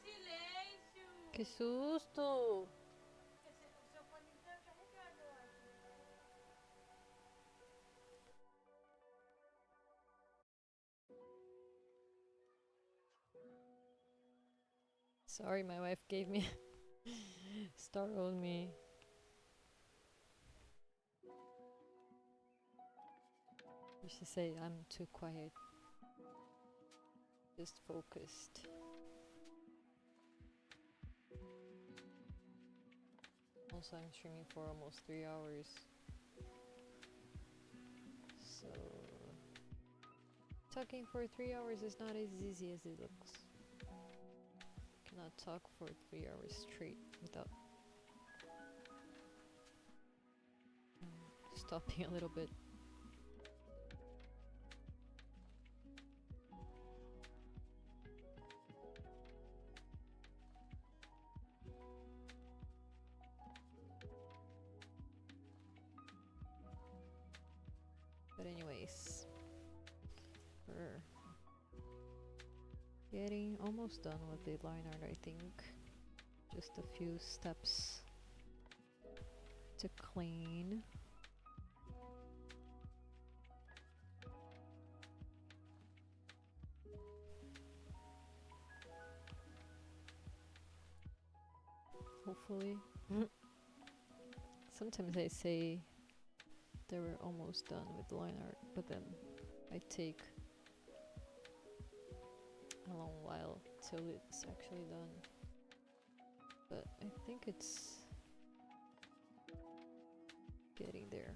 silêncio! Que susto! O seu fone tá carregado, eu acho. Sorry, my wife gave me startled me. She said I'm too quiet. Just focused. Also, I'm streaming for almost 3 hours. So, talking for 3 hours is not as easy as it looks. Cannot talk for 3 hours straight without stopping a little bit. But anyways, we're getting almost done with the line art, I think. Just a few steps to clean. Hopefully. Sometimes I say they were almost done with line art, but then I take a long while till it's actually done. But I think it's getting there.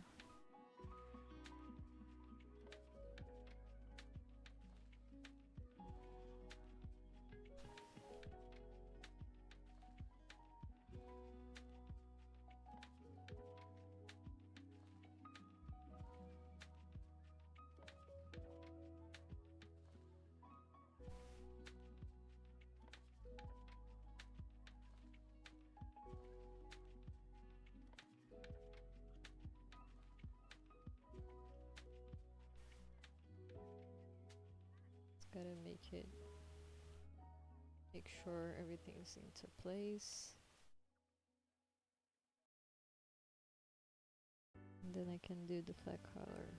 Gotta make sure everything's into place. And then I can do the flat color.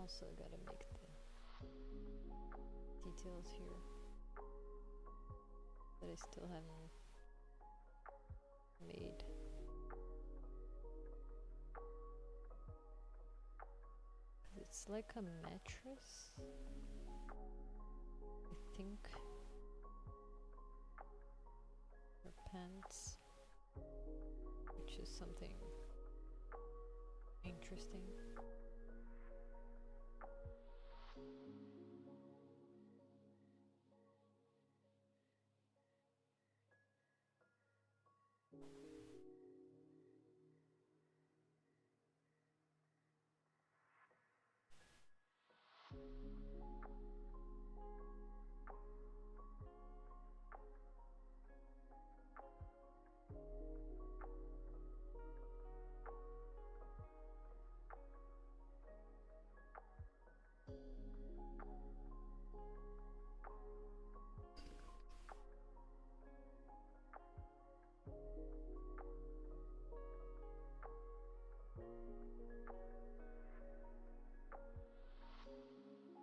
Also gotta make the details here, but I still haven't made. It's like a mattress, I think, or pants, which is something interesting.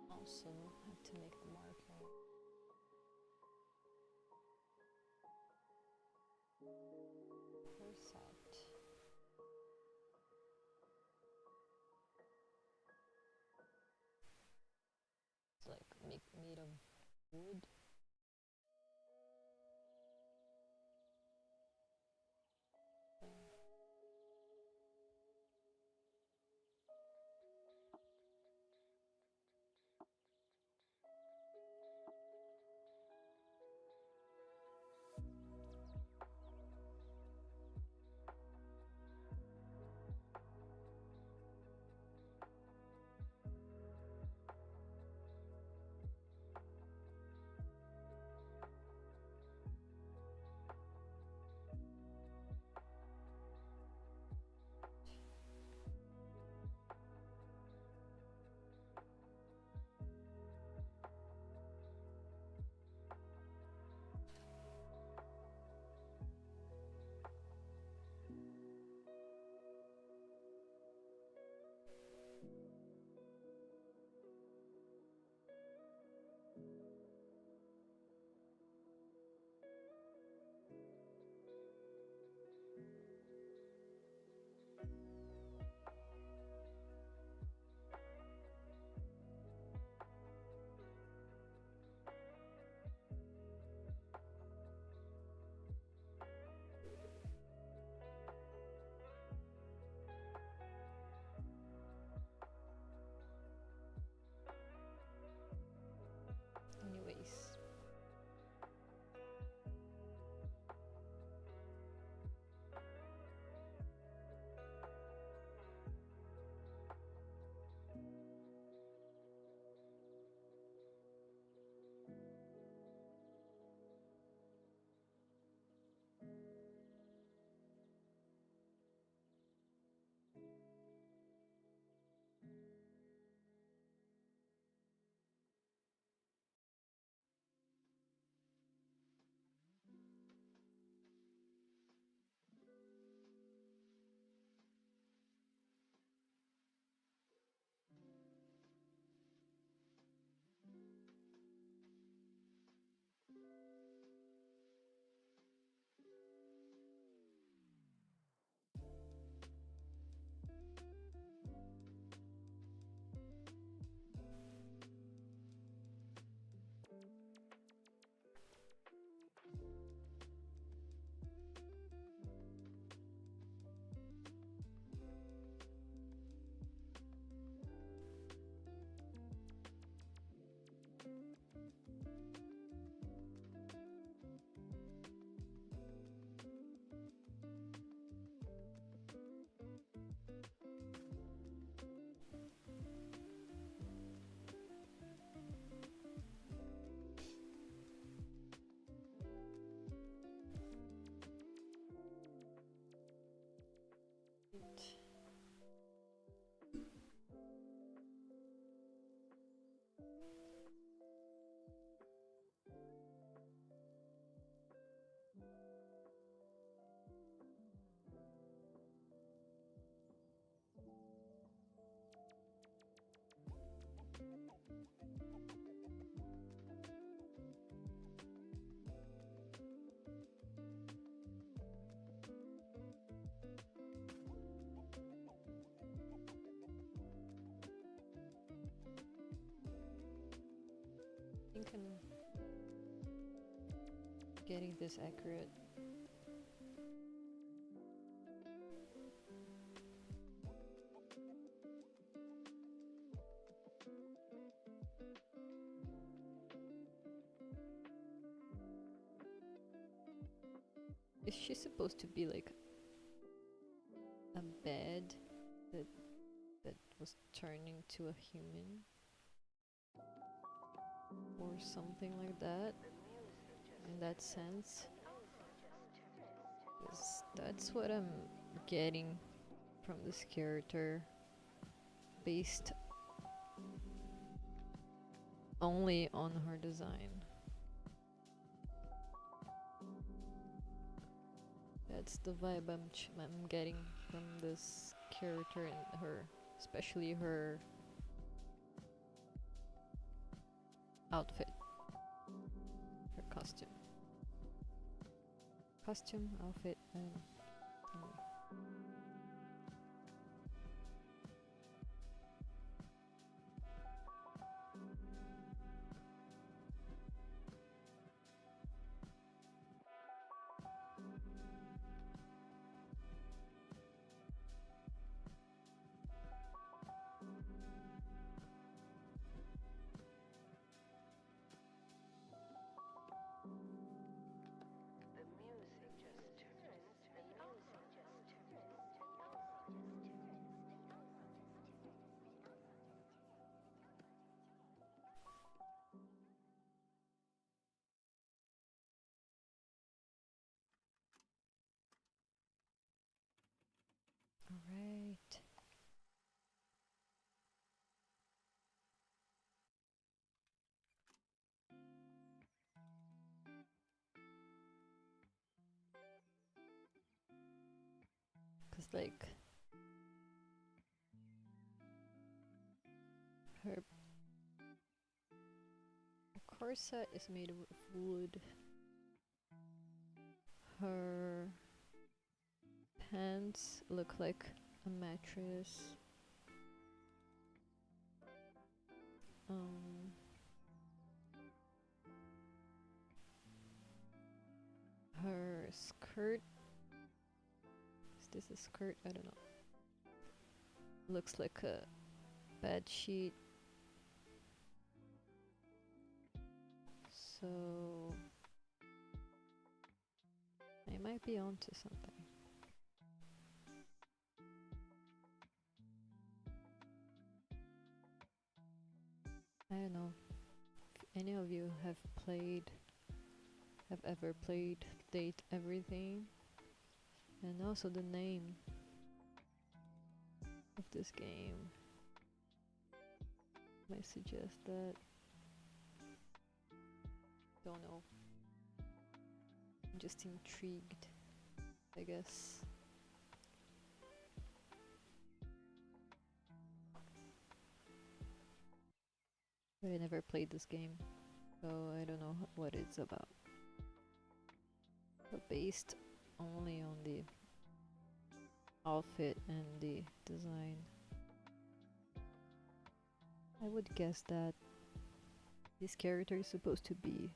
Also have to make the marking. Corset. It's like made of wood. think I'm getting this accurate. Is she supposed to be like a bed that was turning to a human? Or something like that? In that sense? 'Cause that's what I'm getting from this character, based only on her design. That's the vibe I'm getting from this character and her, especially her outfit, her costume, outfit, and alright. Cause like her corset is made of wood. Her pants look like a mattress. Her skirt, is this a skirt? I don't know. Looks like a bed sheet. So I might be onto something. I don't know if any of you have ever played Date Everything, and also the name of this game might suggest that. Don't know. I'm just intrigued, I guess. But I never played this game, so I don't know what it's about. But based only on the outfit and the design, I would guess that this character is supposed to be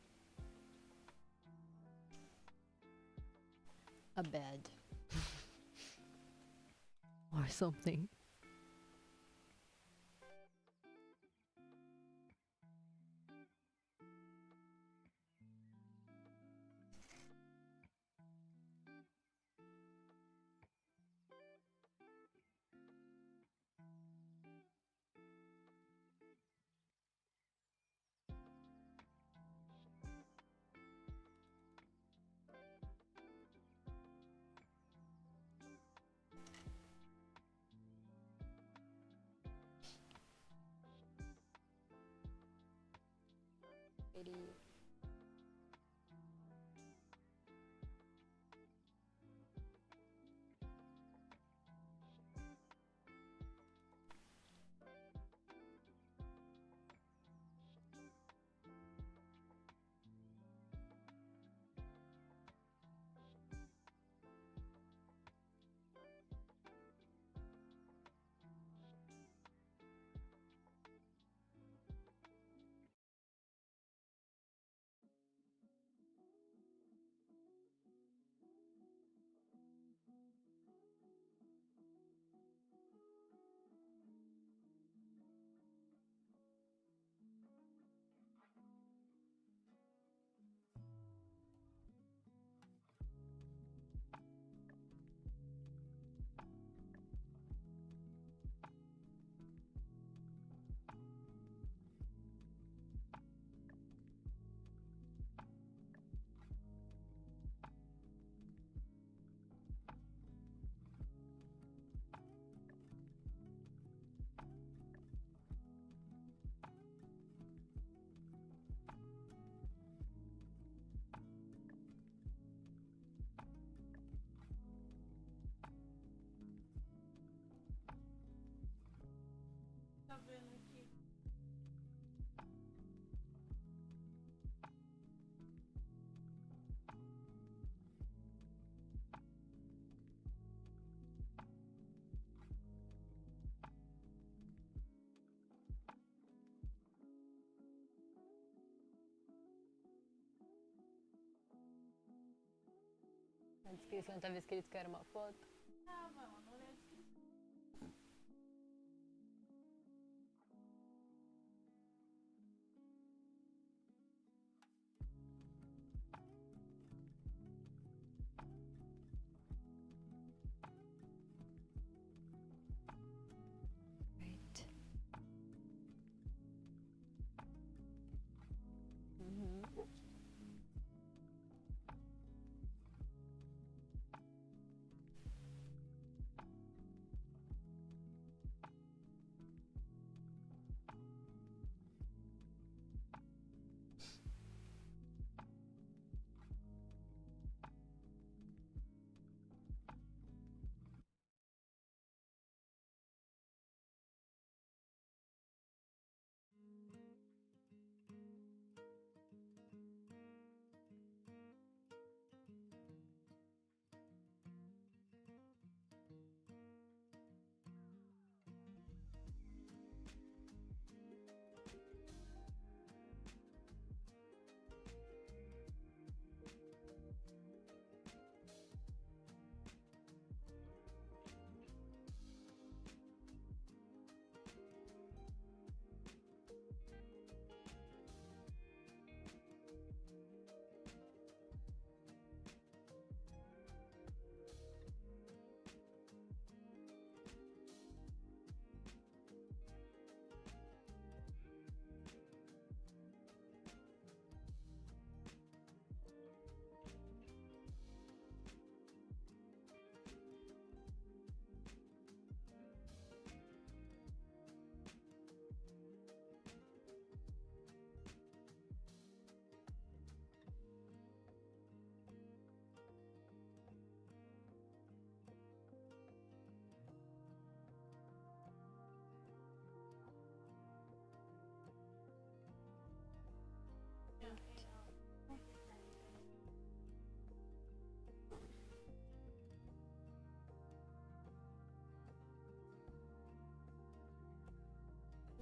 a bed or something. Pretty Tá vendo aqui? Na descrição tava escrito que era uma foto. Ah, vai lá, não olhei a descrição. Right. Uhum.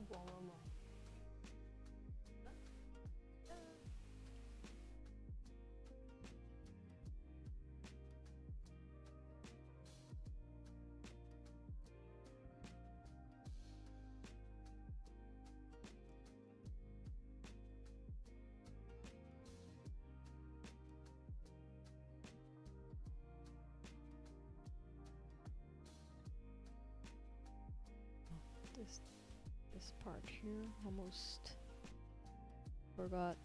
Bom, mamãe. This part here almost forgot.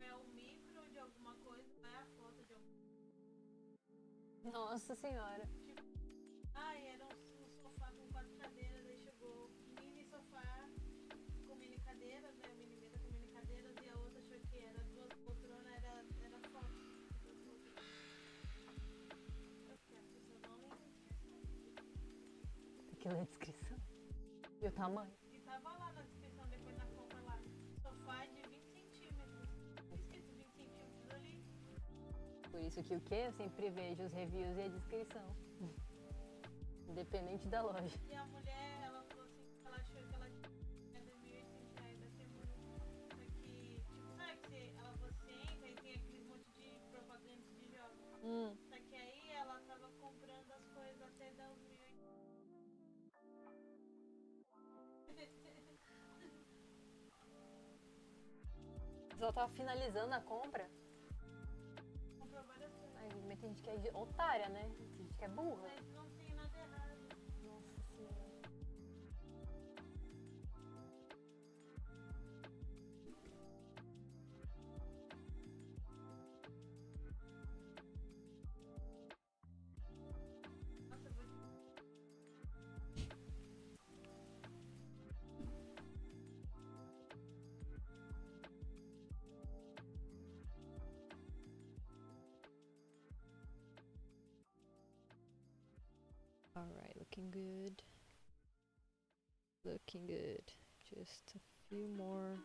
É o micro de alguma coisa, vai a foto de alguma Nossa senhora. tipo. Ai, era um sofá com 4 cadeiras, aí chegou um mini sofá com mini cadeiras, né? O mini mesa com mini cadeiras e a outra achou que era 2 poltronas, era foto. 2 poltronas. Porque as pessoas não lembram disso. Aquilo é descrição. E o tamanho? E tava lá na descrição depois na compra lá. Sofá de 20 centímetros. Escrito 20 centímetros ali. Por isso que o quê? Eu sempre vejo os reviews e a descrição. Independente da loja. E a mulher, ela falou assim, que ela achou que ela tinha R$ 2.800, deve ser muito. Só que, tipo, sabe que ela você entra e tem aqueles monte de propaganda de jogos. Só que aí ela tava comprando as coisas até dar os 1.800. Mas ela tava finalizando a compra. Comprou várias coisas. Ai, mas tem gente que é otária, né? Tem gente que é burra. Mas não tem nada errado. Nossa senhora. Nossa, eu vou te... Alright, looking good. Looking good. Just a few more.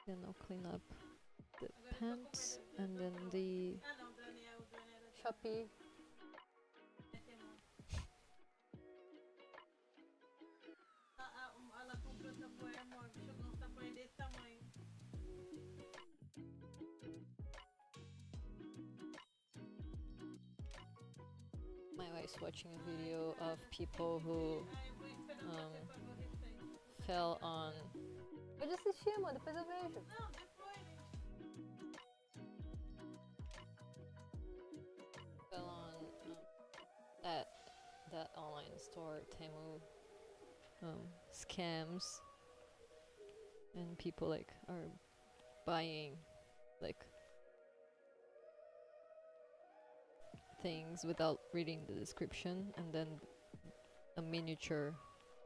Then I'll clean up the Agora eu tô com pants medo. and then the Ah, não, o drone era Shopee. é Temu. Ela comprou tapoer, amor. Chegou uns tapoer desse tamanho. My wife's watching a video of people who Ah, eu vou esperando você pra ver o restante. fell on. Pode assistir, amor, depois eu vejo. Não, depois, gente. Fell on that online store, Temu, scams, and people like are buying like things without reading the description, and then a miniature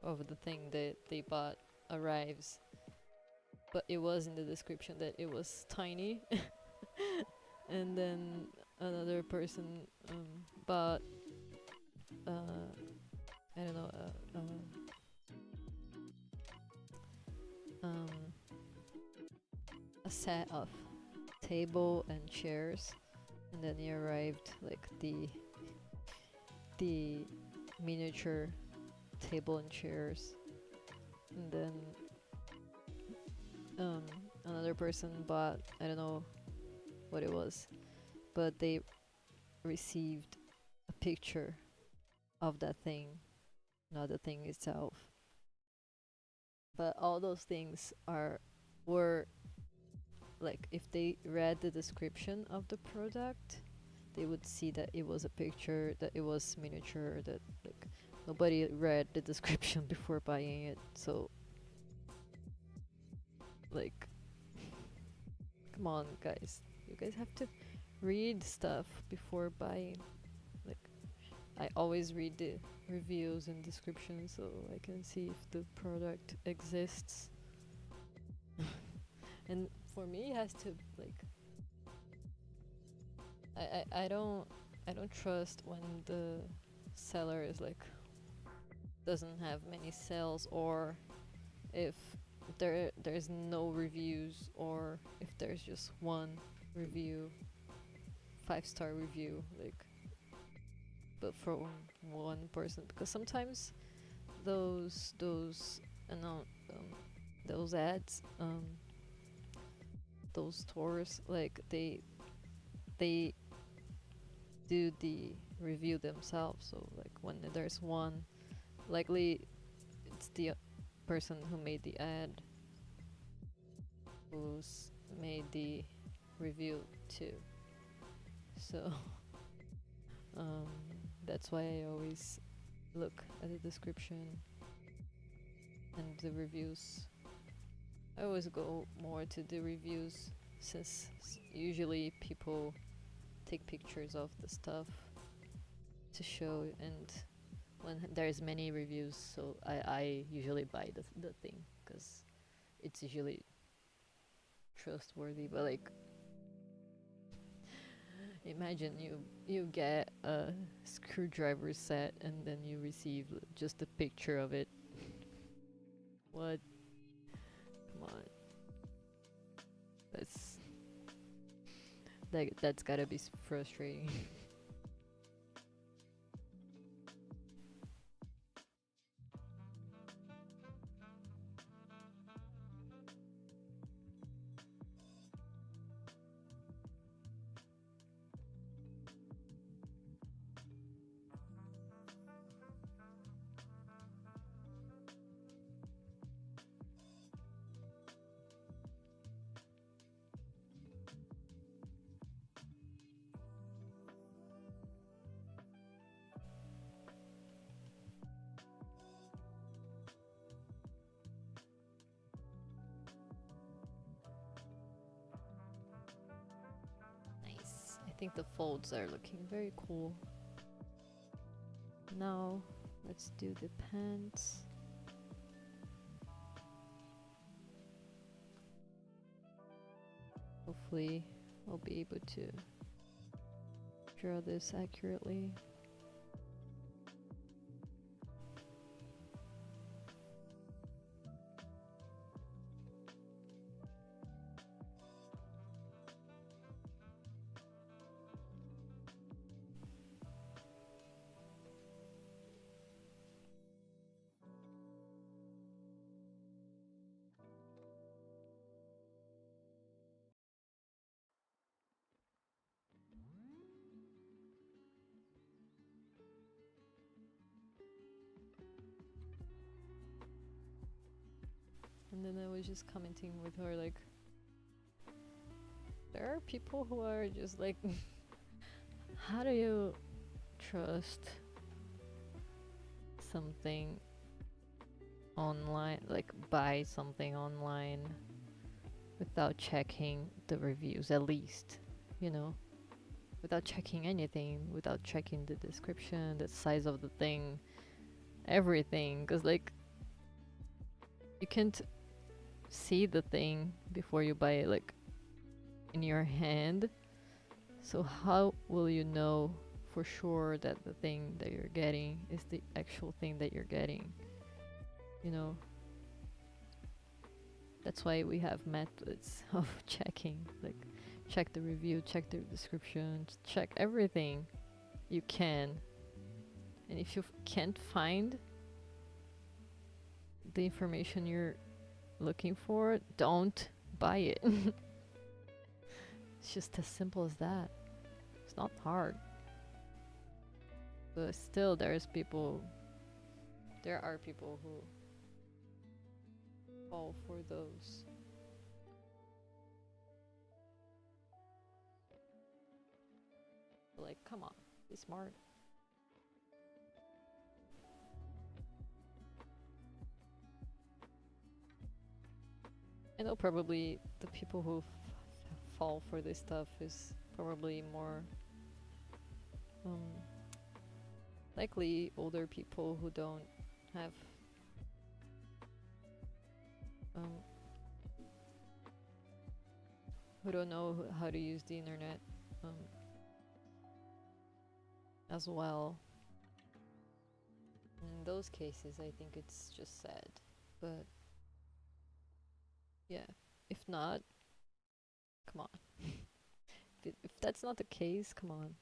of the thing that they bought arrives, but it was in the description that it was tiny. And then another person bought I don't know a set of table and chairs, and then it arrived like the miniature table and chairs, and then another person bought, I don't know what it was, but they received a picture of that thing, not the thing itself. But all those things were like, if they read the description of the product, they would see that it was a picture, that it was miniature, that like nobody read the description before buying it. So like, come on guys, you guys have to read stuff before buying. Like, I always read the reviews and descriptions so I can see if the product exists. And for me, it has to like, I don't trust when the seller is like doesn't have many sales, or if there's no reviews, or if there's just one review, 5-star review, like, but from one person, because sometimes those those ads, those stores, like they do the review themselves. So like when there's one, likely it's the person who made the ad who's made the review too. So um, that's why I always look at the description and the reviews. I always go more to the reviews since usually people take pictures of the stuff to show, and when there's many reviews, so I usually buy the thing because it's usually trustworthy. But like, imagine you get a screwdriver set and then you receive just a picture of it. What? Come on. That's gotta be frustrating. Nice. I think the folds are looking very cool. Now let's do the pants. Hopefully I'll be able to draw this accurately. And then I was just commenting with her like, there are people who are just like, how do you trust something online, like buy something online without checking the reviews, at least, you know, without checking anything, without checking the description, the size of the thing, everything, because like you can't see the thing before you buy it, like in your hand. So how will you know for sure that the thing that you're getting is the actual thing that you're getting? You know, that's why we have methods of checking, like check the review, check the description, check everything you can. And if you can't find the information you're looking for, don't buy it. It's just as simple as that. It's not hard. But still there are people who fall for those. Like, come on, be smart. I know probably the people who fall for this stuff is probably more likely older people who don't have who don't know how to use the internet as well. In those cases, I think it's just sad. But yeah, if not, come on. If that's not the case, come on.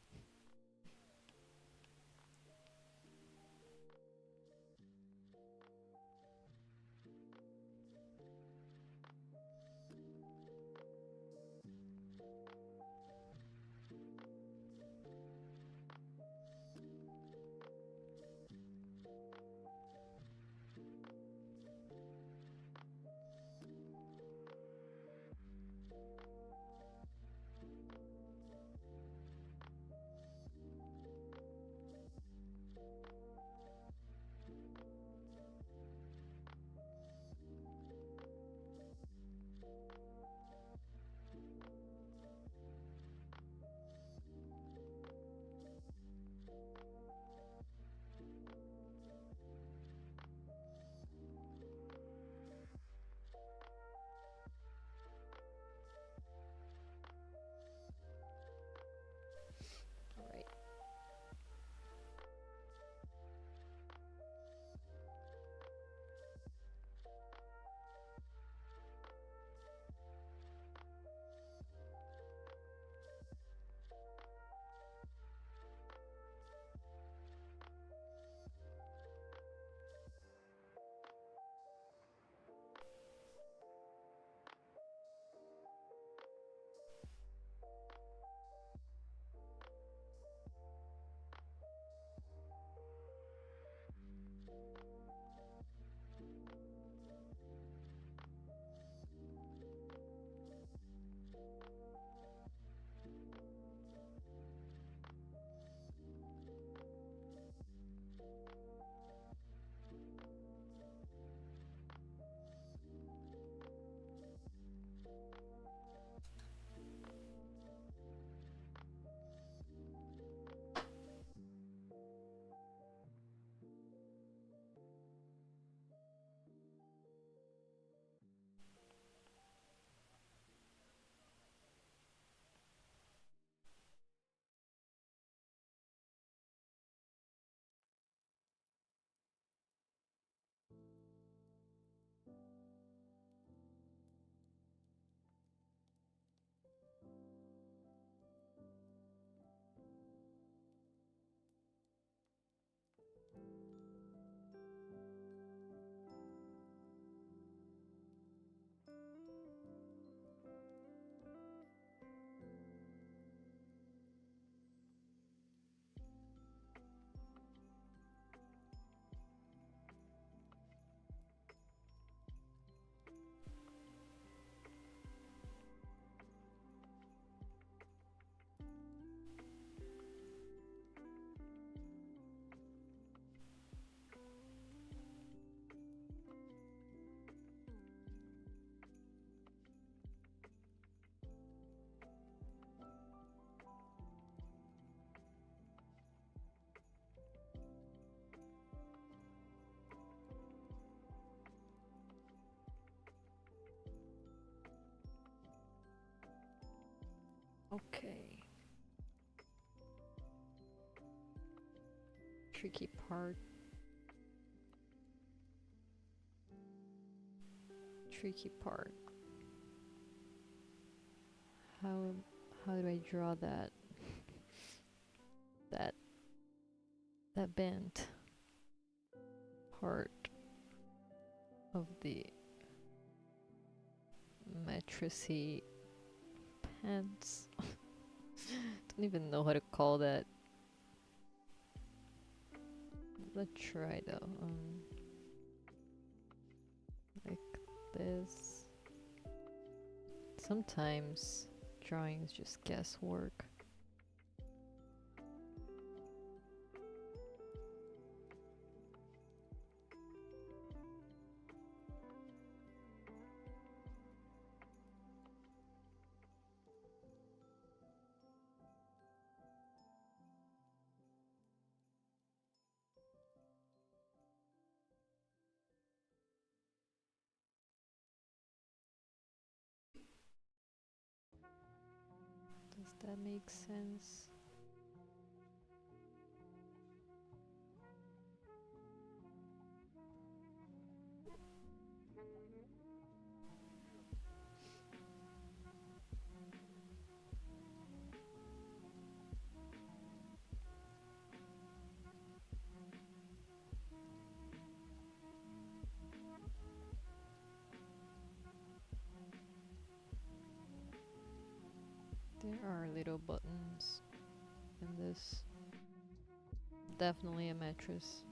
Okay. Tricky part. Tricky part. How do I draw that that bent part of the mattressy pants? Don't even know how to call that. Let's try though. Like this. Sometimes drawing is just guesswork. Does that make sense? There are little buttons in this. Definitely a mattress.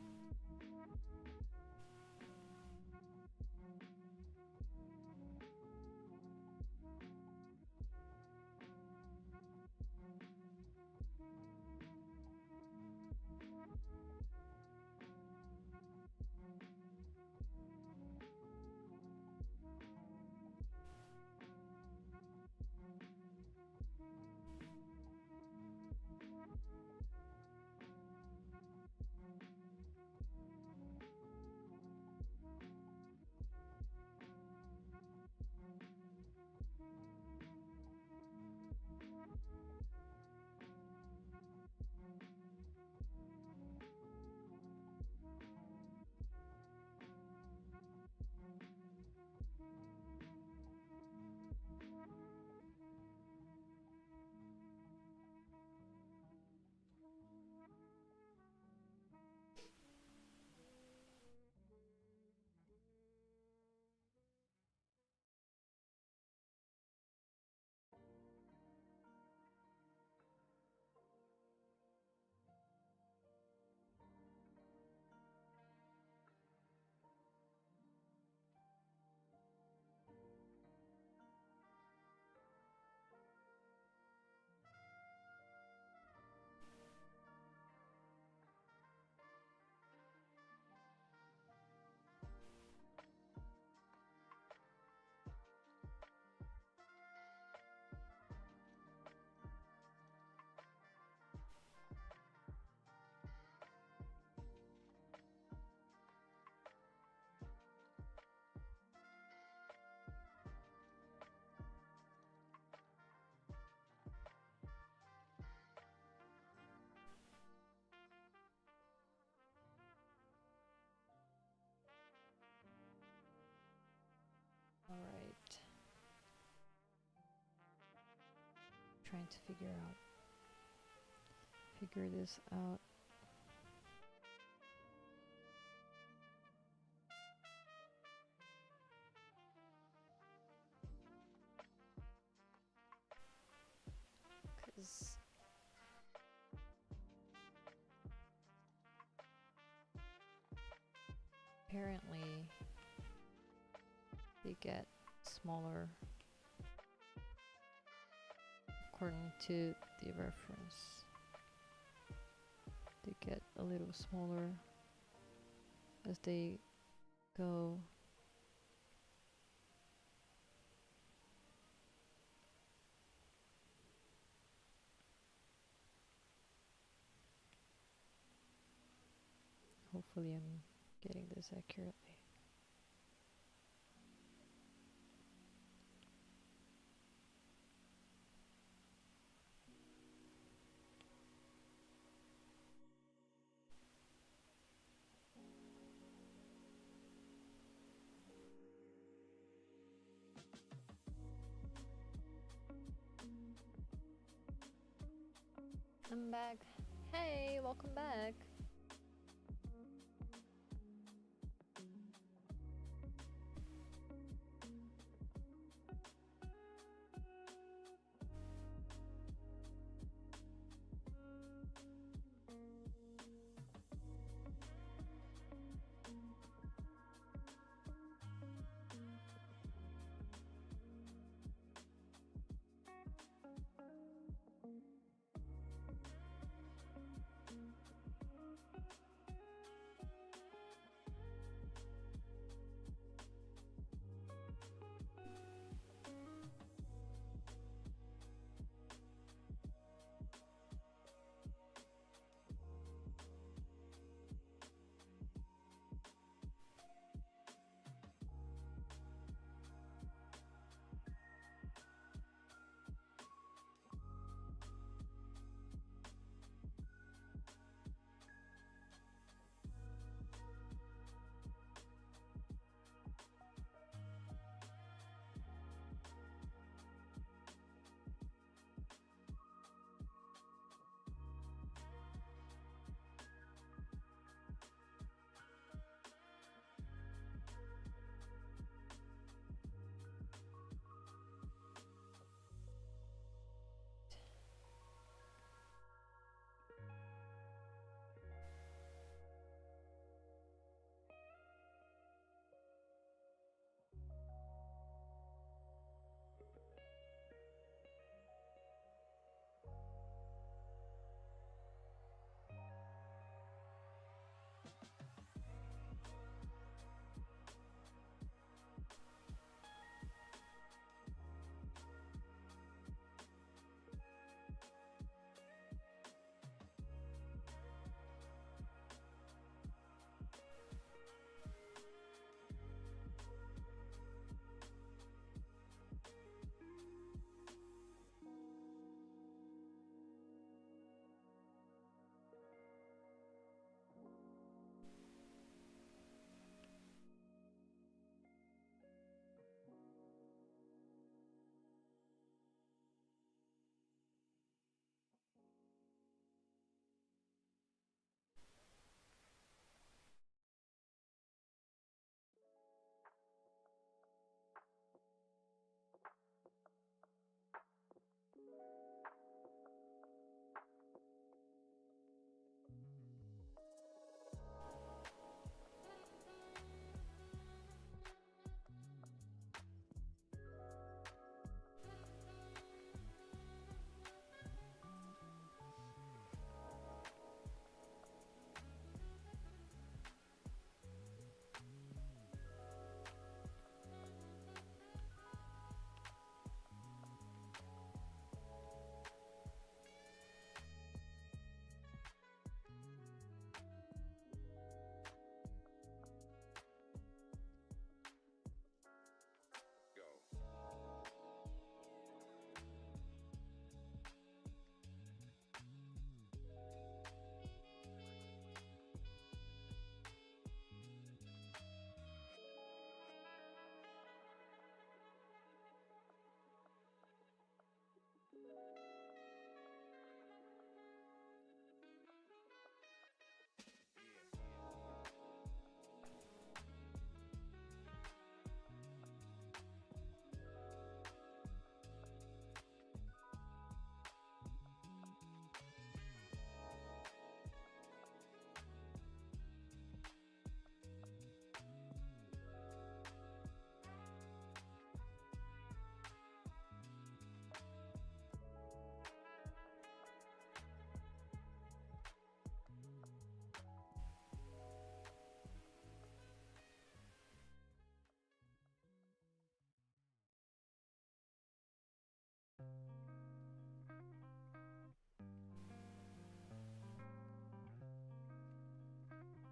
All right. Trying to figure this out. Cause apparently they get smaller according to the reference. They get a little smaller as they go. Hopefully I'm getting this accurately. I'm back. Hey, welcome back.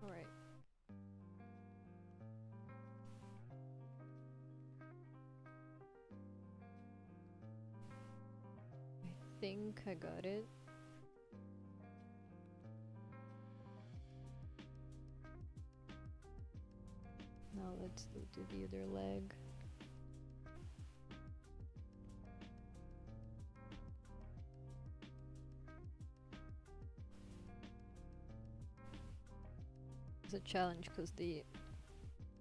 All right. I think I got it. Now let's do the other leg. was a challenge because the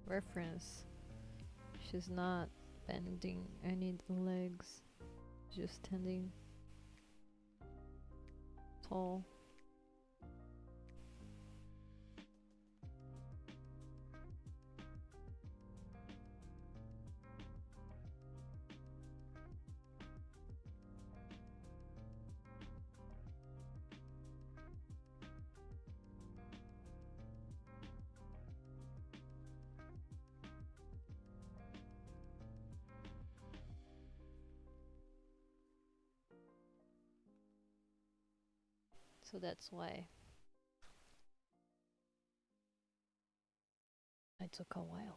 reference, she's not bending any legs, just standing tall. So that's why it took a while.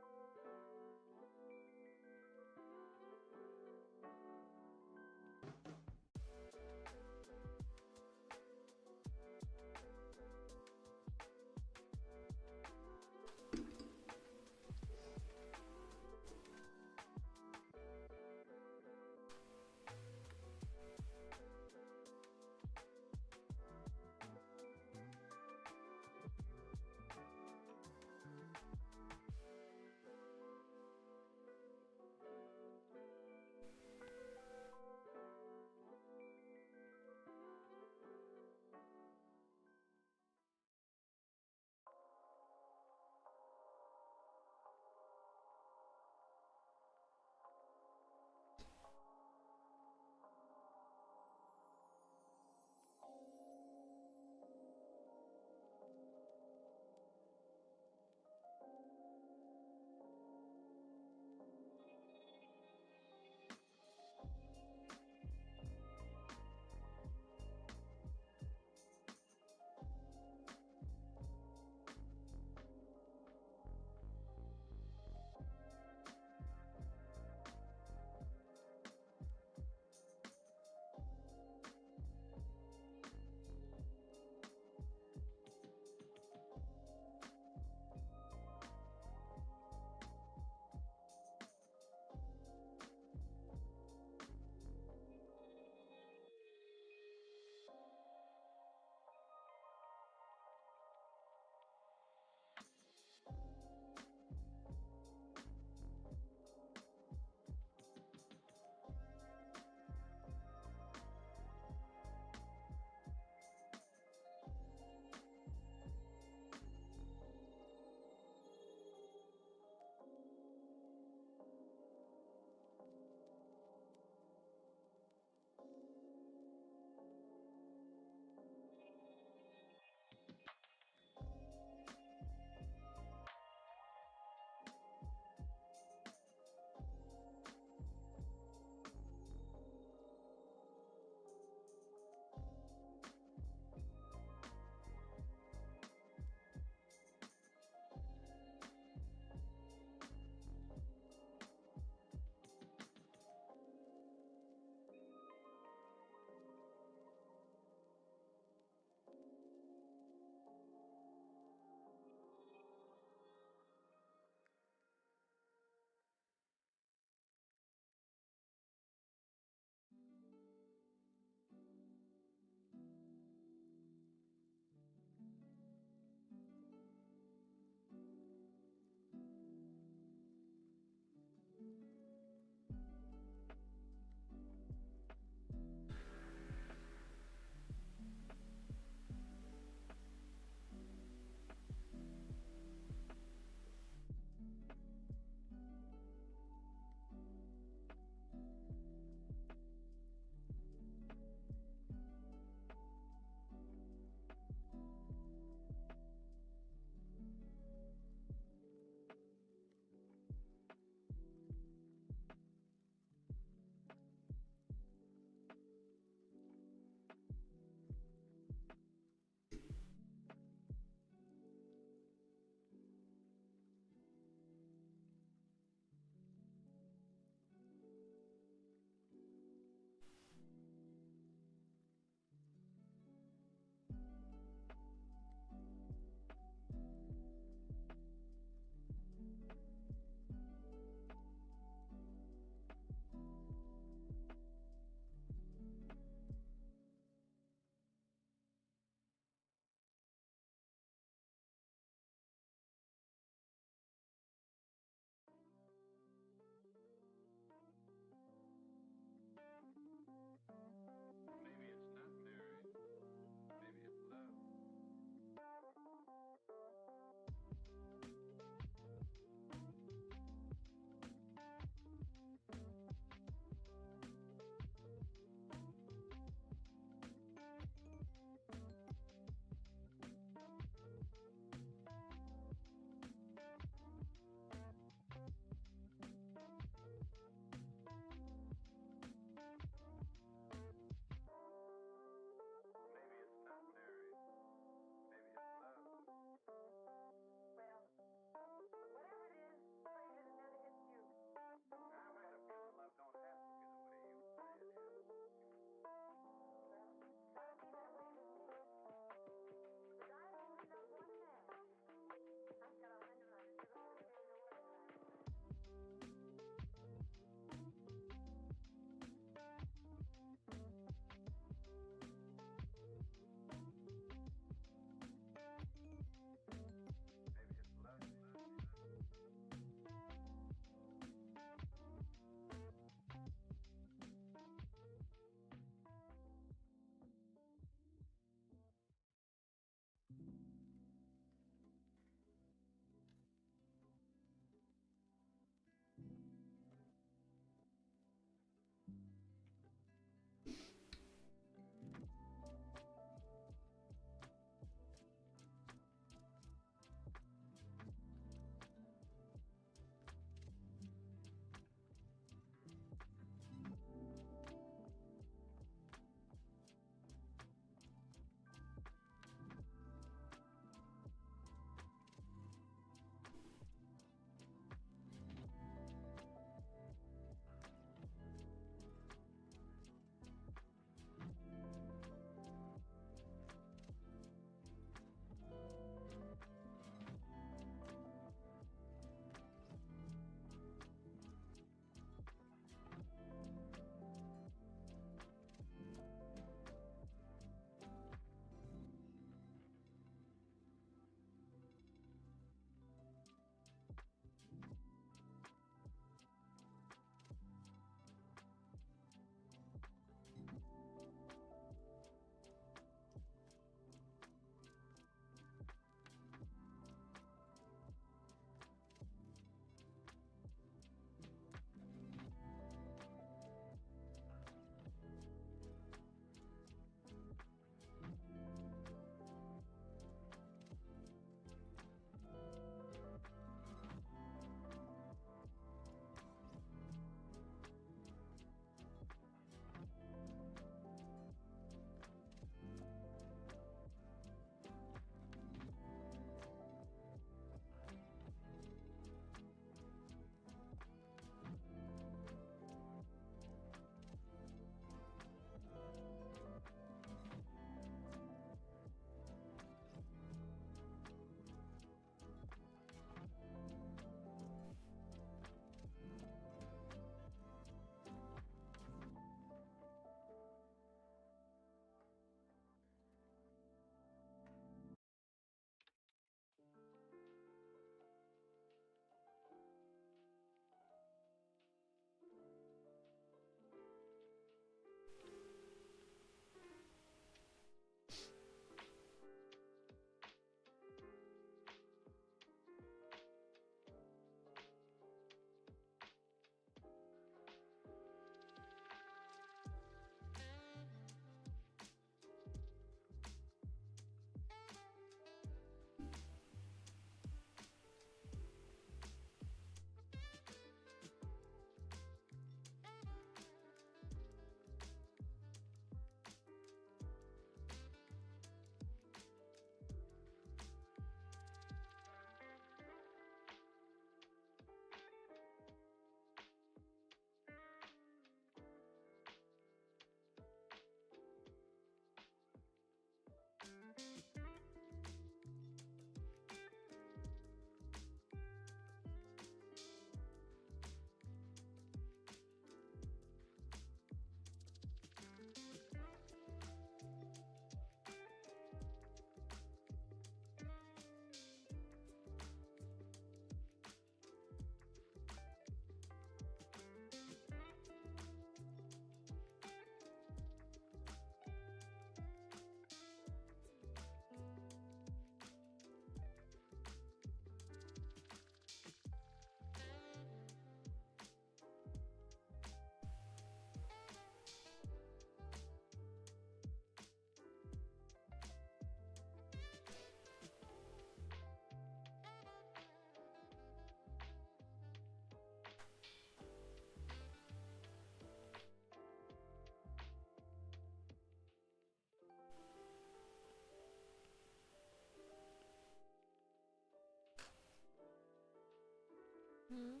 Hmm.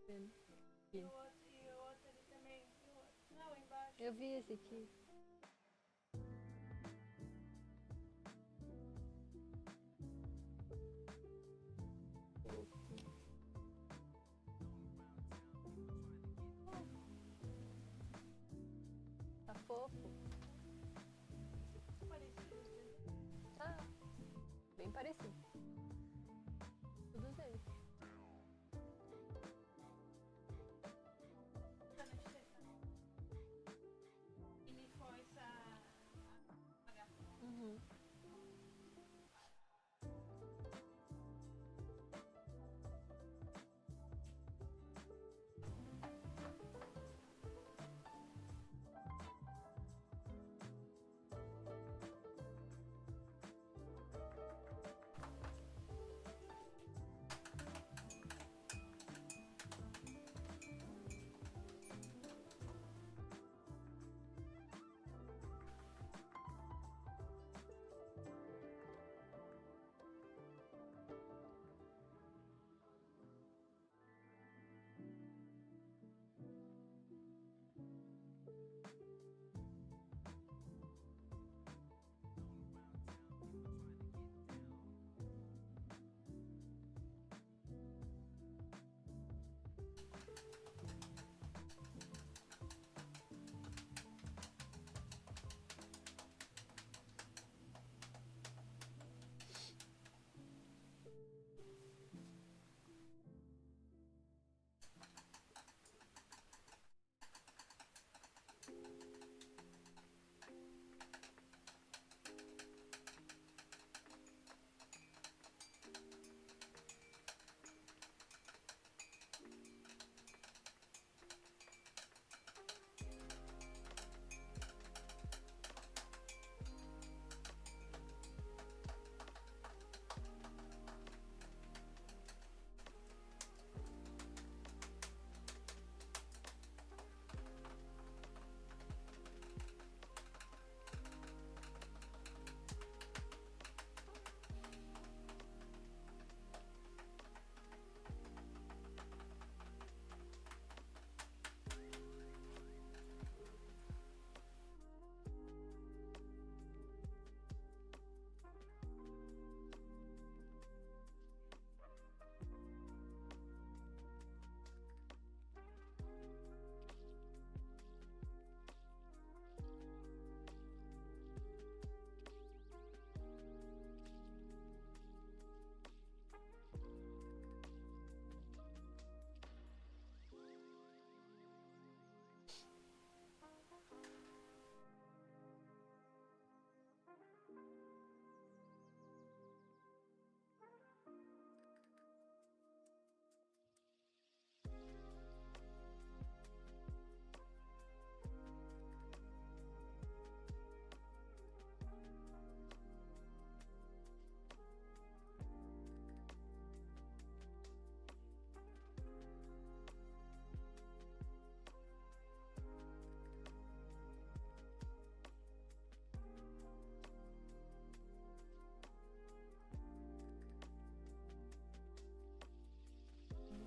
Ali. Vendo. E o outro ali também. E o outro. Não, embaixo. Eu vi esse aqui. Tá fofo. Parecido os desenhos. Tá. Bem parecido. Todos eles. Tá na direita. E me força a pagar. Uhum.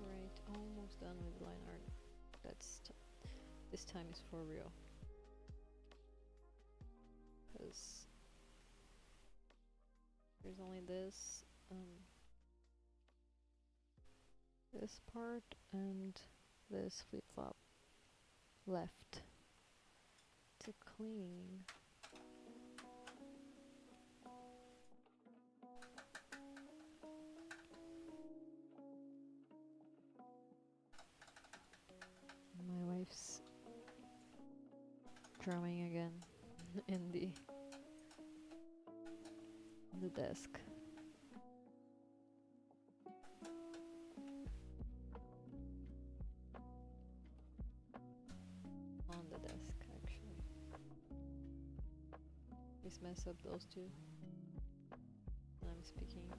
Alright, almost done with line art. This time is for real. Because there's only this part and this flip-flop left to clean. My wife's drawing again in the desk. On the desk, actually. Please mess up those two. I'm speaking.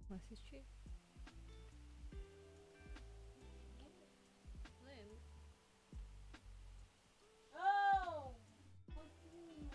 Assistir. Lembro. Oh! Pouquinho.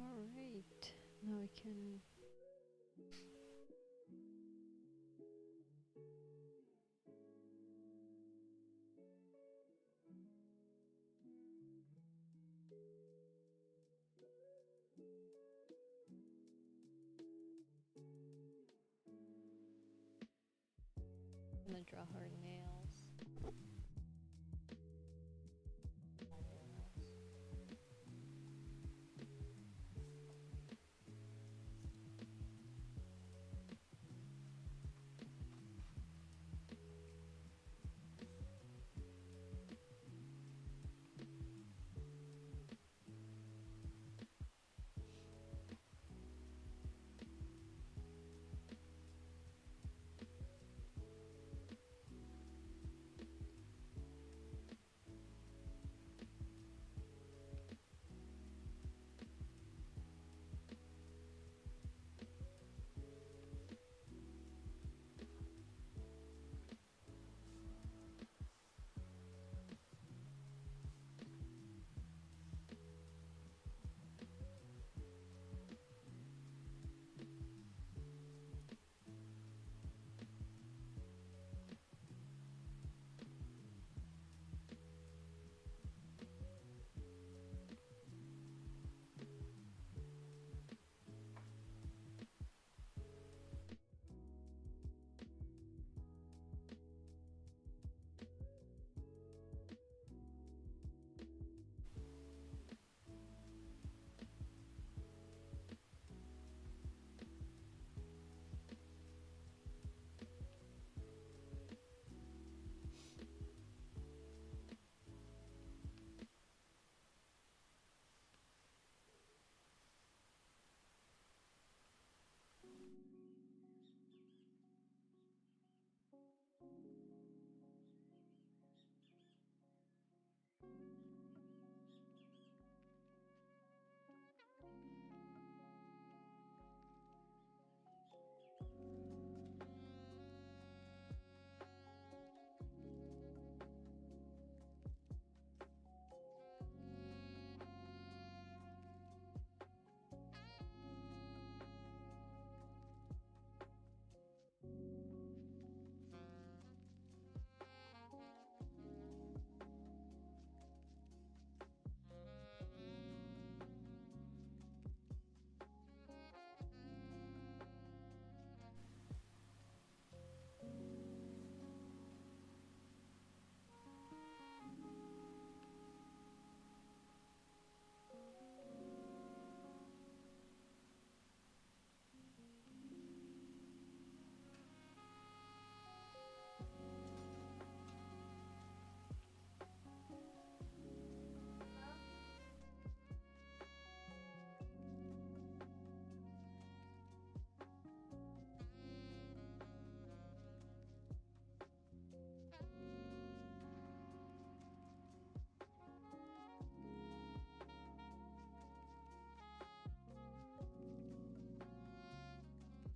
Alright, now we can. I'm gonna draw her nails.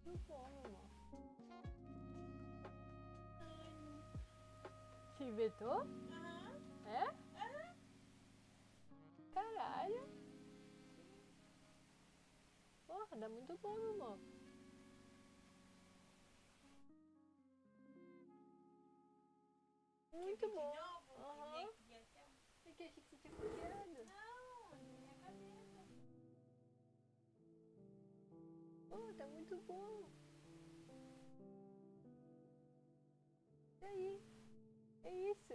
Muito bom, amor. Se inventou? Aham. É? Caralho. Porra, dá muito bom, meu amor. Muito bom. De novo? Aham. E até... É que achei que você tinha copiado. Não, minha cabeça. Pô, tá muito bom. E aí? É isso.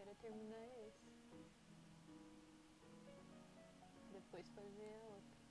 Era terminar esse. Depois fazer a outra.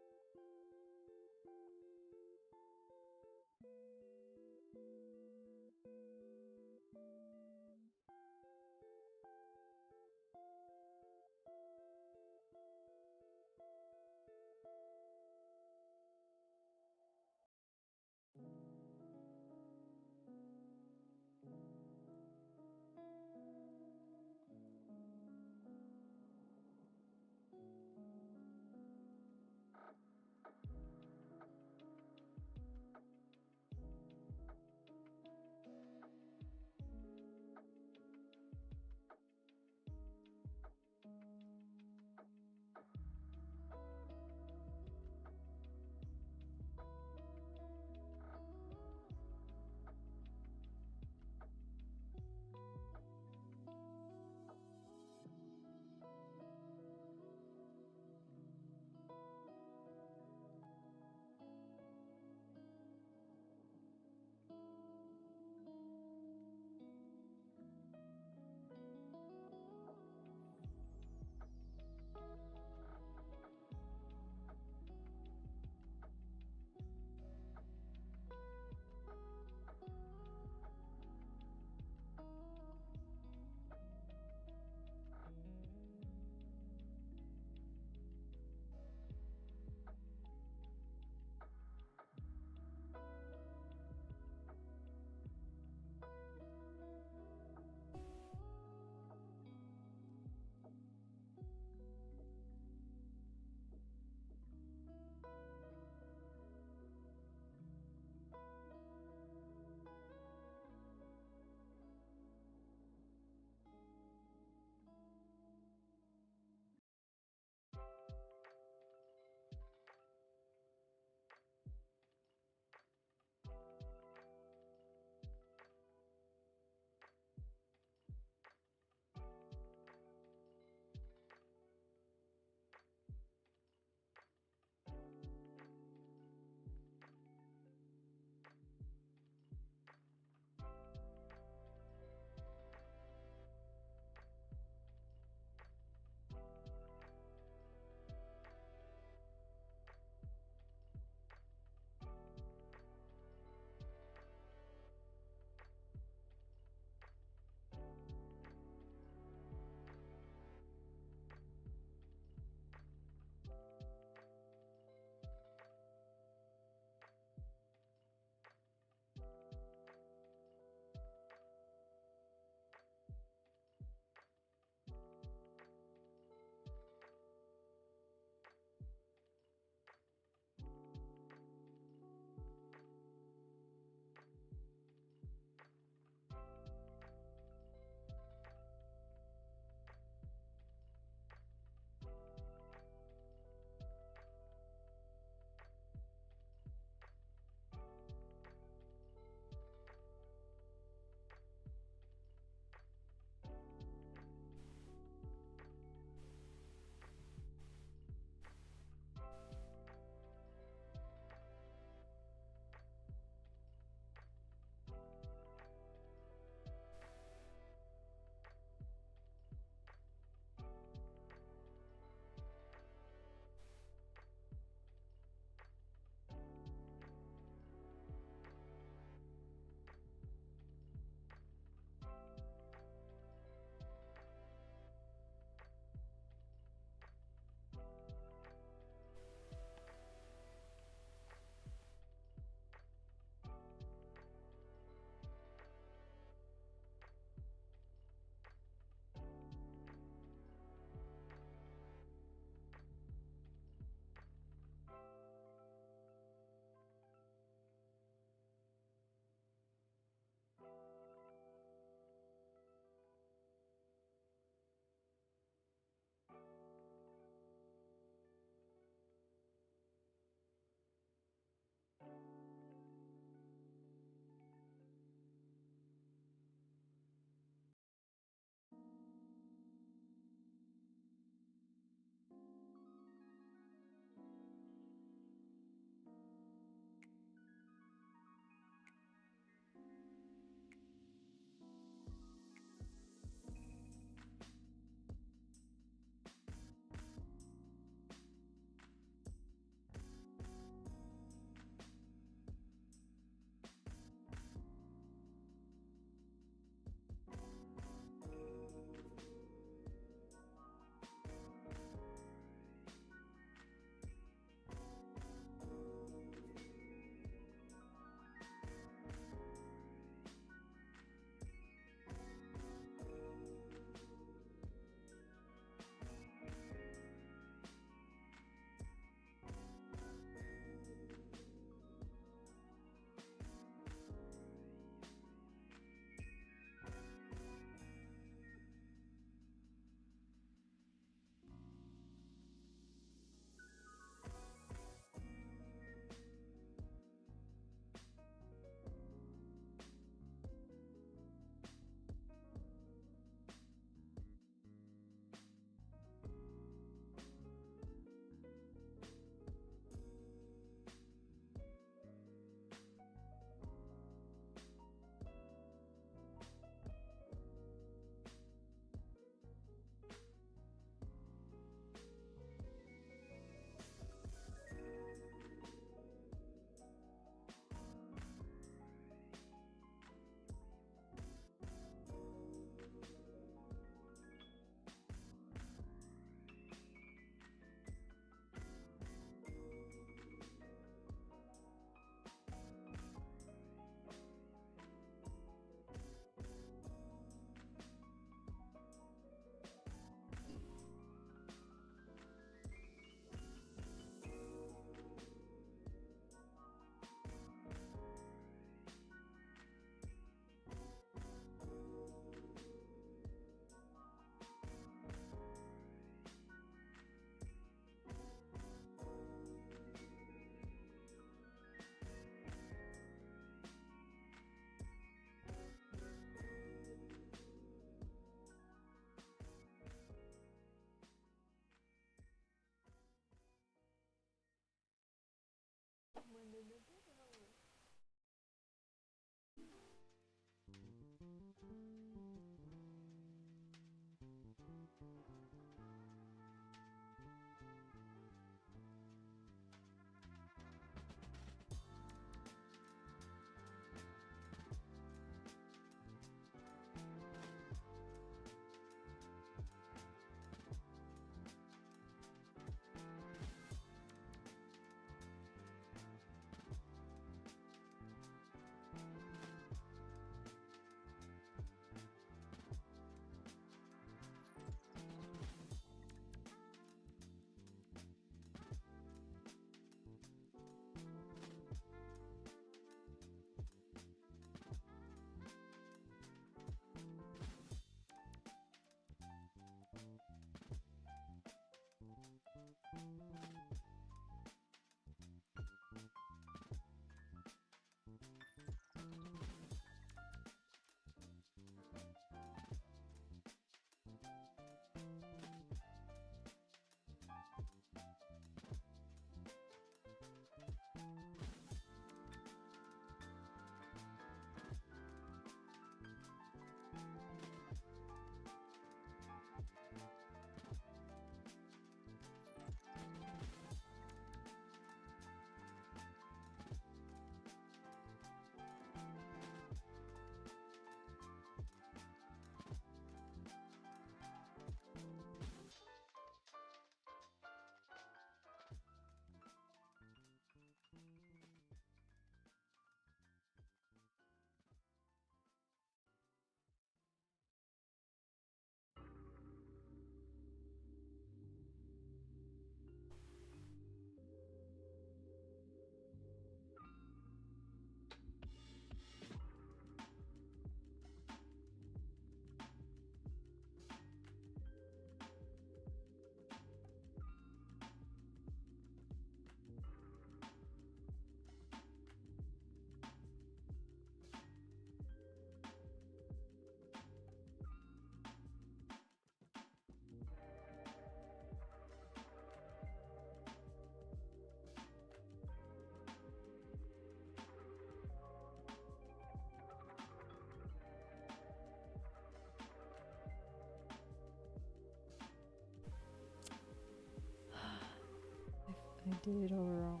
I did it all wrong.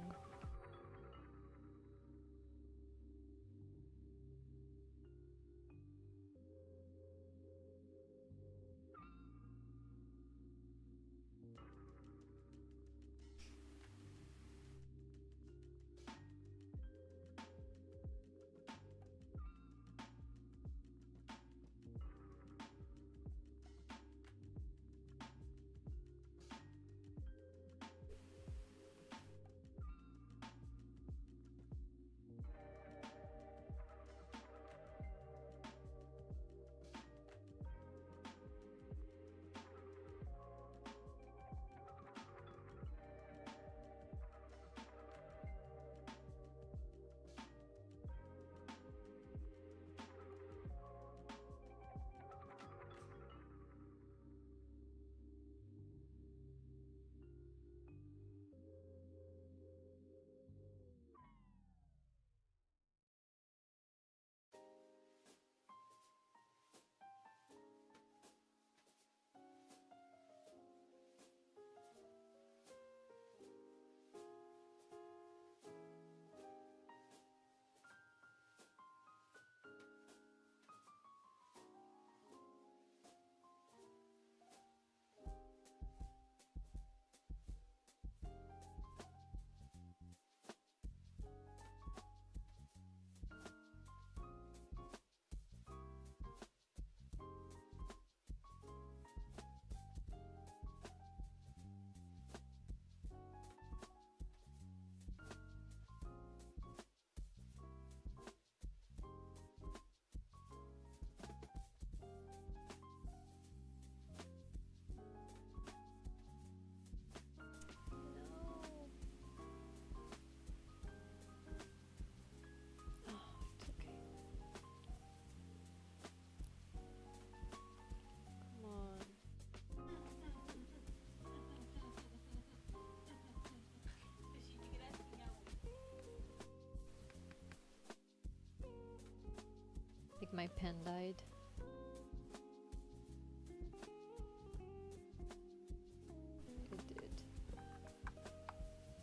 My pen died.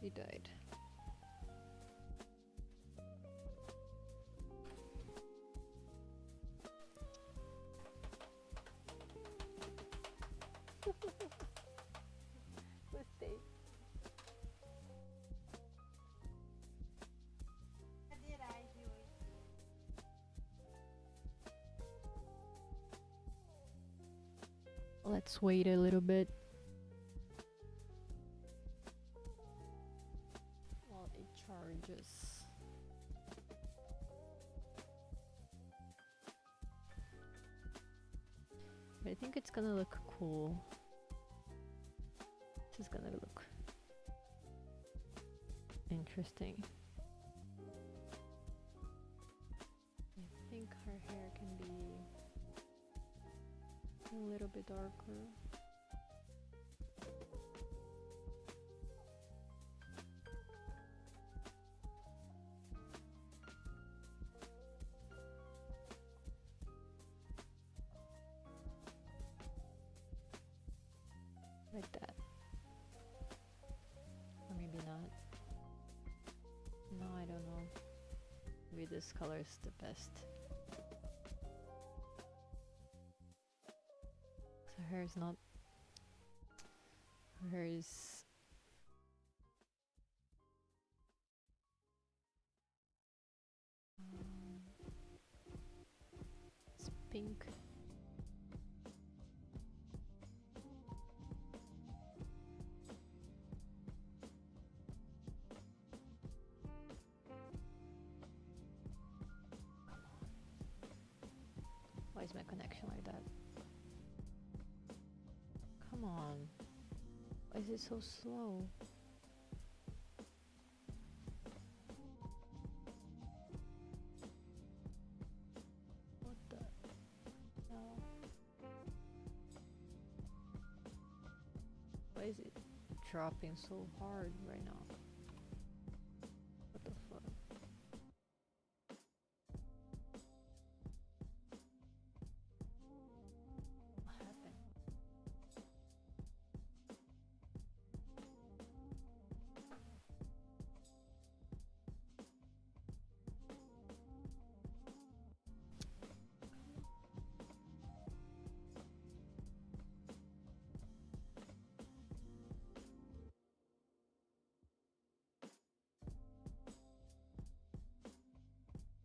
He died. Mistake. Cadeiragem hoje. Let's wait a little bit while it charges. I think it's gonna look cool. This is gonna look interesting. I think her hair can be a little bit darker. Like that. Or maybe not. No, I don't know. Maybe this color is the best. So her hair is not. Her hair is. It's pink. Why is my connection like that? Come on. Why is it so slow? What the hell? Why is it dropping so hard right now? What the fuck? What happened?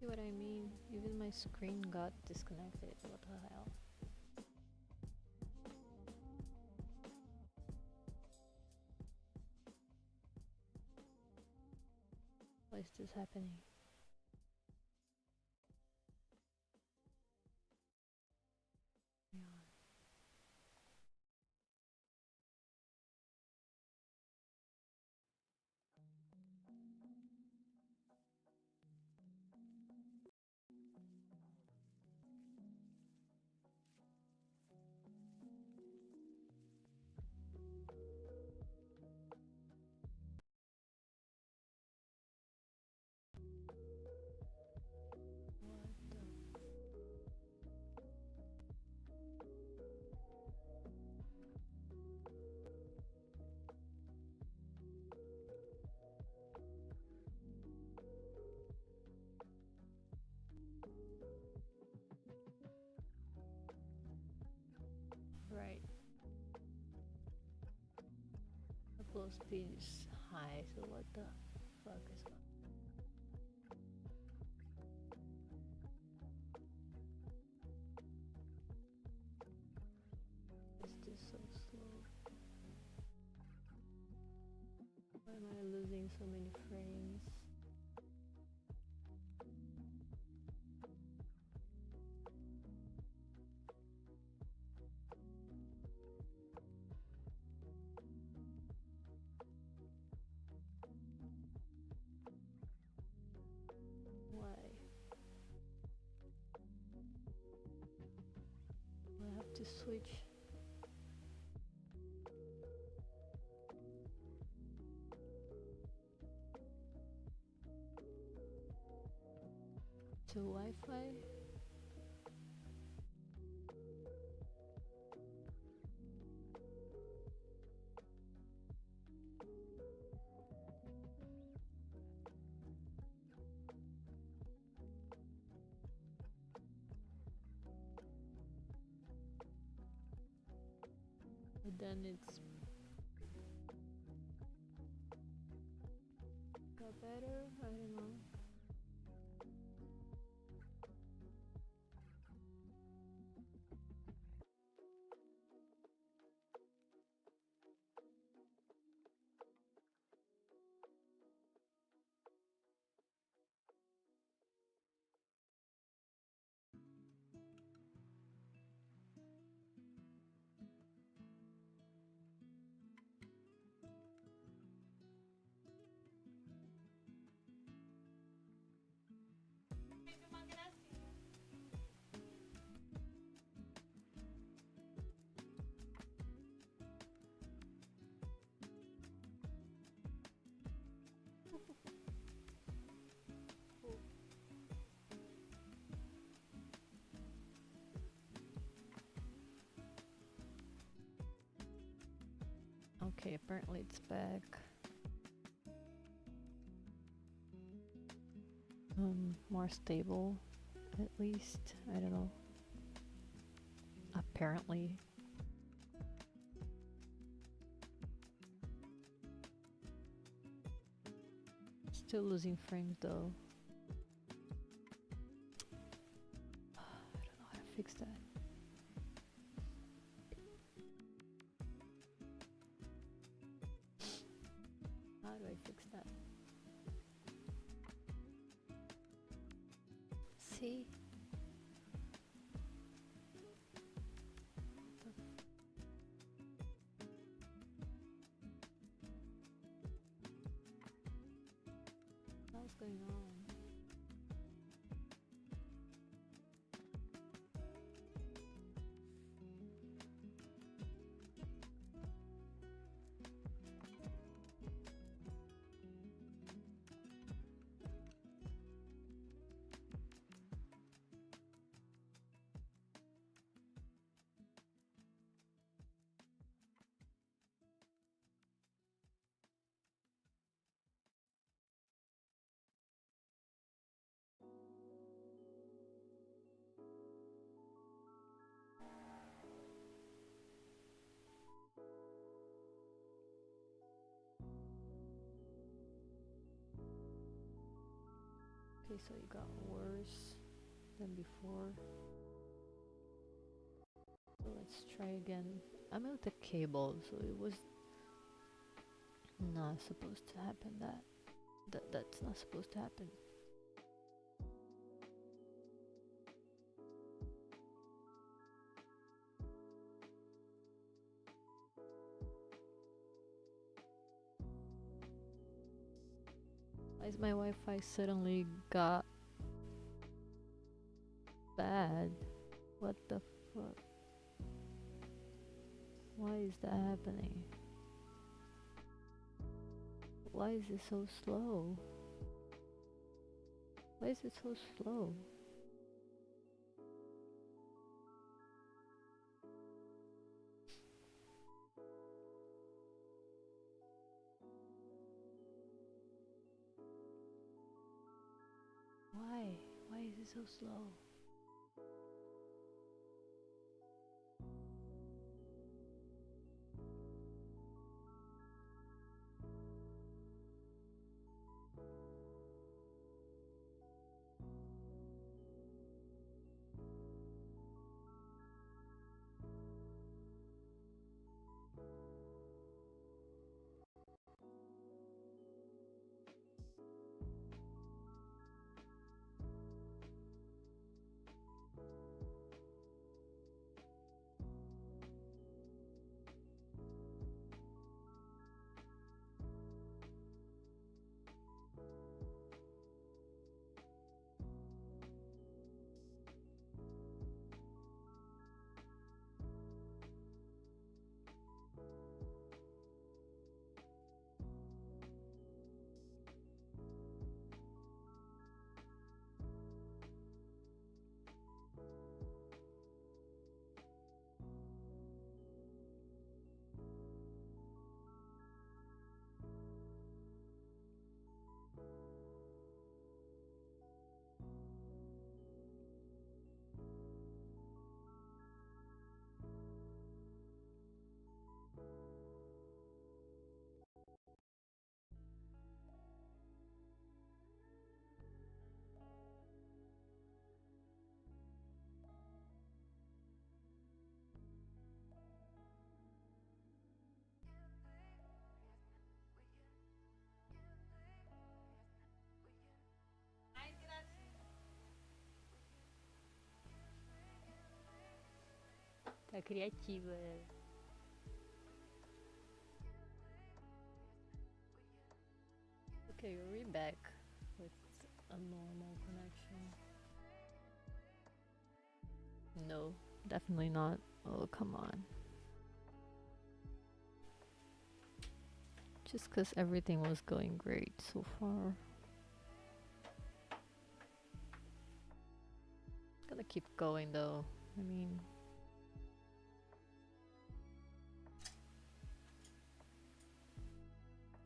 See what I mean? Even my screen got disconnected. What the hell? Why is this happening? Yeah. What the? Right. Upload speed is high, so what the fuck is going on? Is this so slow? Why am I losing so many frames? Why? I have to switch. To Wi-Fi? then it's got better. I don't know. Fez uma gracinha. Okay, apparently it's back. More stable, at least. I don't know. Apparently. Still losing frames though. I don't know how to fix that. How do I fix that? See? What's going on? Okay, so it got worse than before. So let's try again. I'm with the cable, so it was not supposed to happen. That's not supposed to happen. Why is my Wi-Fi suddenly got bad? What the fuck? Why is that happening? Why is it so slow? Why is it so slow? Why? Why is it so slow? Tá criativa ela. Okay, we're back with a normal connection. No, definitely not. Oh, come on. Just because everything was going great so far. Gonna keep going though. I mean,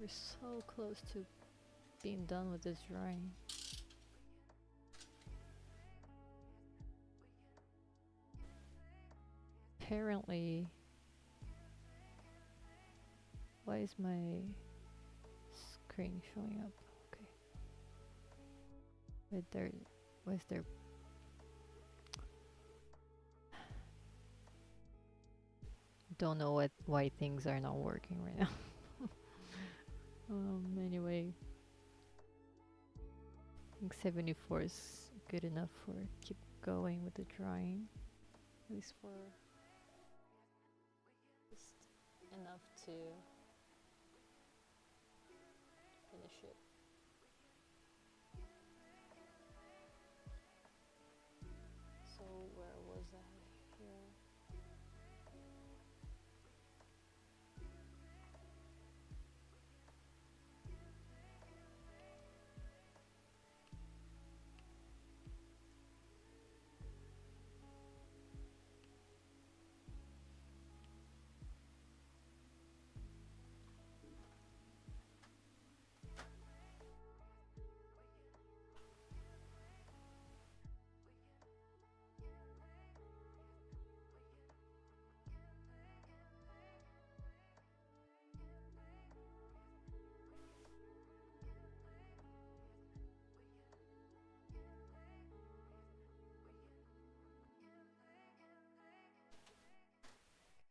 we're so close to being done with this drawing. Apparently, why is my screen showing up? Okay. Wait, where's there? Don't know why things are not working right now. Anyway, I think 74 is good enough for keep going with the drawing. At least for just enough to finish it. So where was I here?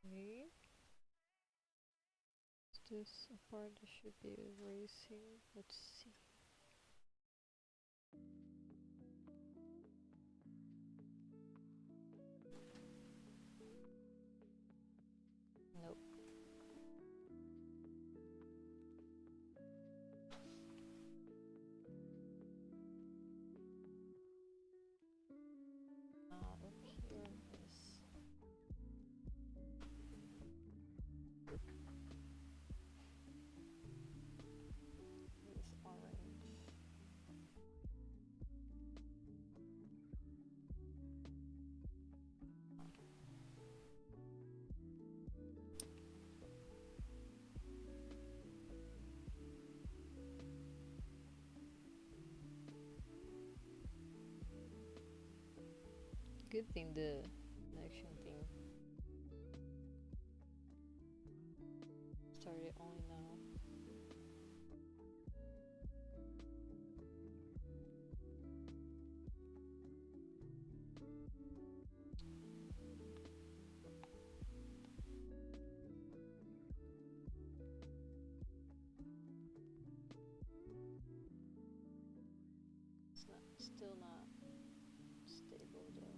Okay. Is this a part I should be erasing? Let's see. Nope. Up here is orange. Good thing the connection thing started only now. It's still not stable though.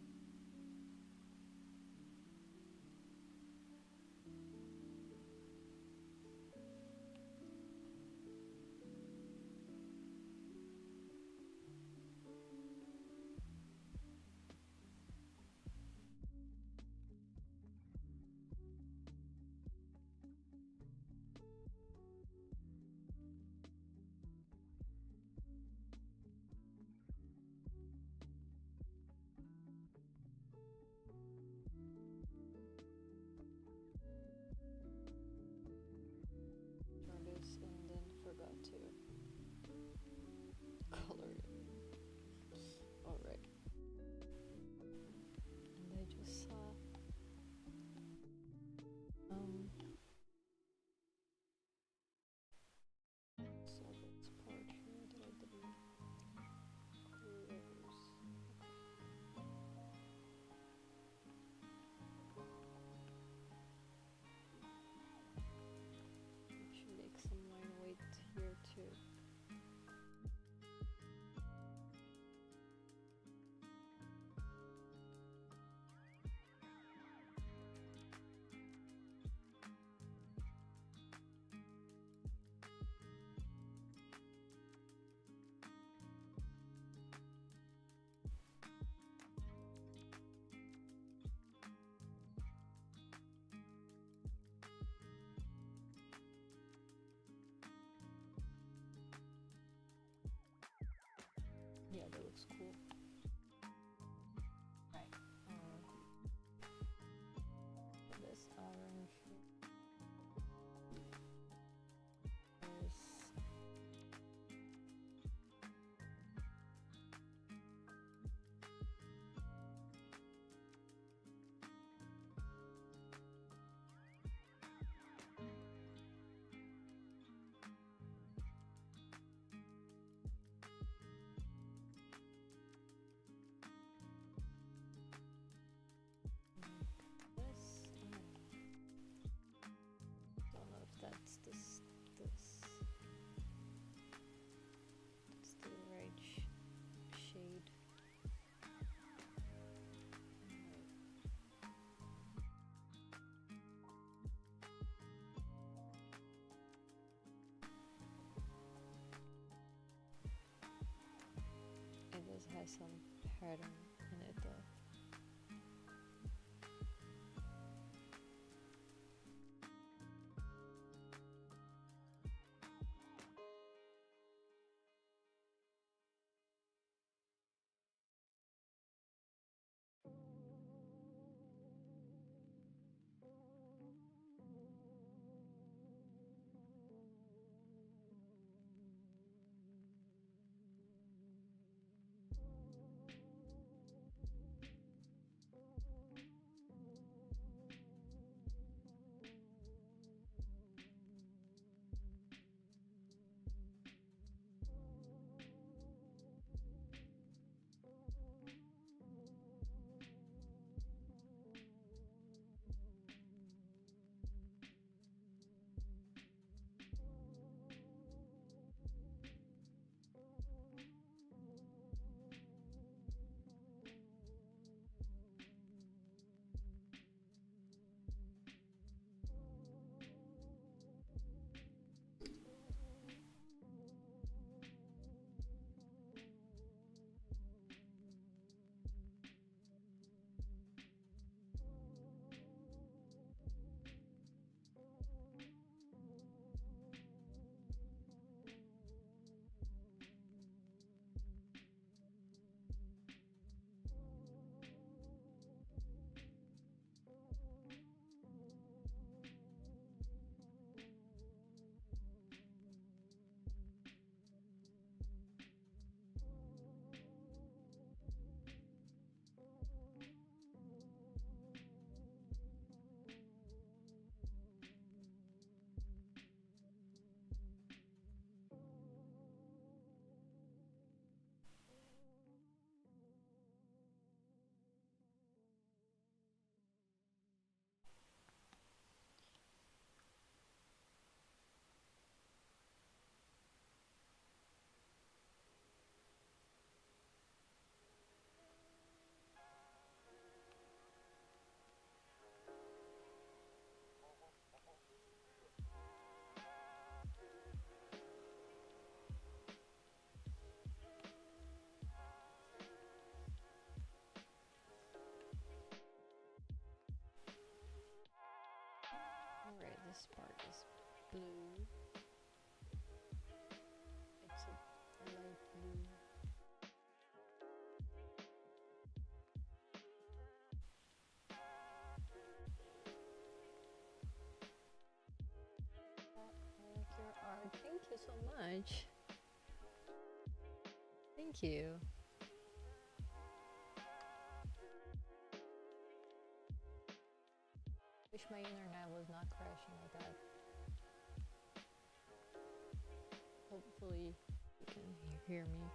Yeah, that looks cool. Right. This orange is this. Don't know if that's this. It's the right shade. It does have some pattern in it though. Alright, this part is blue. It's a light blue. I like your art. Thank you so much. Thank you. Wish my internet was not crashing like that. Hopefully you can hear me.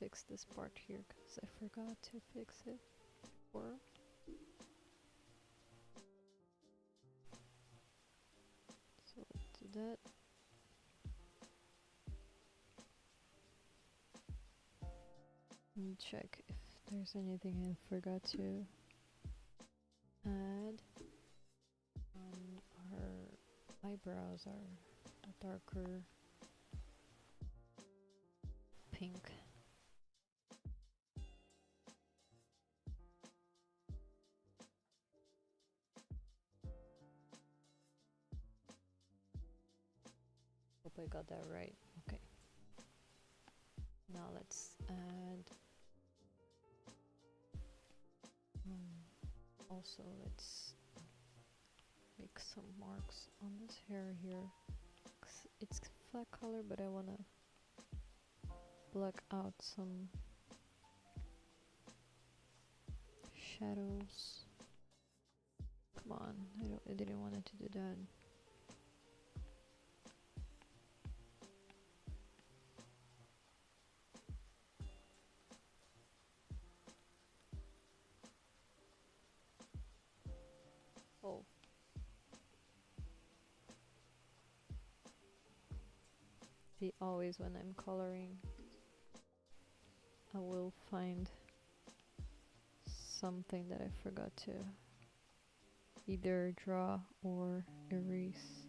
fix this part here because I forgot to fix it before. So let's do that. And check if there's anything I forgot to add. Her eyebrows are a darker pink. Hope I got that right. Okay. Now let's add. Also, let's make some marks on this hair here. It's flat color, but I wanna black out some shadows. Come on, I didn't want it to do that. Oh. See, always when I'm coloring, I will find something that I forgot to either draw or erase.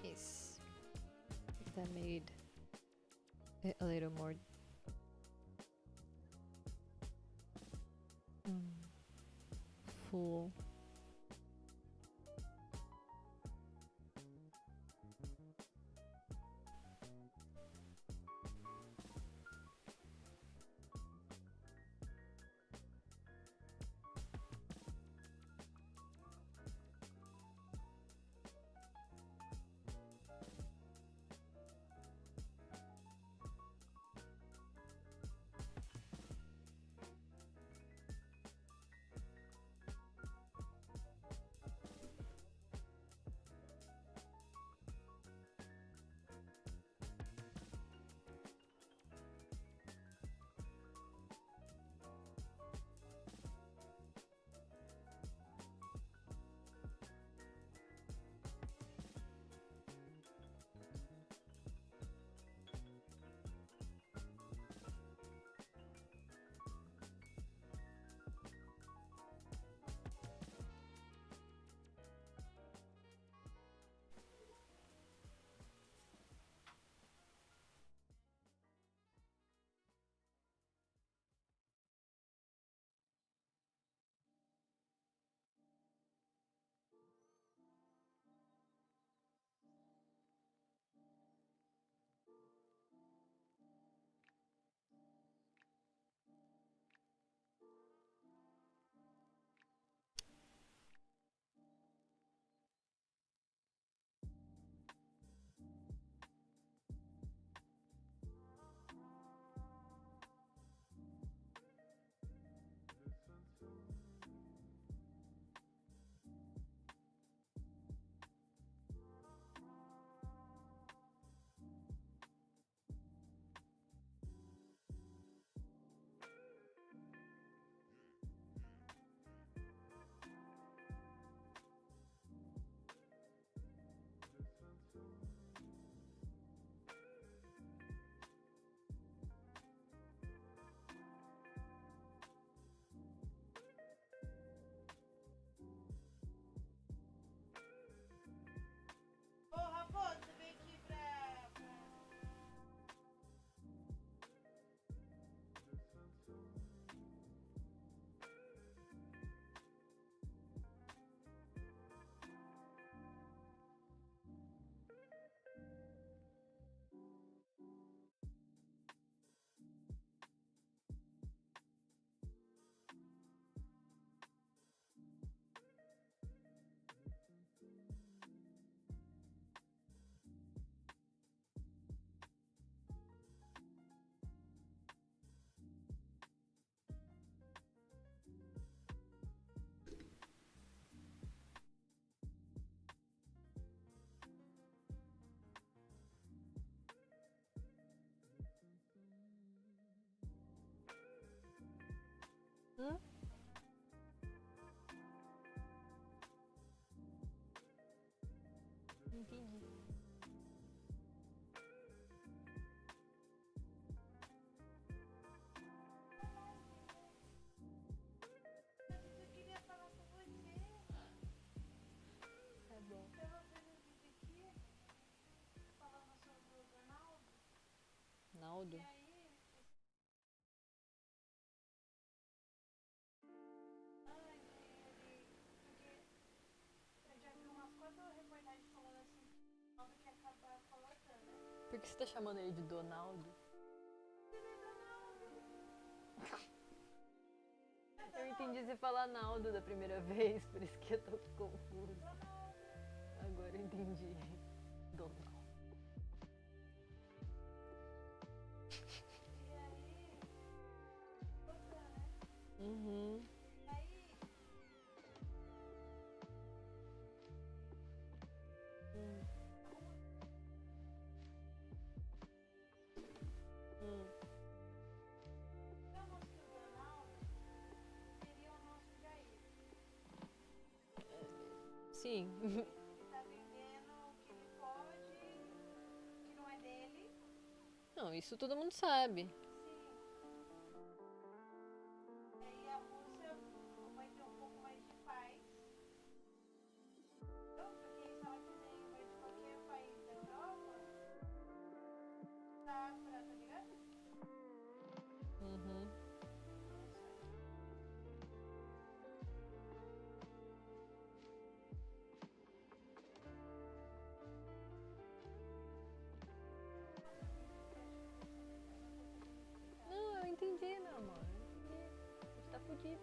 Nice. That made it a little more full. Hum? Entendi. Eu queria falar com você. Tá bom. Tava vendo um vídeo aqui falando sobre o Ronaldo. E Naldo? aí, ai, ele. Porque eu já vi umas 4 reportagens falando assim que o Ronaldo quer acabar com a Latam, né? Por que você tá chamando ele de Donaldo? Ele é Ronaldo. Eu entendi você falar Naldo da primeira vez, por isso que eu tô confusa. Ronaldo. Agora eu entendi. Donaldo. E aí, Latam, né? Uhum. E aí, Hum. Hum. digamos que o Ronaldo seria o nosso Jair. Sim. Ele tá vendendo o que ele pode, que não é dele. Não, isso todo mundo sabe. Sim. E aí a Rússia vai ter um pouco mais de paz. Entendeu? Porque se ela quiser invadir qualquer país da Europa, tá ligado? Uhum. Não, eu entendi, meu amor. Eu entendi. A gente tá fudido.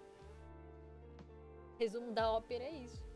Resumo da ópera é isso.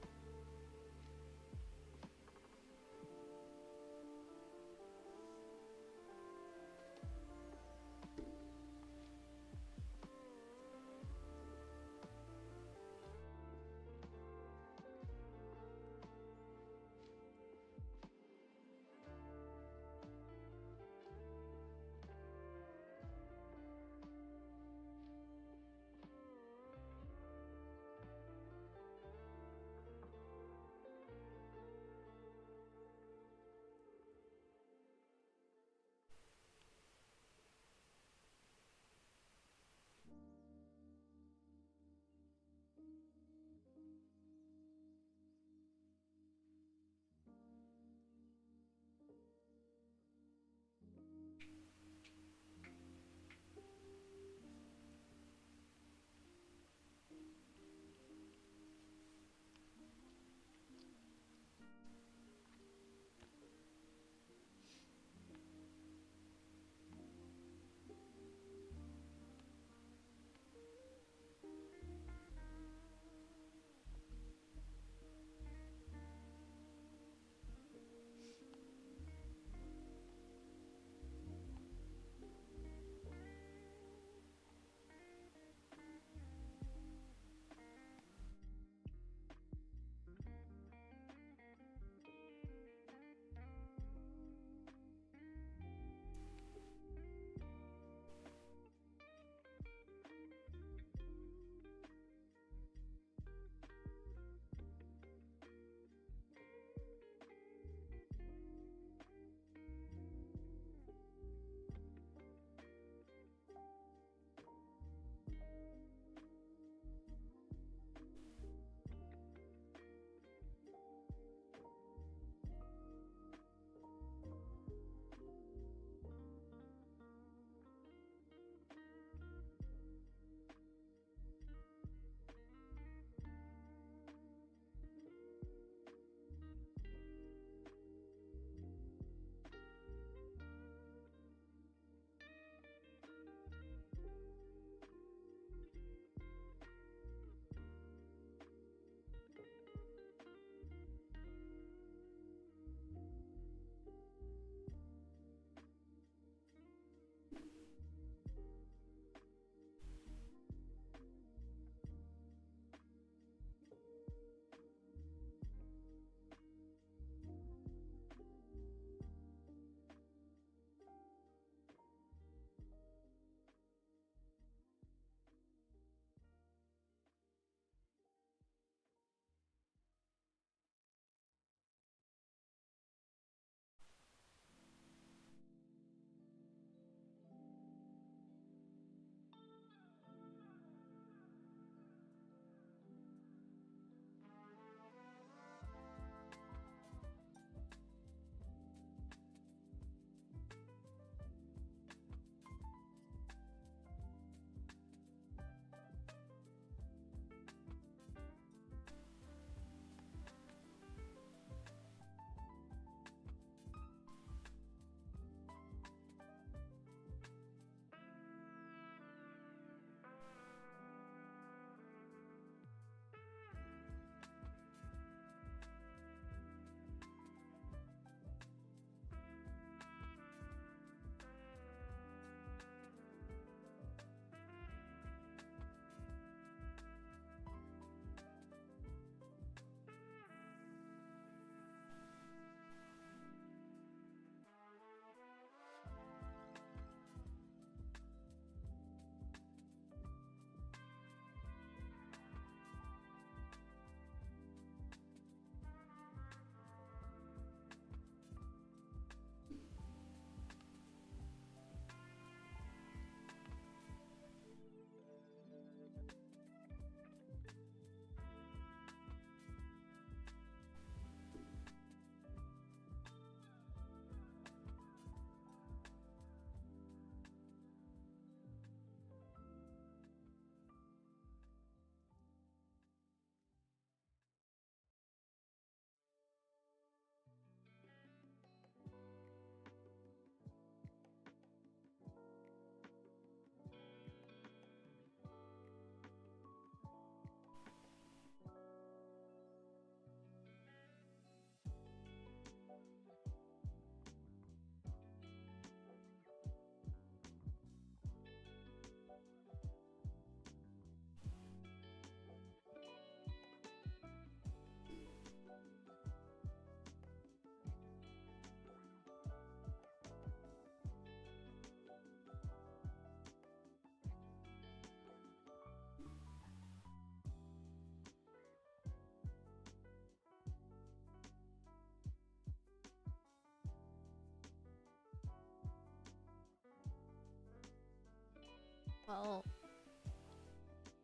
Well,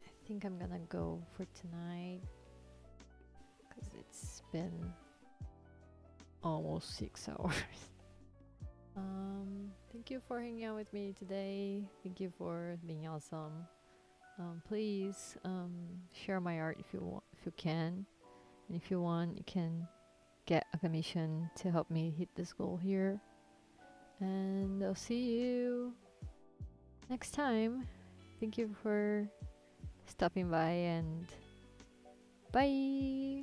I think I'm gonna go for tonight because it's been almost 6 hours. Thank you for hanging out with me today. Thank you for being awesome. Please share my art if you want, if you can, and if you want, you can get a commission to help me hit this goal here. And I'll see you next time. Thank you for stopping by and bye.